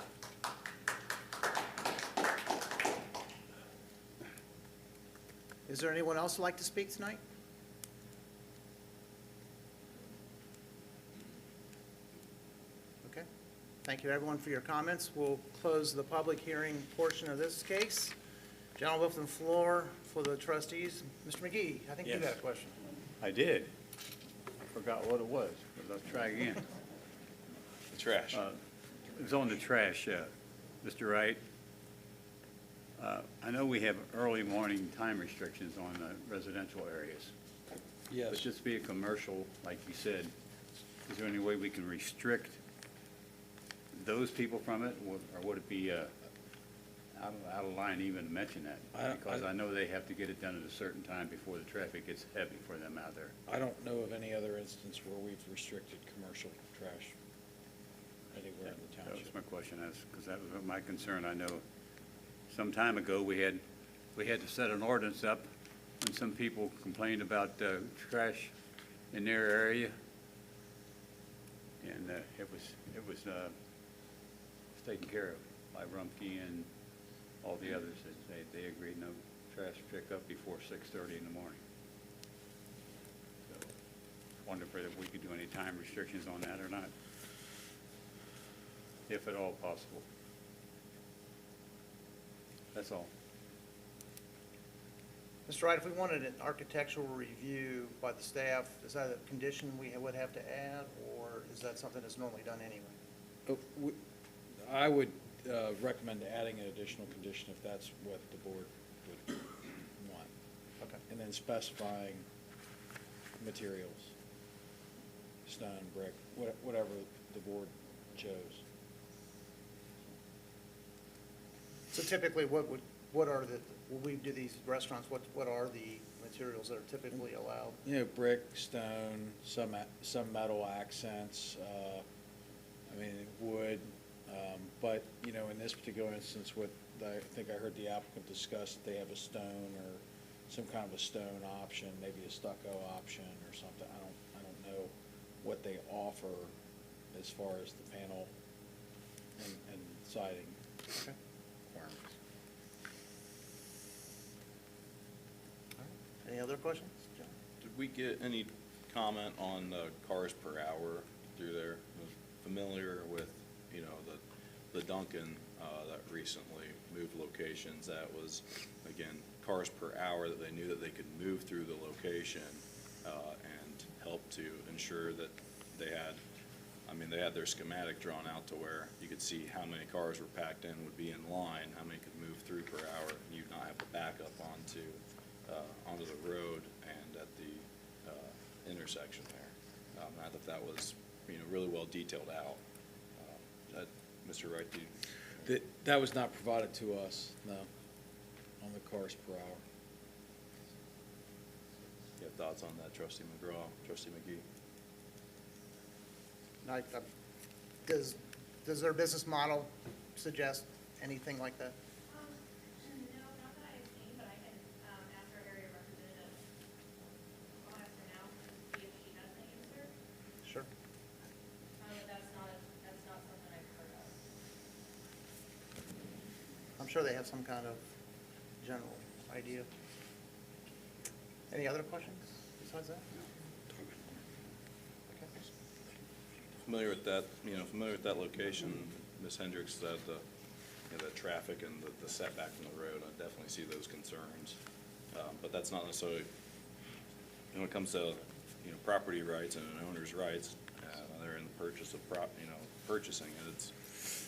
Is there anyone else who'd like to speak tonight? Okay. Thank you, everyone, for your comments. We'll close the public hearing portion of this case. Gentleman from the floor for the trustees, Mr. McGee, I think you Yes. had a question. I did. I forgot what it was, but let's try again. The trash. It was on the trash, Mr. Wright. I know we have early morning time restrictions on residential areas. Yes. But just be a commercial, like you said, is there any way we can restrict those people from it, or would it be out of line even to mention that? Because I know they have to get it done at a certain time before the traffic gets heavy for them out there. I don't know of any other instance where we've restricted commercial trash anywhere in the That was township. my question, because that was my concern. I know some time ago, we had to set an ordinance up when some people complained about trash in their area. And it was taken care of by Rumpke and all the others. They agreed no trash pickup before 6:30 in the morning. So, wonder if we could do any time restrictions on that or not, if at all possible. That's all. Mr. Wright, if we wanted an architectural review by the staff, is that a condition we would have to add, or is that something that's normally done anyway? I would recommend adding an additional condition if that's what the board would want. Okay. And then specifying materials, stone, brick, whatever the board chose. So typically, when we do these restaurants, what are the materials that are typically allowed? You know, brick, stone, some metal accents, wood. But, in this particular instance, what I think I heard the applicant discuss, they have a stone or some kind of a stone option, maybe a stucco option or something. I don't know what they offer as far as the panel and siding requirements. Any other questions? John? Did we get any comment on cars per hour through there? I was familiar with, the Dunkin' that recently moved locations. That was, again, cars per hour that they knew that they could move through the location and help to ensure that they had their schematic drawn out to where you could see how many cars were packed in, would be in line, how many could move through per hour, and you'd not have to back up onto the road and at the intersection there. I thought that was, really well detailed out. Mr. Wright, That was not provided to us, no, on the cars per hour. you have thoughts on that, Trustee McGraw, Trustee McGee? Does their business model suggest anything like that? No, not that I've seen, but I can ask our area representative. I'll ask her now and see if she has any answer. Sure. But that's not something I've heard of. I'm sure they have some kind of general idea. Any other questions besides that? Familiar with that location, Ms. Hendricks, that the traffic and the setback from the road, I definitely see those concerns. But that's not necessarily, when it comes to, property rights and an owner's rights, they're in the purchase of purchasing it. It's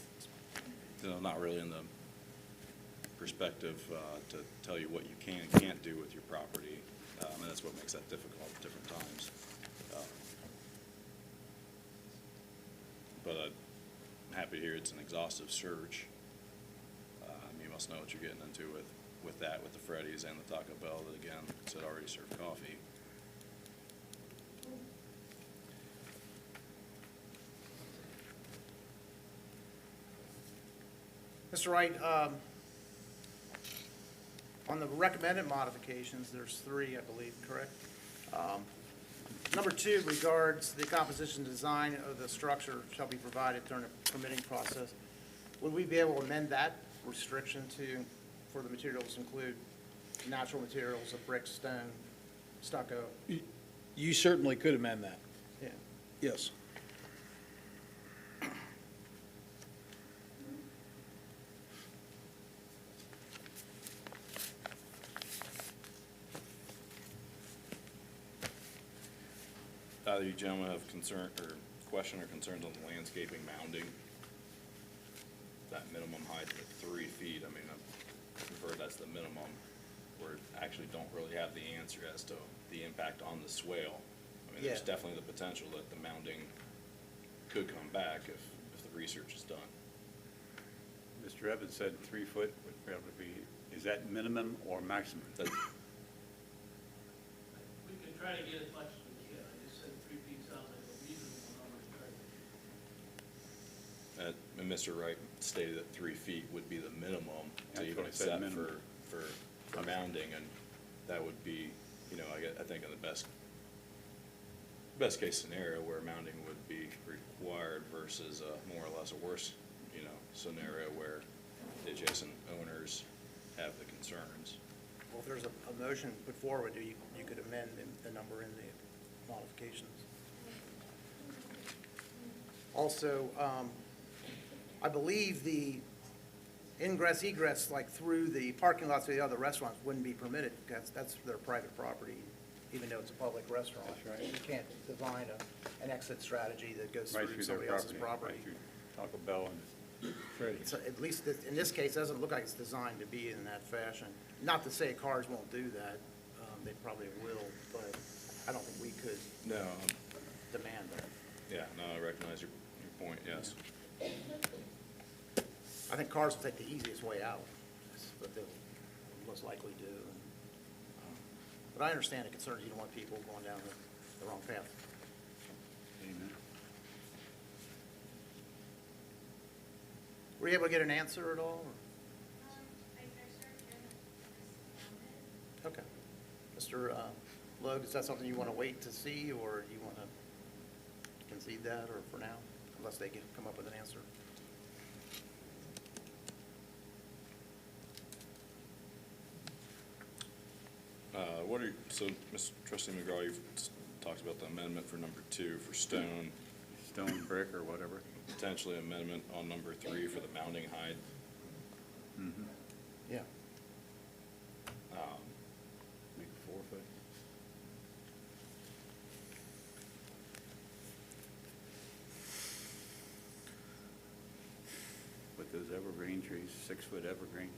not really in the perspective to tell you what you can and can't do with your property. And that's what makes that difficult at different times. But I'm happy to hear it's an exhaustive search. You must know what you're getting into with that, with the Freddy's and the Taco Bell that, again, said already served coffee. Mr. Wright, on the recommended modifications, there's 3, I believe, correct? Number 2 regards the composition and design of the structure shall be provided during the permitting process. Would we be able to amend that restriction for the materials include natural materials of brick, stone, stucco? You certainly could amend that. Yeah. Yes. Either you gentlemen have concern or question or concerns on the landscaping mounding? That minimum height of 3 feet, I've heard that's the minimum. We actually don't really have the answer as to the impact on the swale. There's Yeah. definitely the potential that the mounding could come back if the research is done. Mr. Evans said 3 foot would probably be, is that minimum or maximum? We can try to get as much as we can. I just said 3 feet sounds like a reasonable number to try to. And Mr. Wright stated that 3 feet would be the minimum to That's even what I said, accept minimum. for mounding, and that would be, you know, I think in the best case scenario where mounding would be required versus more or less a worse, you know, scenario where the adjacent owners have the concerns. Well, if there's a motion put forward, you could amend the number in the modifications. Also, I believe the ingress egress, like through the parking lots of the other restaurants, wouldn't be permitted, because that's their private property, even though it's a public restaurant. That's right. You can't design an exit strategy that goes Right through their somebody else's property. Right through Taco Bell and Freddy's. So at least in this case, it doesn't look like it's designed to be in that fashion. Not to say cars won't do that, they probably will, but I don't think we could No, demand that. yeah, no, I recognize your point, yes. I think cars will take the easiest way out, that's what they'll most likely do. But I understand the concerns, you don't want people going down the wrong path. Amen. Were you able to get an answer at all? Or? Okay. Mr. Logue, is that something you want to wait to see, or you want to concede that, or for now, unless they come up with an answer? So, Mr. Trustee McGraw, you've talked about the amendment for number 2 for stone, Stone, brick, or whatever. potentially amendment on number 3 for the mounding height. Mm-hmm. Yeah. Make it 4 foot. With those evergreen trees, 6 foot evergreen.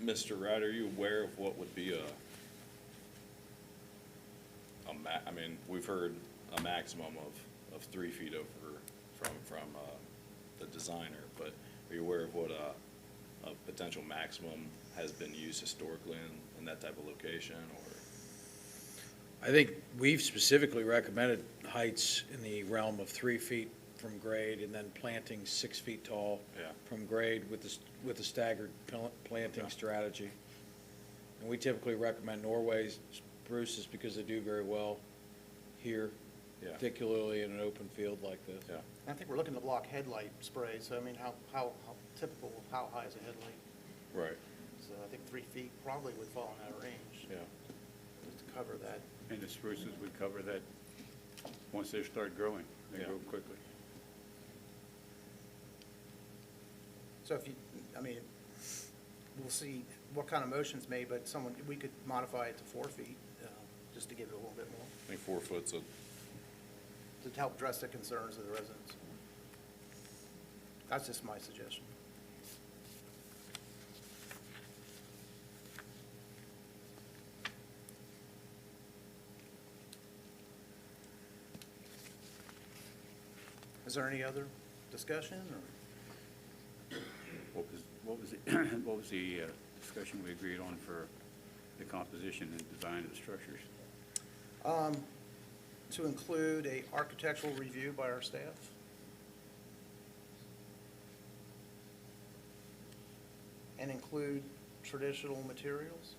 Mr. Wright, are you aware of what would be I mean, we've heard a maximum of 3 feet over from the designer, but are you aware of what a potential maximum has been used historically in that type of location, or? I think we've specifically recommended heights in the realm of 3 feet from grade, and then planting 6 feet tall Yeah. from grade with a staggered planting Yeah. strategy. And we typically recommend Norway spruces because they do very well here, Yeah. particularly in an open field like this. Yeah. I think we're looking to block headlight spray, so I mean, how typical, how high is a headlight? Right, So I think 3 feet probably would fall in that range, yeah. just to cover that. And the spruces would cover that once they start growing. They Yeah. grow quickly. So if you, I mean, we'll see what kind of motion's made, but we could modify it to 4 feet, just to give it a little bit more, I think 4 foot's to help address the concerns of the residents. That's just my suggestion. Is there any other discussion, or? What was the discussion we agreed on for the composition and design of the structures? To include a architectural review by our staff. And include traditional materials.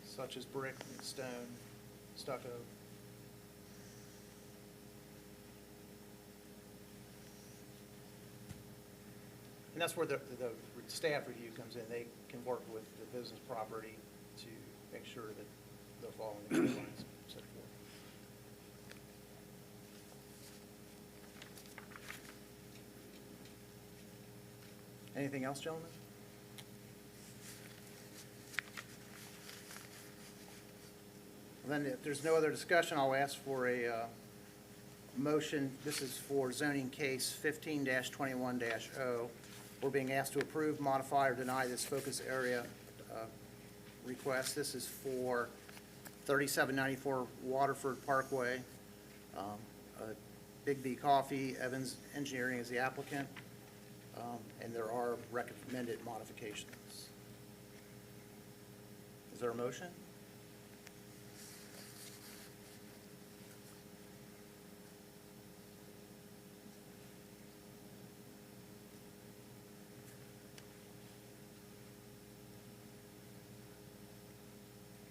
Such as brick, stone, stucco. And that's where the staff review comes in. They can work with the business property to make sure that they're following the guidelines set forth. Anything else, gentlemen? Then if there's no other discussion, I'll ask for a motion. This is for zoning case 15-21-0. We're being asked to approve, modify, or deny this focus area request. This is for 3794 Waterford Parkway. Big B Coffee, Evans Engineering is the applicant, and there are recommended modifications. Is there a motion?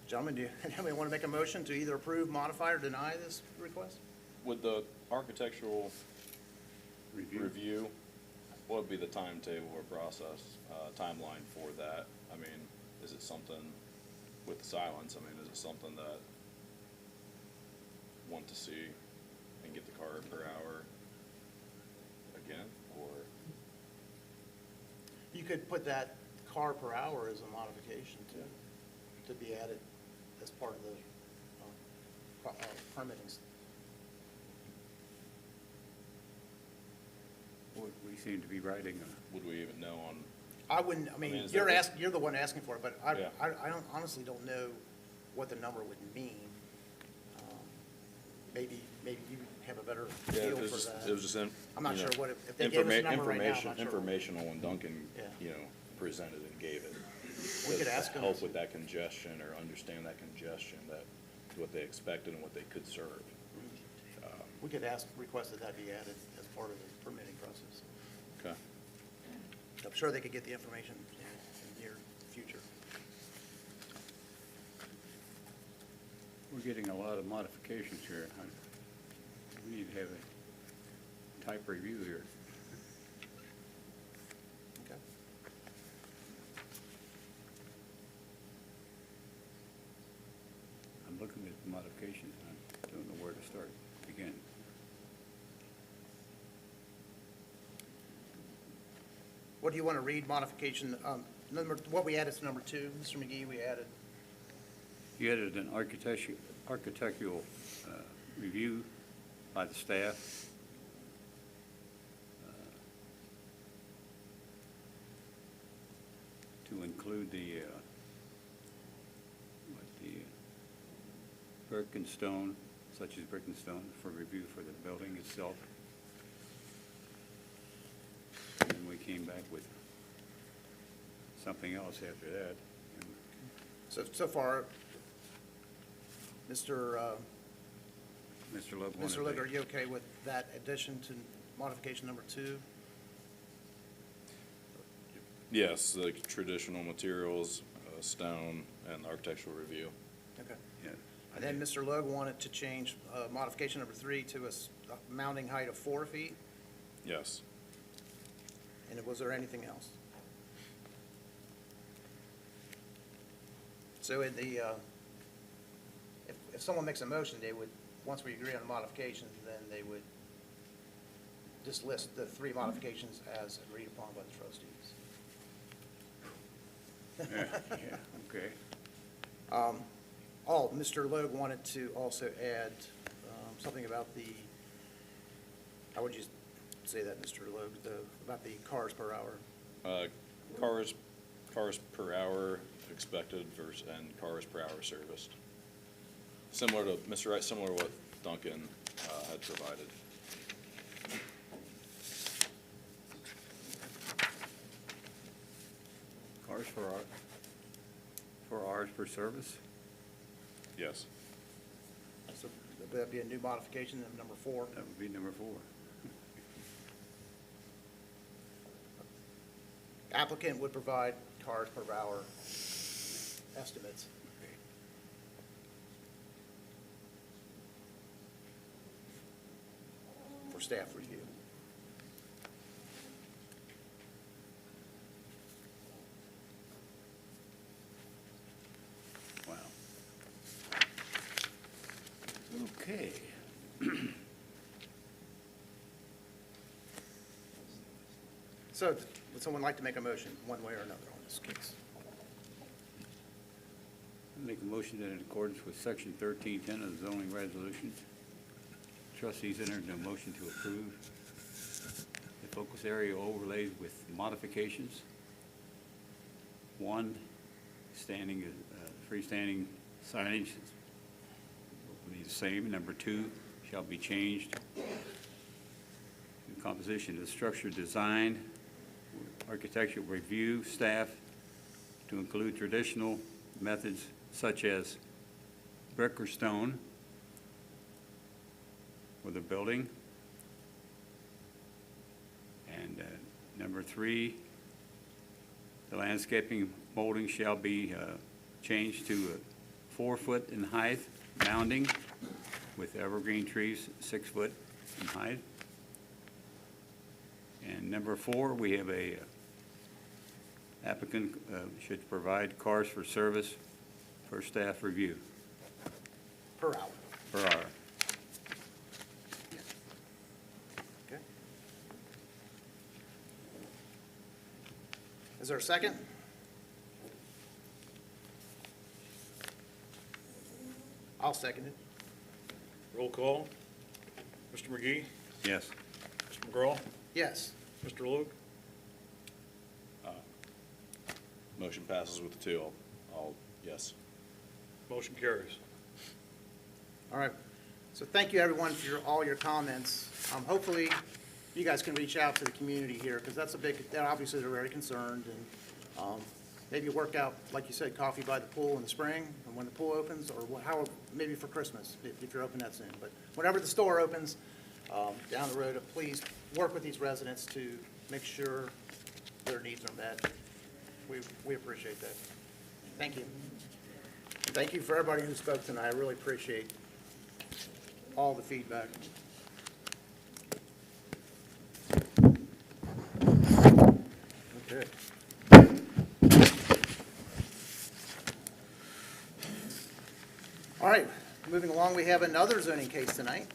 Gentlemen, do anybody want to make a motion to either approve, modify, or deny this request? With the architectural review, what would be the timetable or process, timeline for that? I mean, is it something with the silence? I mean, is it something that want to see and get the car per hour again, or? You could put that car per hour as a modification to be added as part of the permitting. We seem to be writing Would we even know on? I wouldn't, I mean, is you're there- asking, you're the one asking for it, but Yeah. I don't, honestly don't know what the number would mean. Maybe you have a better Yeah, feel it was for just, that. it was just, I'm not you know, sure what, if they gave us a number right now, I'm information, not sure. informational when Duncan, Yeah. you know, presented and gave it. We could to ask them. help with that congestion or understand that congestion, that, what they expected and what they could serve. We could request that be added as part of the permitting process. Okay. I'm sure they could get the information in the near future. We're getting a lot of modifications here. We need to have a type review here. Okay. I'm looking at the modifications, and I don't know where to start, begin. What do you want to read modification, what we added to number 2, Mr. McGee, we added? You added an architectural review by the staff. To include the brick and stone, such as brick and stone, for review for the building itself. And then we came back with something else after that. So far, Mr. Mr. Love wanted Mr. Lick, to- are you okay with that addition to modification number 2? Yes, the traditional materials, stone, and architectural review. Okay. Yeah. And then Mr. Logue wanted to change modification number 3 to a mounting height of 4 feet. Yes. And was there anything else? So in the, if someone makes a motion, they would, once we agree on the modifications, then they would just list the 3 modifications as agreed upon by the trustees. Yeah, okay. Mr. Logue wanted to also add something about the, how would you say that, Mr. Logue, about the cars per hour? Cars per hour expected versus, and cars per hour serviced. Similar to, Mr. Wright, similar to what Duncan had provided. Cars for hours per service? Yes. So that'd be a new modification, number 4. That would be number 4. Applicant would provide cars per hour estimates. For staff review. Wow. Okay. So would someone like to make a motion one way or another on this case? I make a motion that in accordance with section 1310 of the zoning resolution, trustees entered into a motion to approve the focus area overlays with modifications. 1, standing freestanding signage will be the same. Number 2 shall be changed. The composition of the structure design, architectural review staff to include traditional methods such as brick or stone for the building. And number 3, the landscaping molding shall be changed to 4 foot in height, mounding with evergreen trees 6 foot in height. And number 4, we have a applicant should provide cars for service for staff review. Per hour. Per hour. Okay. Is there a second? I'll second it. Roll call. Mr. McGee, Yes. Mr. McGraw, Yes. Mr. Logue. Motion passes with 2. I'll yes. Motion carries. All right. So thank you, everyone, for all your comments. Hopefully, you guys can reach out to the community here, because that's a big, obviously, they're very concerned, and maybe work out, like you said, coffee by the pool in the spring, and when the pool opens, or how, maybe for Christmas, if you're open that soon. But whenever the store opens, down the road, please work with these residents to make sure their needs are met. We appreciate that. Thank you. And thank you for everybody who spoke tonight. I really appreciate all the feedback. Okay. All right, moving along, we have another zoning case tonight.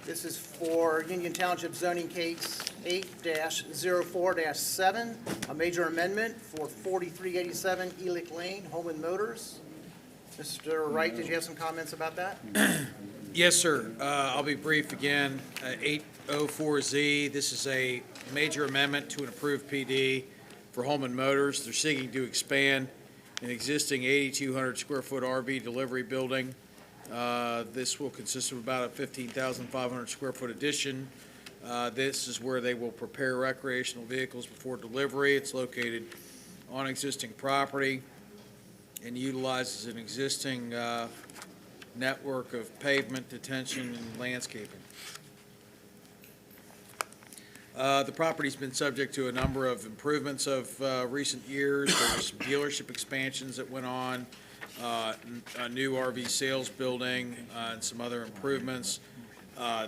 This is for Union Township zoning case 8-04-7, a major amendment for 4387 Elick Lane, Holman Motors. Mr. Wright, did you have some comments about that? Yes, sir. I'll be brief again. 804Z, this is a major amendment to an approved PD for Holman Motors. They're seeking to expand an existing 8,200 square foot RV delivery building. This will consist of about a 15,500 square foot addition. This is where they will prepare recreational vehicles before delivery. It's located on existing property and utilizes an existing network of pavement, detention, and landscaping. The property's been subject to a number of improvements of recent years. There were some dealership expansions that went on, a new RV sales building, and some other improvements.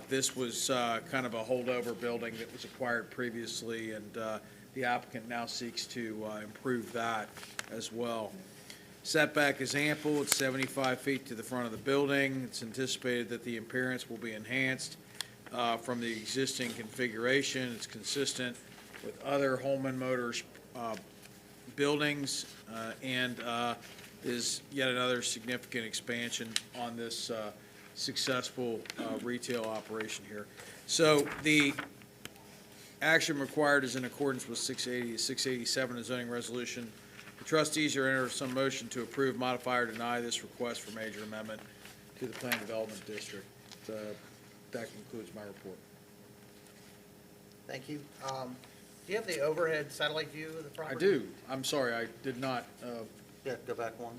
This was kind of a holdover building that was acquired previously, and the applicant now seeks to improve that as well. Setback is ample. It's 75 feet to the front of the building. It's anticipated that the appearance will be enhanced from the existing configuration. It's consistent with other Holman Motors buildings and is yet another significant expansion on this successful retail operation here. So the action required is in accordance with 687 of zoning resolution. The trustees are enter some motion to approve, modify, or deny this request for major amendment to the Plan Development District. That concludes my report. Thank you. Do you have the overhead satellite view of the I property? do. I'm sorry, I did not Yeah, go back one.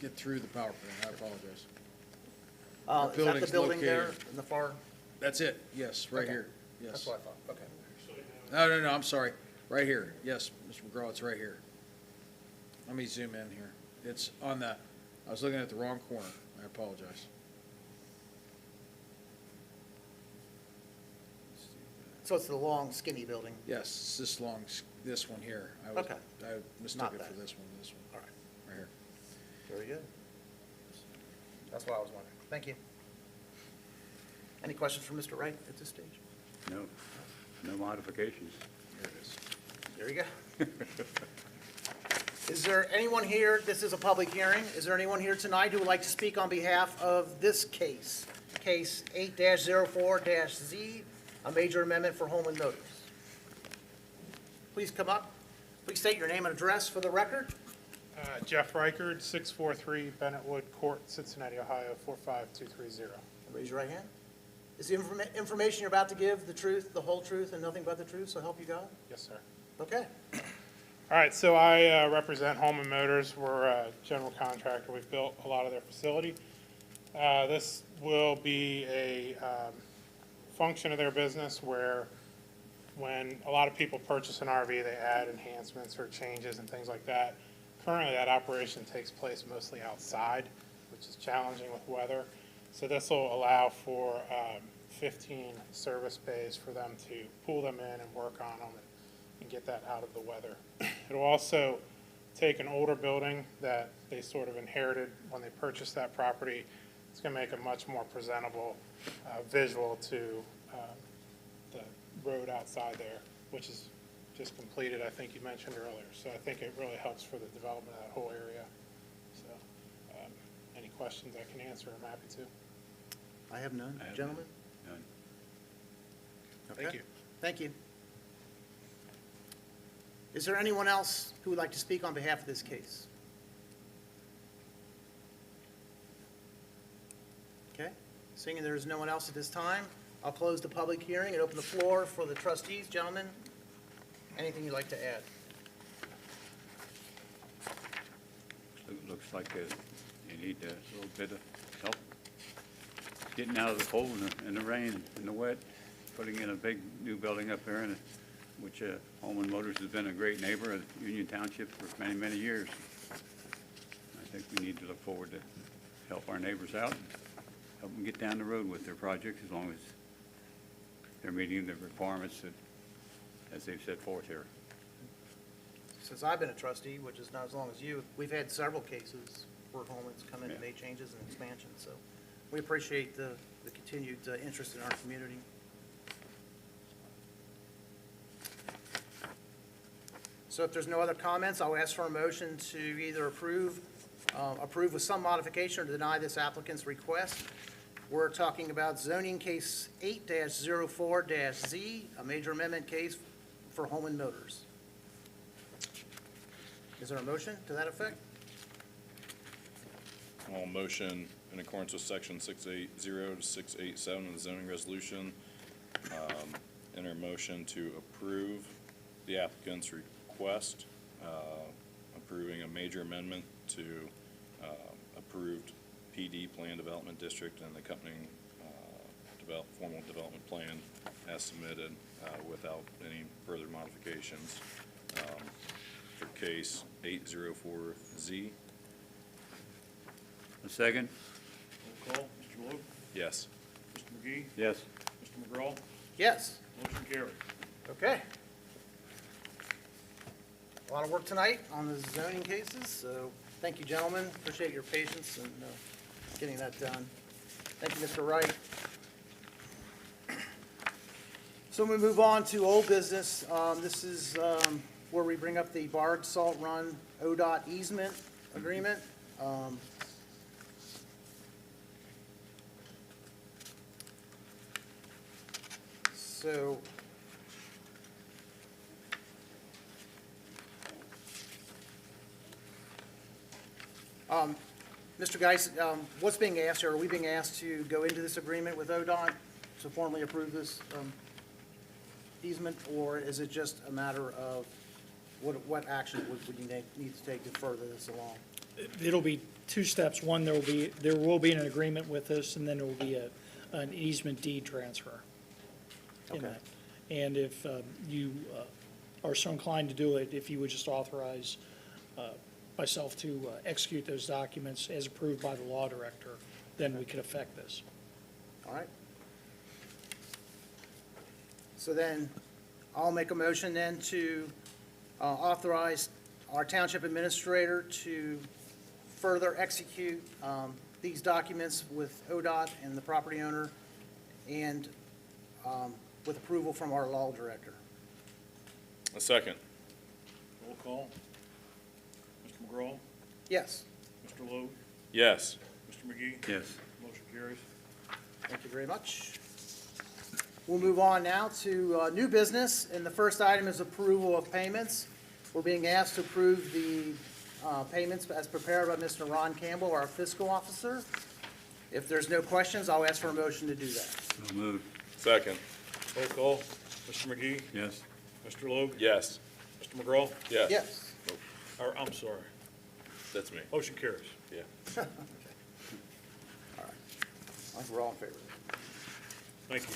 get through the PowerPoint. I apologize. Is that the building's building there located- in the far? That's it, yes, right Okay. here, yes. That's what I thought, okay. No, I'm sorry, right here, yes, Mr. McGraw, it's right here. Let me zoom in here. It's on the, I was looking at the wrong corner, I apologize. So it's the long skinny building? Yes, it's this long, this one here. I Okay. mistook Not it that. for this one, All right. right here. Very good. That's what I was wondering. Thank you. Any questions for Mr. Wright at this stage? No, no modifications. Here it is. There you go. Is there anyone here, this is a public hearing, is there anyone here tonight who would like to speak on behalf of this case? Case 8-04-Z, a major amendment for Holman Motors. Please come up. Please state your name and address for the record. Jeff Reichard, 643 Bennettwood Court, Cincinnati, Ohio, 45230. Raise your right hand. Is the information you're about to give the truth, the whole truth, and nothing but the truth, so help you God? Yes, sir. Okay. All right, so I represent Holman Motors. We're a general contractor. We've built a lot of their facility. This will be a function of their business where when a lot of people purchase an RV, they add enhancements or changes and things like that. Currently, that operation takes place mostly outside, which is challenging with weather. So this will allow for 15 service bays for them to pull them in and work on them and get that out of the weather. It'll also take an older building that they sort of inherited when they purchased that property. It's going to make a much more presentable visual to the road outside there, which is just completed, I think you mentioned earlier. So I think it really helps for the development of that whole area. So any questions I can answer, I'm happy to. I have none. I have Gentlemen? None. Okay. Thank you. Thank you. Is there anyone else who would like to speak on behalf of this case? Okay. Seeing there is no one else at this time, I'll close the public hearing and open the floor for the trustees. Gentlemen, anything you'd like to add? Looks like you need a little bit of help getting out of the cold and the rain and the wet, putting in a big new building up there, which Holman Motors has been a great neighbor of Union Township for many, many years. I think we need to look forward to help our neighbors out, and help them get down the road with their projects as long as they're meeting the requirements as they've set forth here. Since I've been a trustee, which is not as long as you, we've had several cases where Holman's come in and made changes and expansions. So we appreciate the continued interest in our community. So if there's no other comments, I'll ask for a motion to either approve with some modification or deny this applicant's request. We're talking about zoning case 8-04-Z, a major amendment case for Holman Motors. Is there a motion to that effect? I'll motion in accordance with section 680 to 687 of the zoning resolution, enter motion to approve the applicant's request, approving a major amendment to approved PD Plan Development District and the accompanying formal development plan as submitted without any further modifications for case 804Z. A second? Roll call. Mr. Luke? Yes. Mr. McGee? Yes. Mr. McGraw? Yes. Motion carried. Okay. A lot of work tonight on the zoning cases, so thank you, gentlemen. Appreciate your patience in getting that done. Thank you, Mr. Wright. So we move on to old business. This is where we bring up the Bard Salt Run ODOT easement agreement. So Mr. Geis, what's being asked here? Are we being asked to go into this agreement with ODOT to formally approve this easement, or is it just a matter of what action would you need to take to further this along? It'll be two steps. One, there will be an agreement with this, and then there will be an easement deed transfer. in that. And if you are so inclined to do it, if you would just authorize myself to execute those documents as approved by the law director, then we could effect this. All right. So then, I'll make a motion then to authorize our township administrator to further execute these documents with ODOT and the property owner, and with approval from our law director. A second. Roll call. Mr. McGraw? Yes. Mr. Logue? Yes. Mr. McGee? Yes. Motion carries. Thank you very much. We'll move on now to new business, and the first item is approval of payments. We're being asked to approve the payments as prepared by Mr. Ron Campbell, our fiscal officer. If there's no questions, I'll ask for a motion to do that. So moved. Second. Roll call. Mr. McGee? Yes. Mr. Logue? Yes. Mr. McGraw? Yes. Yes. Or, I'm sorry. That's me. Motion carries. Yeah. All right. I think we're all in favor. Thank you.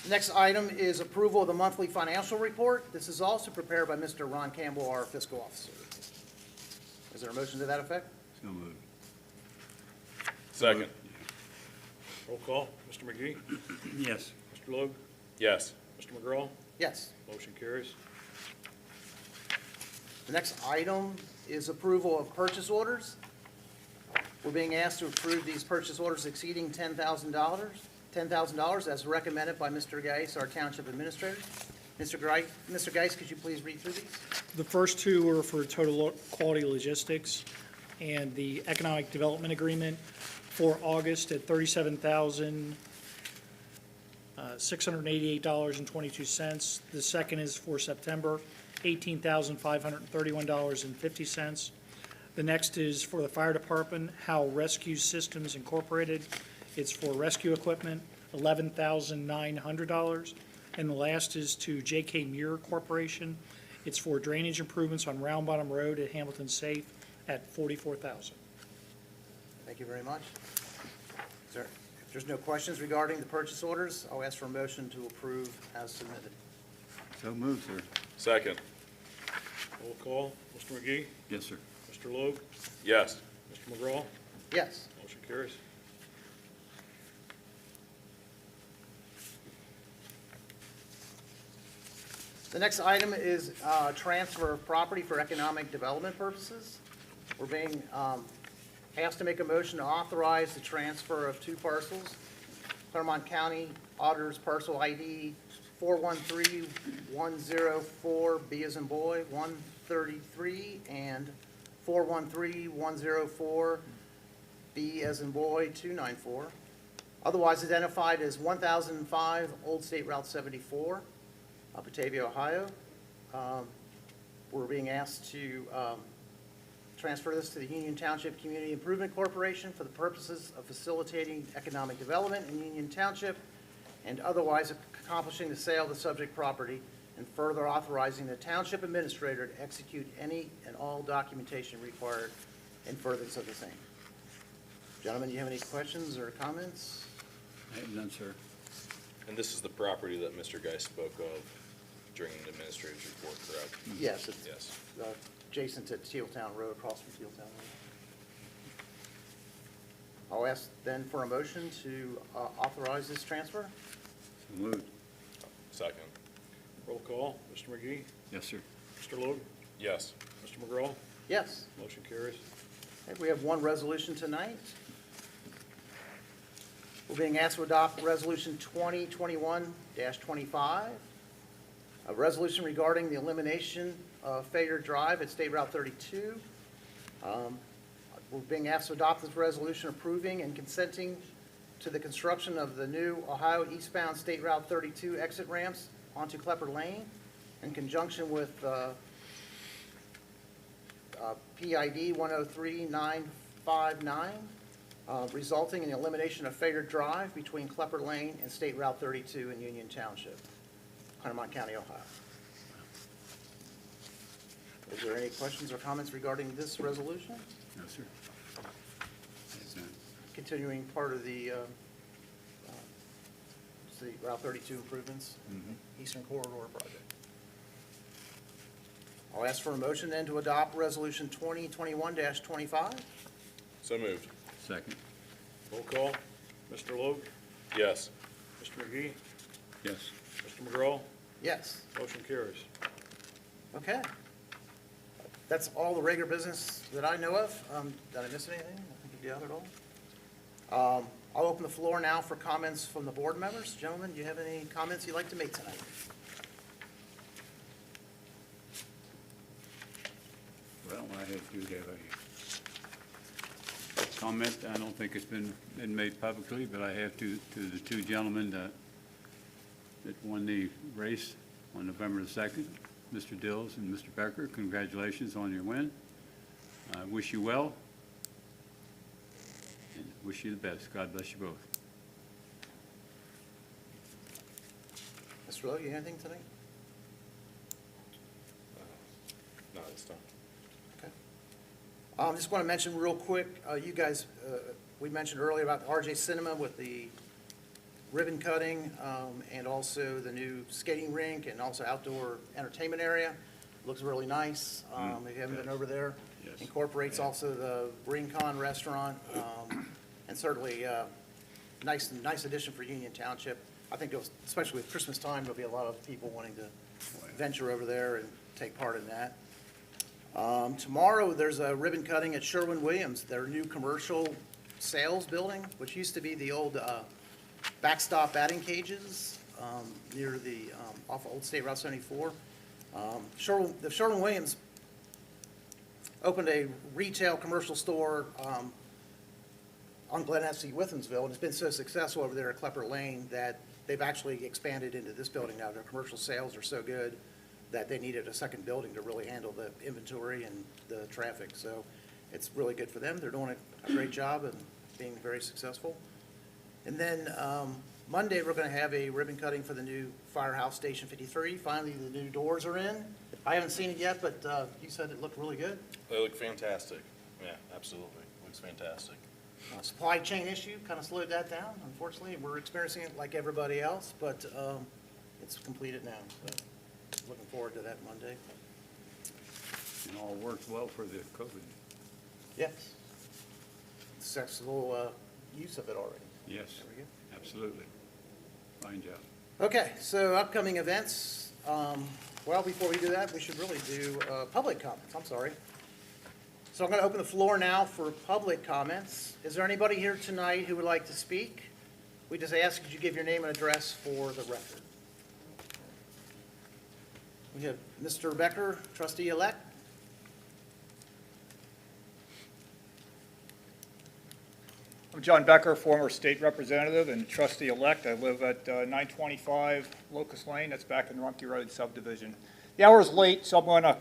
Next item is approval of the monthly financial report. This is also prepared by Mr. Ron Campbell, our fiscal officer. Is there a motion to that effect? So moved. Second. Roll call. Mr. McGee? Yes. Mr. Logue? Yes. Mr. McGraw? Yes. Motion carries. The next item is approval of purchase orders. We're being asked to approve these purchase orders exceeding $10,000 as recommended by Mr. Geis, our township administrator. Mr. Geis, could you please read through these? The first two were for Total Quality Logistics and the Economic Development Agreement for August at $37,688.22. The second is for September, $18,531.50. The next is for the Fire Department, Howe Rescue Systems Incorporated. It's for rescue equipment, $11,900. And the last is to J.K. Muir Corporation. It's for drainage improvements on Round Bottom Road at Hamilton Safe at $44,000. Thank you very much. If there's no questions regarding the purchase orders, I'll ask for a motion to approve as submitted. So moved, sir. Second. Roll call. Mr. McGee? Yes, sir. Mr. Logue? Yes. Mr. McGraw? Yes. Motion carries. The next item is transfer of property for economic development purposes. We're being asked to make a motion to authorize the transfer of two parcels. Clermont County Auditor's Parcel ID 413104, B as in boy, 133, and 413104, B as in boy, 294, otherwise identified as 1005 Old State Route 74. Batavia, Ohio. We're being asked to transfer this to the Union Township Community Improvement Corporation for the purposes of facilitating economic development in Union Township and otherwise accomplishing the sale of the subject property and further authorizing the Township Administrator to execute any and all documentation required in furtherance of the same. Gentlemen, do you have any questions or comments? I have none, sir. And this is the property that Mr. Geis spoke of during the administrator's report, correct? Yes, it's Yes. adjacent to Tealtown Road, across from Tealtown Road. I'll ask then for a motion to authorize this transfer. So moved. Second. Roll call. Mr. McGee? Yes, sir. Mr. Logue? Yes. Mr. McGraw? Yes. Motion carries. Okay, we have one resolution tonight. We're being asked to adopt Resolution 2021-25, a resolution regarding the elimination of Fader Drive at State Route 32. We're being asked to adopt this resolution approving and consenting to the construction of the new Ohio eastbound State Route 32 exit ramps onto Klepper Lane in conjunction with PID 103959. Resulting in the elimination of Fader Drive between Klepper Lane and State Route 32 in Union Township, Clermont County, Ohio. Is there any questions or comments regarding this resolution? No, sir. Yes, sir. Continuing part of the Route 32 improvements, Eastern Corridor project. I'll ask for a motion then to adopt Resolution 2021-25. So moved. Second. Roll call. Mr. Logue? Yes. Mr. McGee? Yes. Mr. McGraw? Yes. Motion carries. Okay. That's all the regular business that I know of. Did I miss anything? I think you gathered all. I'll open the floor now for comments from the board members. Gentlemen, do you have any comments you'd like to make tonight? Well, I do have a comment. I don't think it's been made publicly, but I have to the two gentlemen that won the race on November the 2nd. Mr. Dills and Mr. Becker, congratulations on your win. I wish you well, and wish you the best. God bless you both. Mr. Lowe, you have anything tonight? No, it's done. Okay. Just want to mention real quick, you guys, we mentioned earlier about the RJ Cinema with the ribbon cutting, and also the new skating rink and also outdoor entertainment area. Looks really nice. If you haven't been over there, Yes. incorporates also the Rincon restaurant, and certainly nice addition for Union Township. I think, especially with Christmas time, there'll be a lot of people wanting to venture over there and take part in that. Tomorrow, there's a ribbon cutting at Sherwin-Williams, their new commercial sales building, which used to be the old backstop batting cages near the, off Old State Route 74. The Sherwin-Williams opened a retail commercial store on Glen F.C. Withamsville, and it's been so successful over there at Klepper Lane that they've actually expanded into this building now. Their commercial sales are so good that they needed a second building to really handle the inventory and the traffic. So it's really good for them. They're doing a great job and being very successful. And then Monday, we're going to have a ribbon cutting for the new Firehouse Station 53. Finally, the new doors are in. I haven't seen it yet, but you said it looked really good. They look fantastic. Yeah, absolutely. Looks fantastic. Supply chain issue kind of slowed that down, unfortunately. We're experiencing it like everybody else, but it's completed now. So looking forward to that Monday. And all worked well for the COVID. Yes. Successful use of it already. Yes, There we go. absolutely. Fine job. Okay, so upcoming events. Well, before we do that, we should really do public comments. I'm sorry. So I'm going to open the floor now for public comments. Is there anybody here tonight who would like to speak? We just ask that you give your name and address for the record. We have Mr. Becker, trustee-elect. I'm John Becker, former state representative and trustee-elect. I live at 925 Locust Lane, that's back in Rumpke Road subdivision. The hour is late, so I'm going to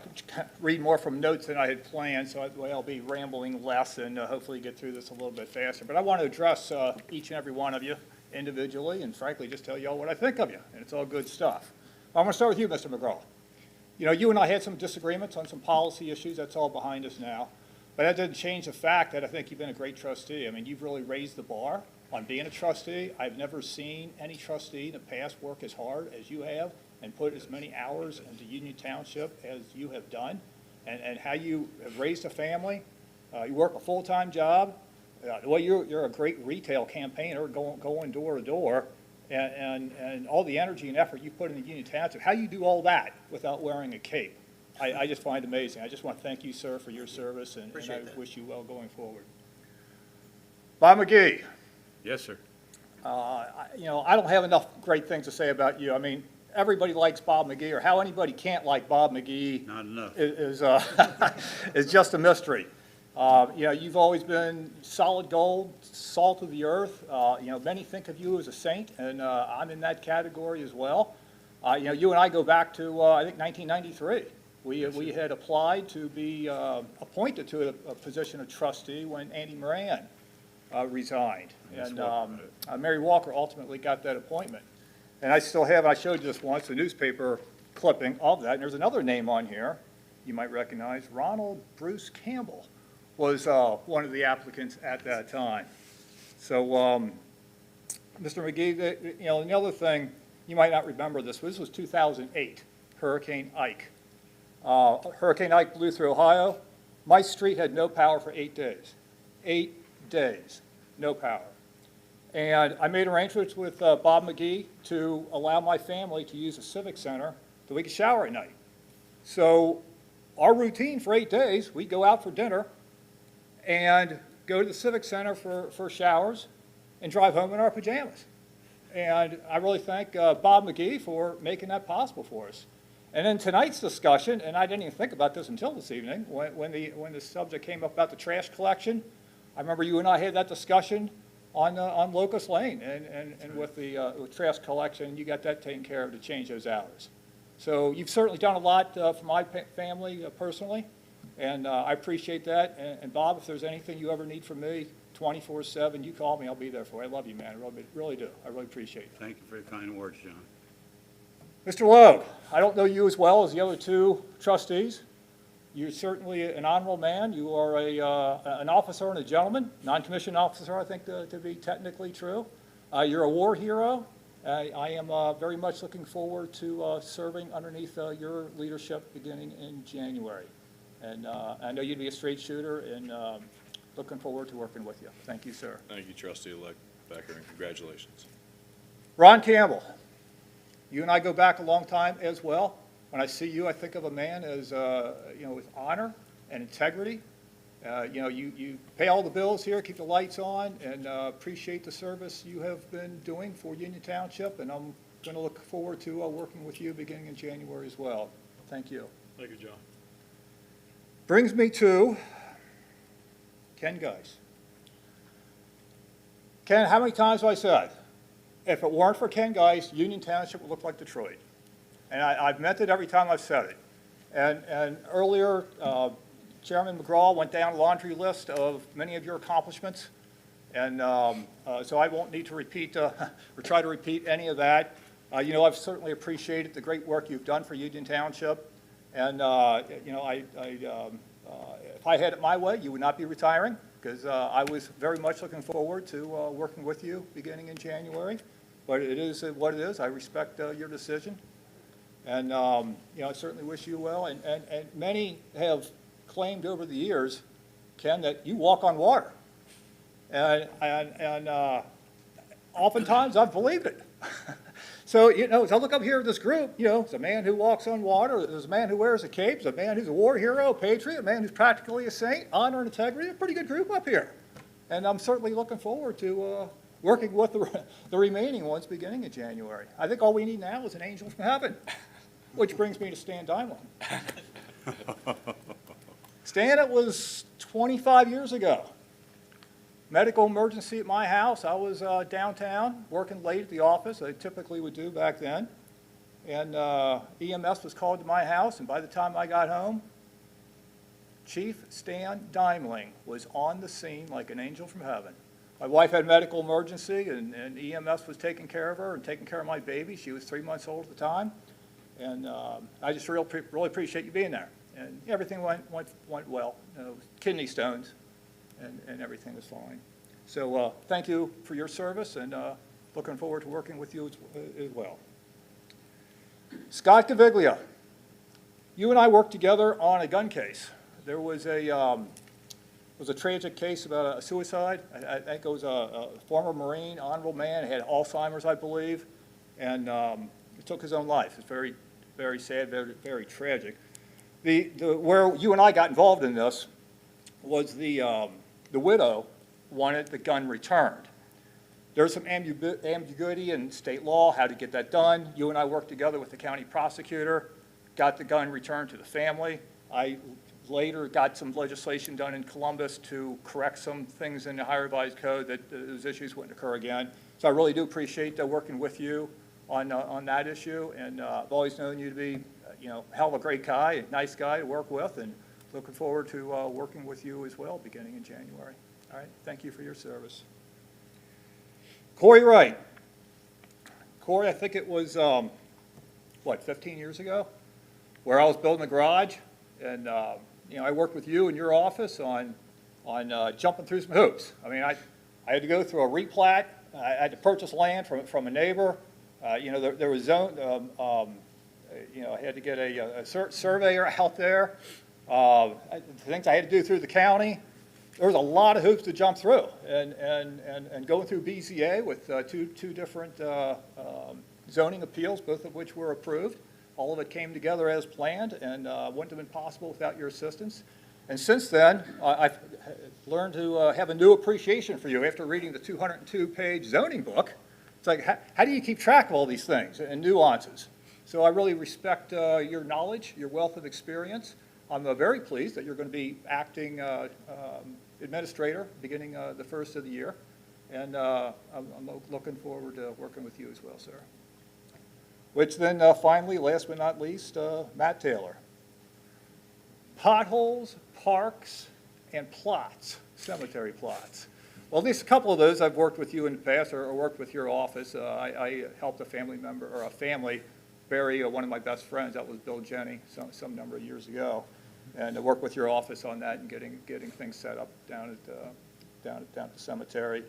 read more from notes than I had planned, so I'll be rambling less and hopefully get through this a little bit faster. But I want to address each and every one of you individually and frankly just tell you all what I think of you, and it's all good stuff. I'm going to start with you, Mr. McGraw. You know, you and I had some disagreements on some policy issues. That's all behind us now. But that doesn't change the fact that I think you've been a great trustee. I mean, you've really raised the bar on being a trustee. I've never seen any trustee in the past work as hard as you have and put as many hours into Union Township as you have done, and how you have raised a family. You work a full-time job. Well, you're a great retail campaigner going door to door, and all the energy and effort you put into Union Township. How you do all that without wearing a cape? I just find amazing. I just want to thank you, sir, for your service, and I wish you well going forward. Bob McGee. Yes, sir. You know, I don't have enough great things to say about you. I mean, everybody likes Bob McGee, or how anybody can't like Bob McGee Not enough. is just a mystery. You know, you've always been solid gold, salt of the earth. You know, many think of you as a saint, and I'm in that category as well. You know, you and I go back to, I think, 1993. We had applied to be appointed to a position of trustee when Andy Moran resigned. And Mary Walker ultimately got that appointment. And I still have, I showed you this once, a newspaper clipping of that. And there's another name on here you might recognize. Ronald Bruce Campbell was one of the applicants at that time. So, Mr. McGee, you know, another thing, you might not remember this, but this was 2008, Hurricane Ike. Hurricane Ike blew through Ohio. My street had no power for 8 days. 8 days, no power. And I made arrangements with Bob McGee to allow my family to use the Civic Center so we could shower at night. So our routine for 8 days, we'd go out for dinner and go to the Civic Center for showers and drive home in our pajamas. And I really thank Bob McGee for making that possible for us. And in tonight's discussion, and I didn't even think about this until this evening, when the subject came up about the trash collection, I remember you and I had that discussion on Locust Lane, and with the with trash collection, you got that taken care of to change those hours. So you've certainly done a lot for my family personally, and I appreciate that. And Bob, if there's anything you ever need from me, 24/7, you call me, I'll be there for you. I love you, man, I really do. I really appreciate it. Thank you for your kind words, John. Mr. Logue, I don't know you as well as the other two trustees. You're certainly an honorable man. You are an officer and a gentleman, non-commissioned officer, I think, to be technically true. You're a war hero. I am very much looking forward to serving underneath your leadership beginning in January. And I know you'd be a straight shooter, and looking forward to working with you. Thank you, sir. Thank you, Trustee-elect Becker, and congratulations. Ron Campbell, you and I go back a long time as well. When I see you, I think of a man as, with honor and integrity. You pay all the bills here, keep the lights on, and appreciate the service you have been doing for Union Township, and I'm going to look forward to working with you beginning in January as well. Thank you. Thank you, John. Brings me to Ken Geis. Ken, how many times have I said, if it weren't for Ken Geis, Union Township would look like Detroit? And I've meant it every time I've said it. And earlier, Chairman McGraw went down a laundry list of many of your accomplishments. And so I won't need to repeat or try to repeat any of that. I've certainly appreciated the great work you've done for Union Township. And, if I had it my way, you would not be retiring, because I was very much looking forward to working with you beginning in January. But it is what it is. I respect your decision. And, I certainly wish you well. And many have claimed over the years, Ken, that you walk on water. And oftentimes I've believed it. So, as I look up here at this group, there's a man who walks on water, there's a man who wears a cape, there's a man who's a war hero, a patriot, a man who's practically a saint, honor and integrity, a pretty good group up here. And I'm certainly looking forward to working with the remaining ones beginning in January. I think all we need now is an angel from heaven, which brings me to Stan Diamond. Stan, it was 25 years ago. Medical emergency at my house. I was downtown working late at the office. I typically would do back then. And EMS was called to my house, and by the time I got home, Chief Stan Dimling was on the scene like an angel from heaven. My wife had a medical emergency, and EMS was taking care of her and taking care of my baby. She was 3 months old at the time. And I just really appreciate you being there. And everything went well. Kidney stones. And everything is fine. So thank you for your service, and looking forward to working with you as well. Scott Caviglia, you and I worked together on a gun case. There was a tragic case about a suicide. I think it was a former Marine, honorable man, had Alzheimer's, I believe, and he took his own life. It's very, very sad, very, very tragic. Where you and I got involved in this was the widow wanted the gun returned. There's some ambiguity in state law, how to get that done. You and I worked together with the county prosecutor, got the gun returned to the family. I later got some legislation done in Columbus to correct some things in the higher revised code that those issues wouldn't occur again. So I really do appreciate working with you on that issue, and I've always known you to be, a hell of a great guy, a nice guy to work with, and looking forward to working with you as well beginning in January. All right, thank you for your service. Corey Wright. Corey, I think it was, 15 years ago, where I was building a garage, and I worked with you in your office on jumping through some hoops. I mean, I had to go through a replat. I had to purchase land from a neighbor. There was zone. I had to get a surveyor out there. Things I had to do through the county. There was a lot of hoops to jump through, and going through BZA with two different zoning appeals, both of which were approved. All of it came together as planned, and wouldn't have been possible without your assistance. And since then, I've learned to have a new appreciation for you after reading the 202-page zoning book. It's like, how do you keep track of all these things and nuances? So I really respect your knowledge, your wealth of experience. I'm very pleased that you're going to be acting administrator beginning the first of the year, and I'm looking forward to working with you as well, sir. which then finally, last but not least, Matt Taylor. Potholes, parks, and plots, cemetery plots. Well, at least a couple of those I've worked with you in the past, or worked with your office. I helped a family member, or a family, bury one of my best friends. That was Bill Jenny, some number of years ago. And I worked with your office on that and getting things set up down at the cemetery.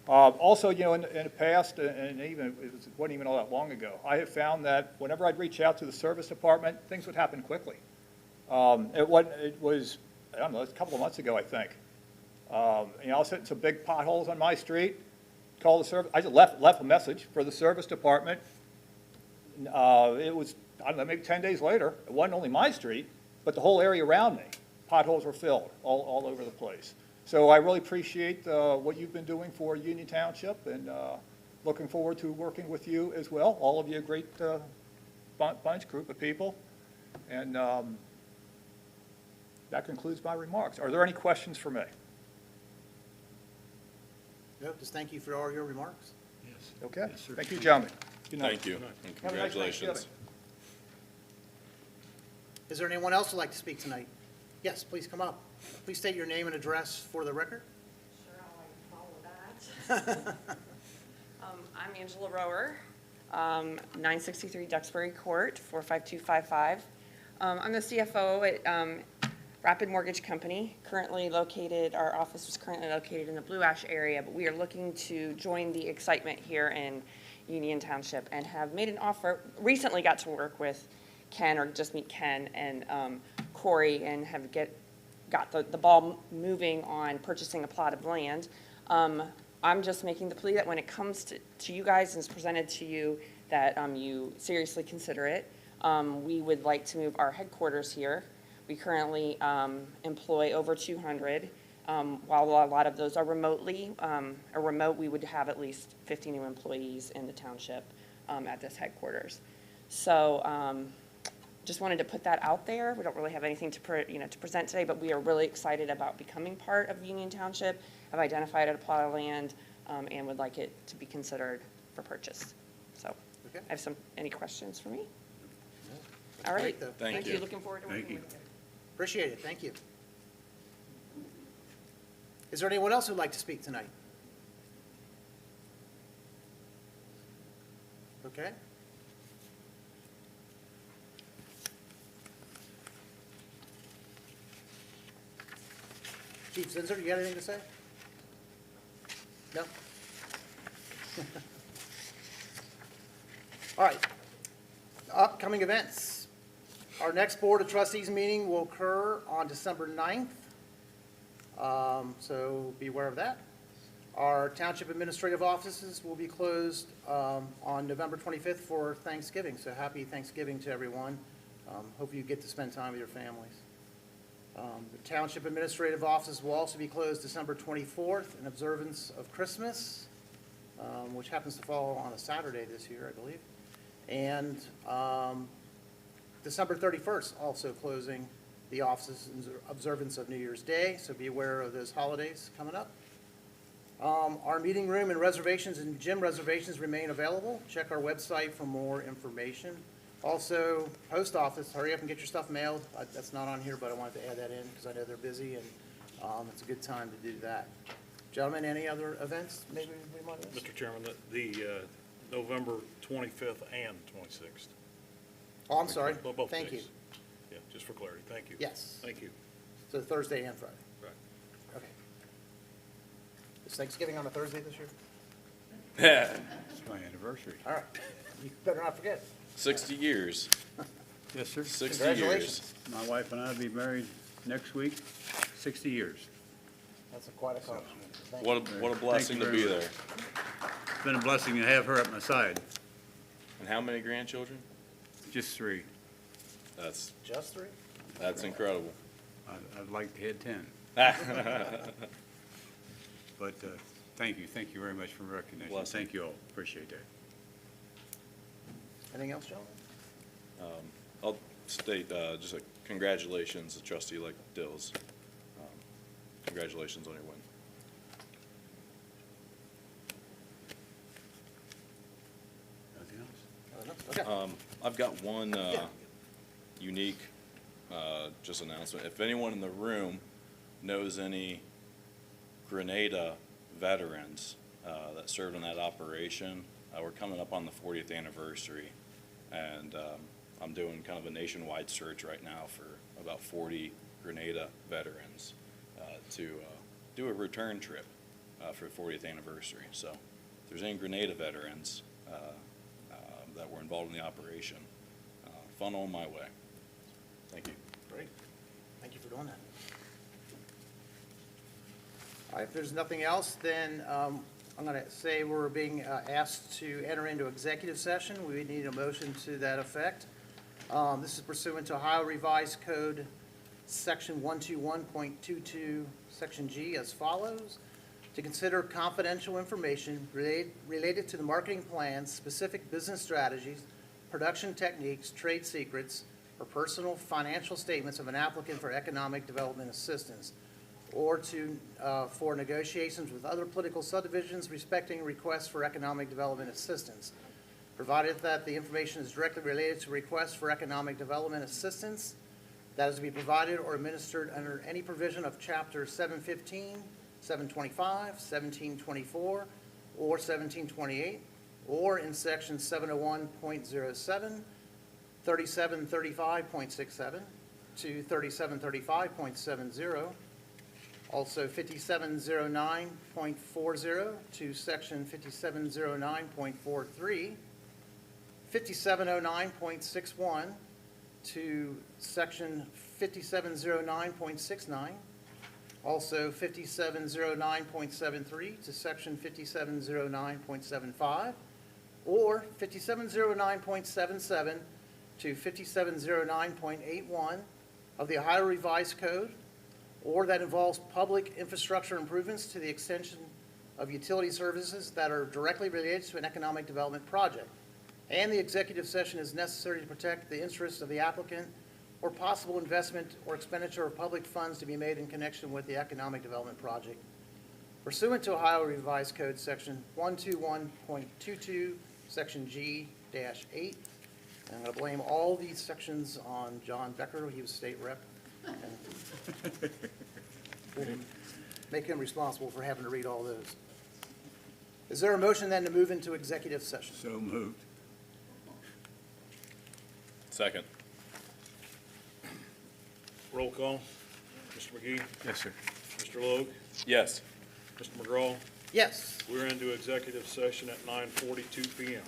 Also, you know, in the past, and even, it wasn't even all that long ago, I have found that whenever I'd reach out to the service department, things would happen quickly. It was, I don't know, a couple of months ago, I think. You know, I was hitting some big potholes on my street, called the service, I just left a message for the service department. It was, I don't know, maybe 10 days later, it wasn't only my street, but the whole area around me. Potholes were filled all over the place. So I really appreciate what you've been doing for Union Township, and looking forward to working with you as well. All of you a great bunch, group of people. And that concludes my remarks. Are there any questions for me? No, just thank you for all your remarks. Yes. Okay. Yes, sir. Thank you, gentlemen. Good night. Thank you, and Have a nice congratulations. Thanksgiving. Is there anyone else who'd like to speak tonight? Yes, please come up. Please state your name and address for the record. Sure, I'll follow that. I'm Angela Rower, 963 Duxbury Court, 45255. I'm the CFO at Rapid Mortgage Company, currently located, our office is currently located in the Blue Ash area, but we are looking to join the excitement here in Union Township and have made an offer. Recently got to work with Ken, or just meet Ken and Corey, and have got the ball moving on purchasing a plot of land. I'm just making the plea that when it comes to you guys and is presented to you, that you seriously consider it. We would like to move our headquarters here. We currently employ over 200. While a lot of those are remote, we would have at least 50 new employees in the township at this headquarters. So just wanted to put that out there. We don't really have anything to present today, but we are really excited about becoming part of Union Township. Have identified a plot of land and would like it to be considered for purchase. So, Okay. I have any questions for me? All right. Great, though. Thank you. Looking forward to Thank working you. with you. Appreciate it, thank you. Is there anyone else who'd like to speak tonight? Okay. Chief Zinser, you got anything to say? No? All right. Upcoming events. Our next Board of Trustees meeting will occur on December 9th. So be aware of that. Our Township Administrative offices will be closed on November 25th for Thanksgiving. So happy Thanksgiving to everyone. Hope you get to spend time with your families. The Township Administrative offices will also be closed December 24th in observance of Christmas, which happens to fall on a Saturday this year, I believe. And December 31st, also closing the offices in observance of New Year's Day, so be aware of those holidays coming up. Our meeting room and reservations and gym reservations remain available. Check our website for more information. Also, post office, hurry up and get your stuff mailed. That's not on here, but I wanted to add that in because I know they're busy, and it's a good time to do that. Gentlemen, any other events maybe we might miss? Mr. Chairman, the November 25th and 26th. Oh, I'm sorry. Both Thank you. days. Yeah, just for clarity, thank you. Yes. Thank you. So Thursday and Friday. Right. Okay. Is Thanksgiving on a Thursday this year? It's my anniversary. All right. You better not forget. 60 years. Yes, sir. 60 years. Congratulations. My wife and I will be married next week, 60 years. That's quite a accomplishment. Thank What you. a blessing to very be much. there. It's been a blessing to have her at my side. And how many grandchildren? Just 3. That's Just 3? incredible. I'd like to hit 10. But thank you very much for the recognition. Blessing. Thank you all, appreciate that. Anything else, gentlemen? I'll state just a congratulations to trustee-elect Dills. Congratulations on your win. Nothing else? Okay. I've got one unique just announcement. If anyone in the room knows any Grenada veterans that served in that operation, we're coming up on the 40th anniversary, and I'm doing kind of a nationwide search right now for about 40 Grenada veterans to do a return trip for the 40th anniversary. So if there's any Grenada veterans that were involved in the operation, funnel them my way. Thank you. Great. Thank you for doing that. All right, if there's nothing else, then I'm going to say we're being asked to enter into executive session. We need a motion to that effect. This is pursuant to Ohio Revised Code, Section 121.22, Section G, as follows. To consider confidential information related to the marketing plans, specific business strategies, production techniques, trade secrets, or personal financial statements of an applicant for economic development assistance, or for negotiations with other political subdivisions respecting requests for economic development assistance, provided that the information is directly related to requests for economic development assistance that is to be provided or administered under any provision of Chapter 715, 725, 1724, or 1728, or in Section 701.07, 3735.67 to 3735.70, also 5709.40 to Section 5709.43, 5709.61 to Section 5709.69, also 5709.73 to Section 5709.75, or 5709.77 to 5709.81 of the Ohio Revised Code, or that involves public infrastructure improvements to the extension of utility services that are directly related to an economic development project. And the executive session is necessary to protect the interests of the applicant or possible investment or expenditure of public funds to be made in connection with the economic development project. Pursuant to Ohio Revised Code, Section 121.22, Section G-8. And I'm going to blame all these sections on John Becker. He was state rep. And make him responsible for having to read all those. Is there a motion then to move into executive session? So moved. Second. Roll call. Mr. McGee? Yes, sir. Mr. Logue? Yes. Mr. McGraw? Yes. We're into executive session at 9:42 PM.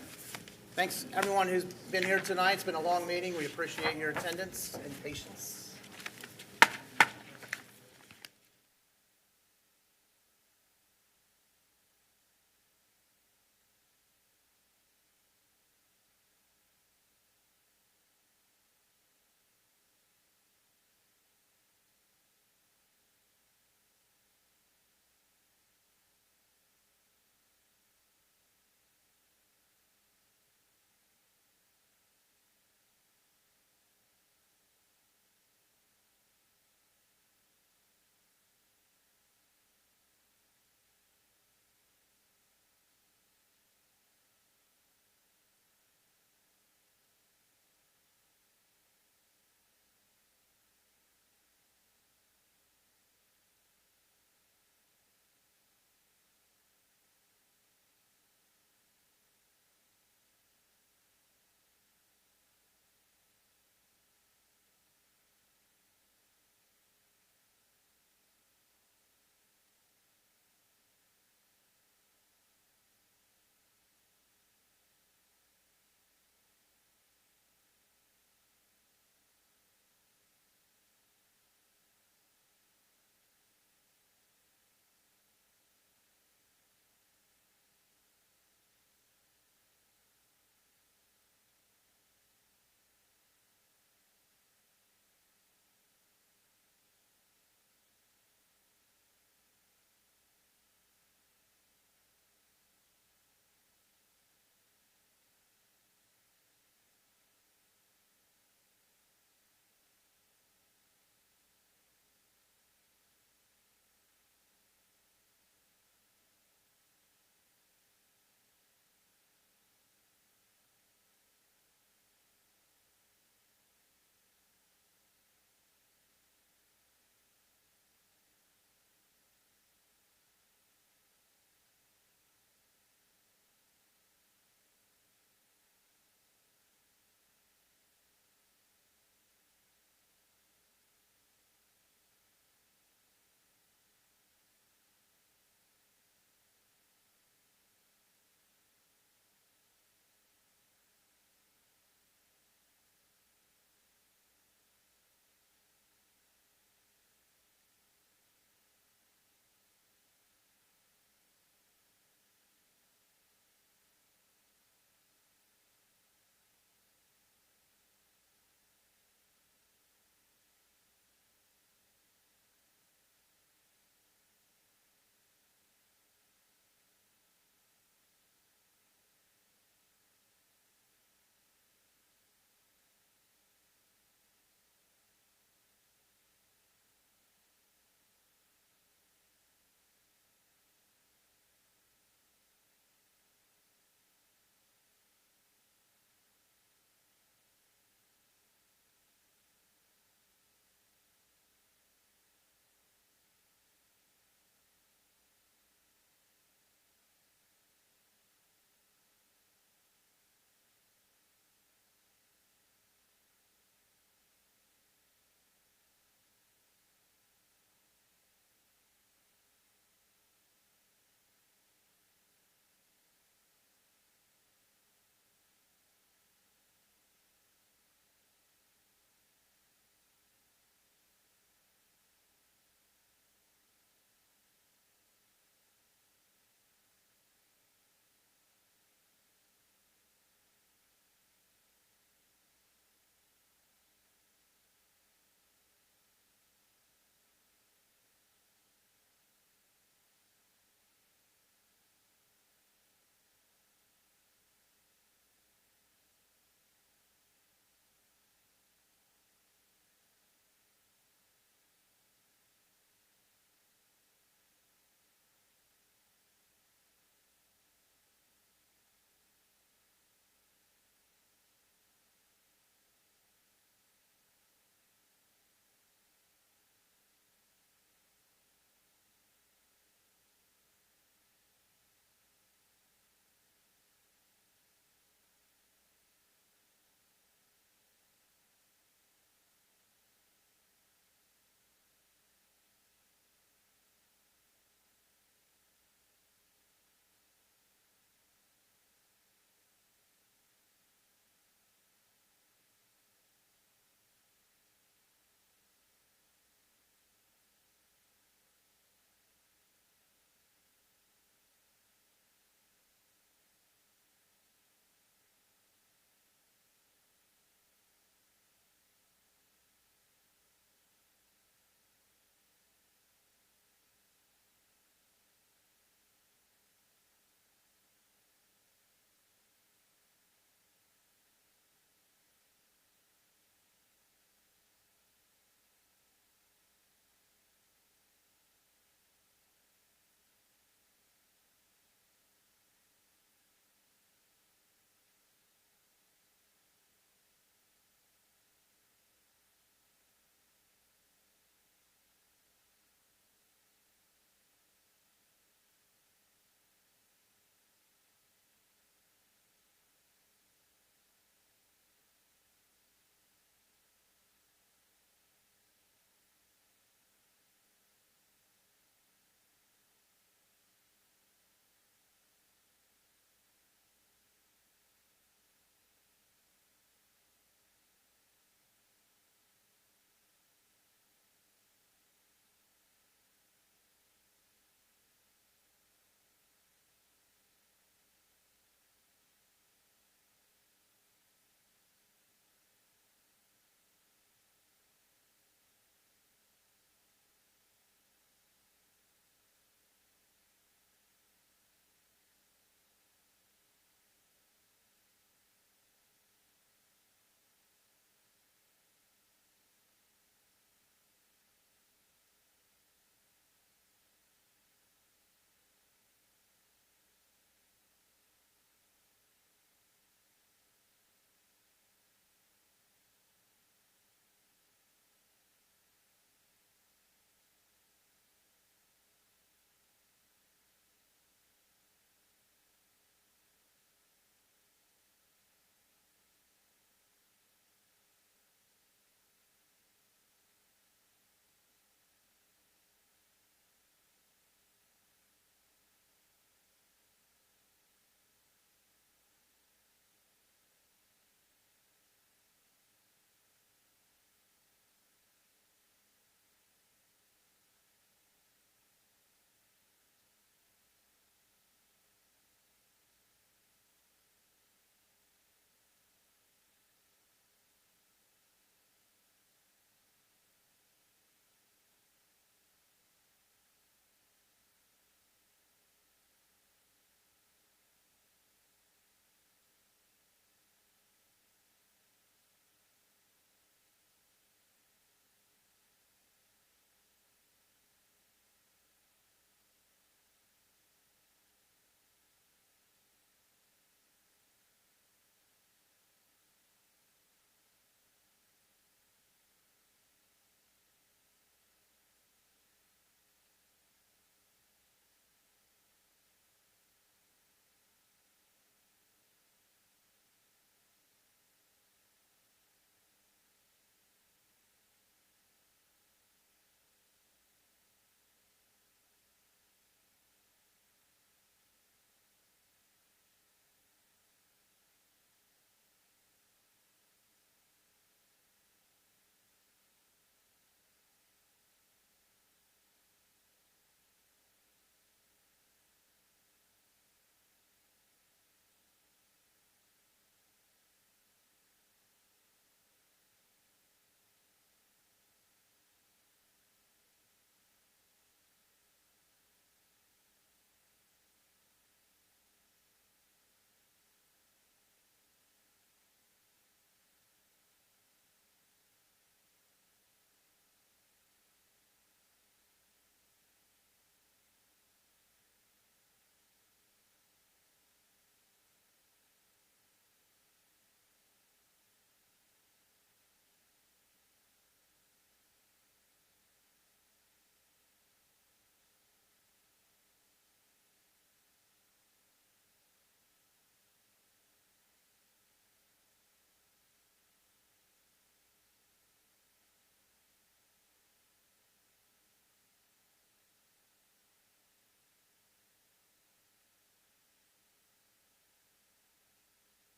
Thanks, everyone who's been here tonight. It's been a long meeting. We appreciate your attendance and patience.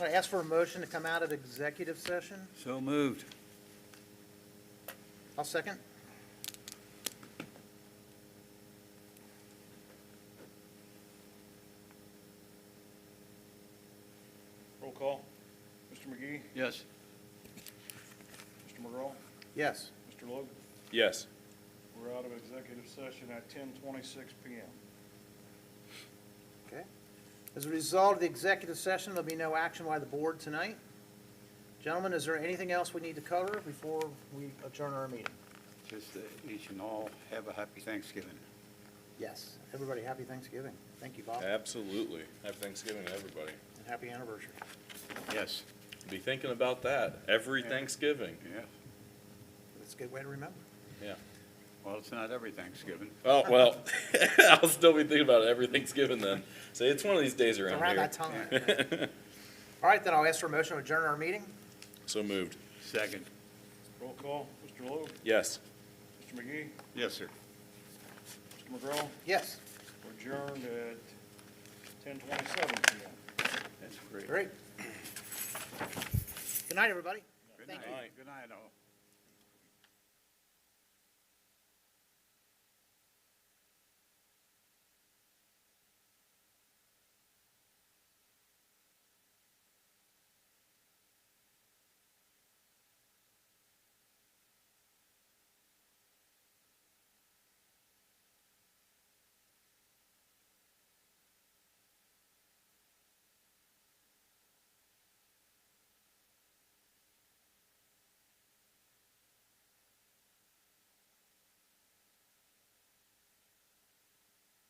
I ask for a motion to come out of executive session. So moved. I'll second. Roll call. Mr. McGee, Yes. Mr. McGraw, Yes. Mr. Logue. Yes. We're out of executive session at 10:26 PM. Okay. As a result of the executive session, there'll be no action by the board tonight. Gentlemen, is there anything else we need to cover before we adjourn our meeting? Just that each and all have a happy Thanksgiving. Yes. Everybody, happy Thanksgiving. Thank you, Bob. Absolutely. Happy Thanksgiving to everybody. And happy anniversary. Yes. Be thinking about that every Thanksgiving. Yeah. That's a good way to remember. Yeah. Well, it's not every Thanksgiving. Oh, well, I'll still be thinking about it every Thanksgiving then. So it's one of these days around Around here. that time. All right, then I'll ask for a motion to adjourn our meeting. So moved. Second. Roll call. Mr. Logue, Yes. Mr. McGee, Yes, sir. Mr. McGraw. Yes. We're adjourned at 10:27 PM. That's great. Great. Good night, everybody. Good Thank night. you. Good night, all.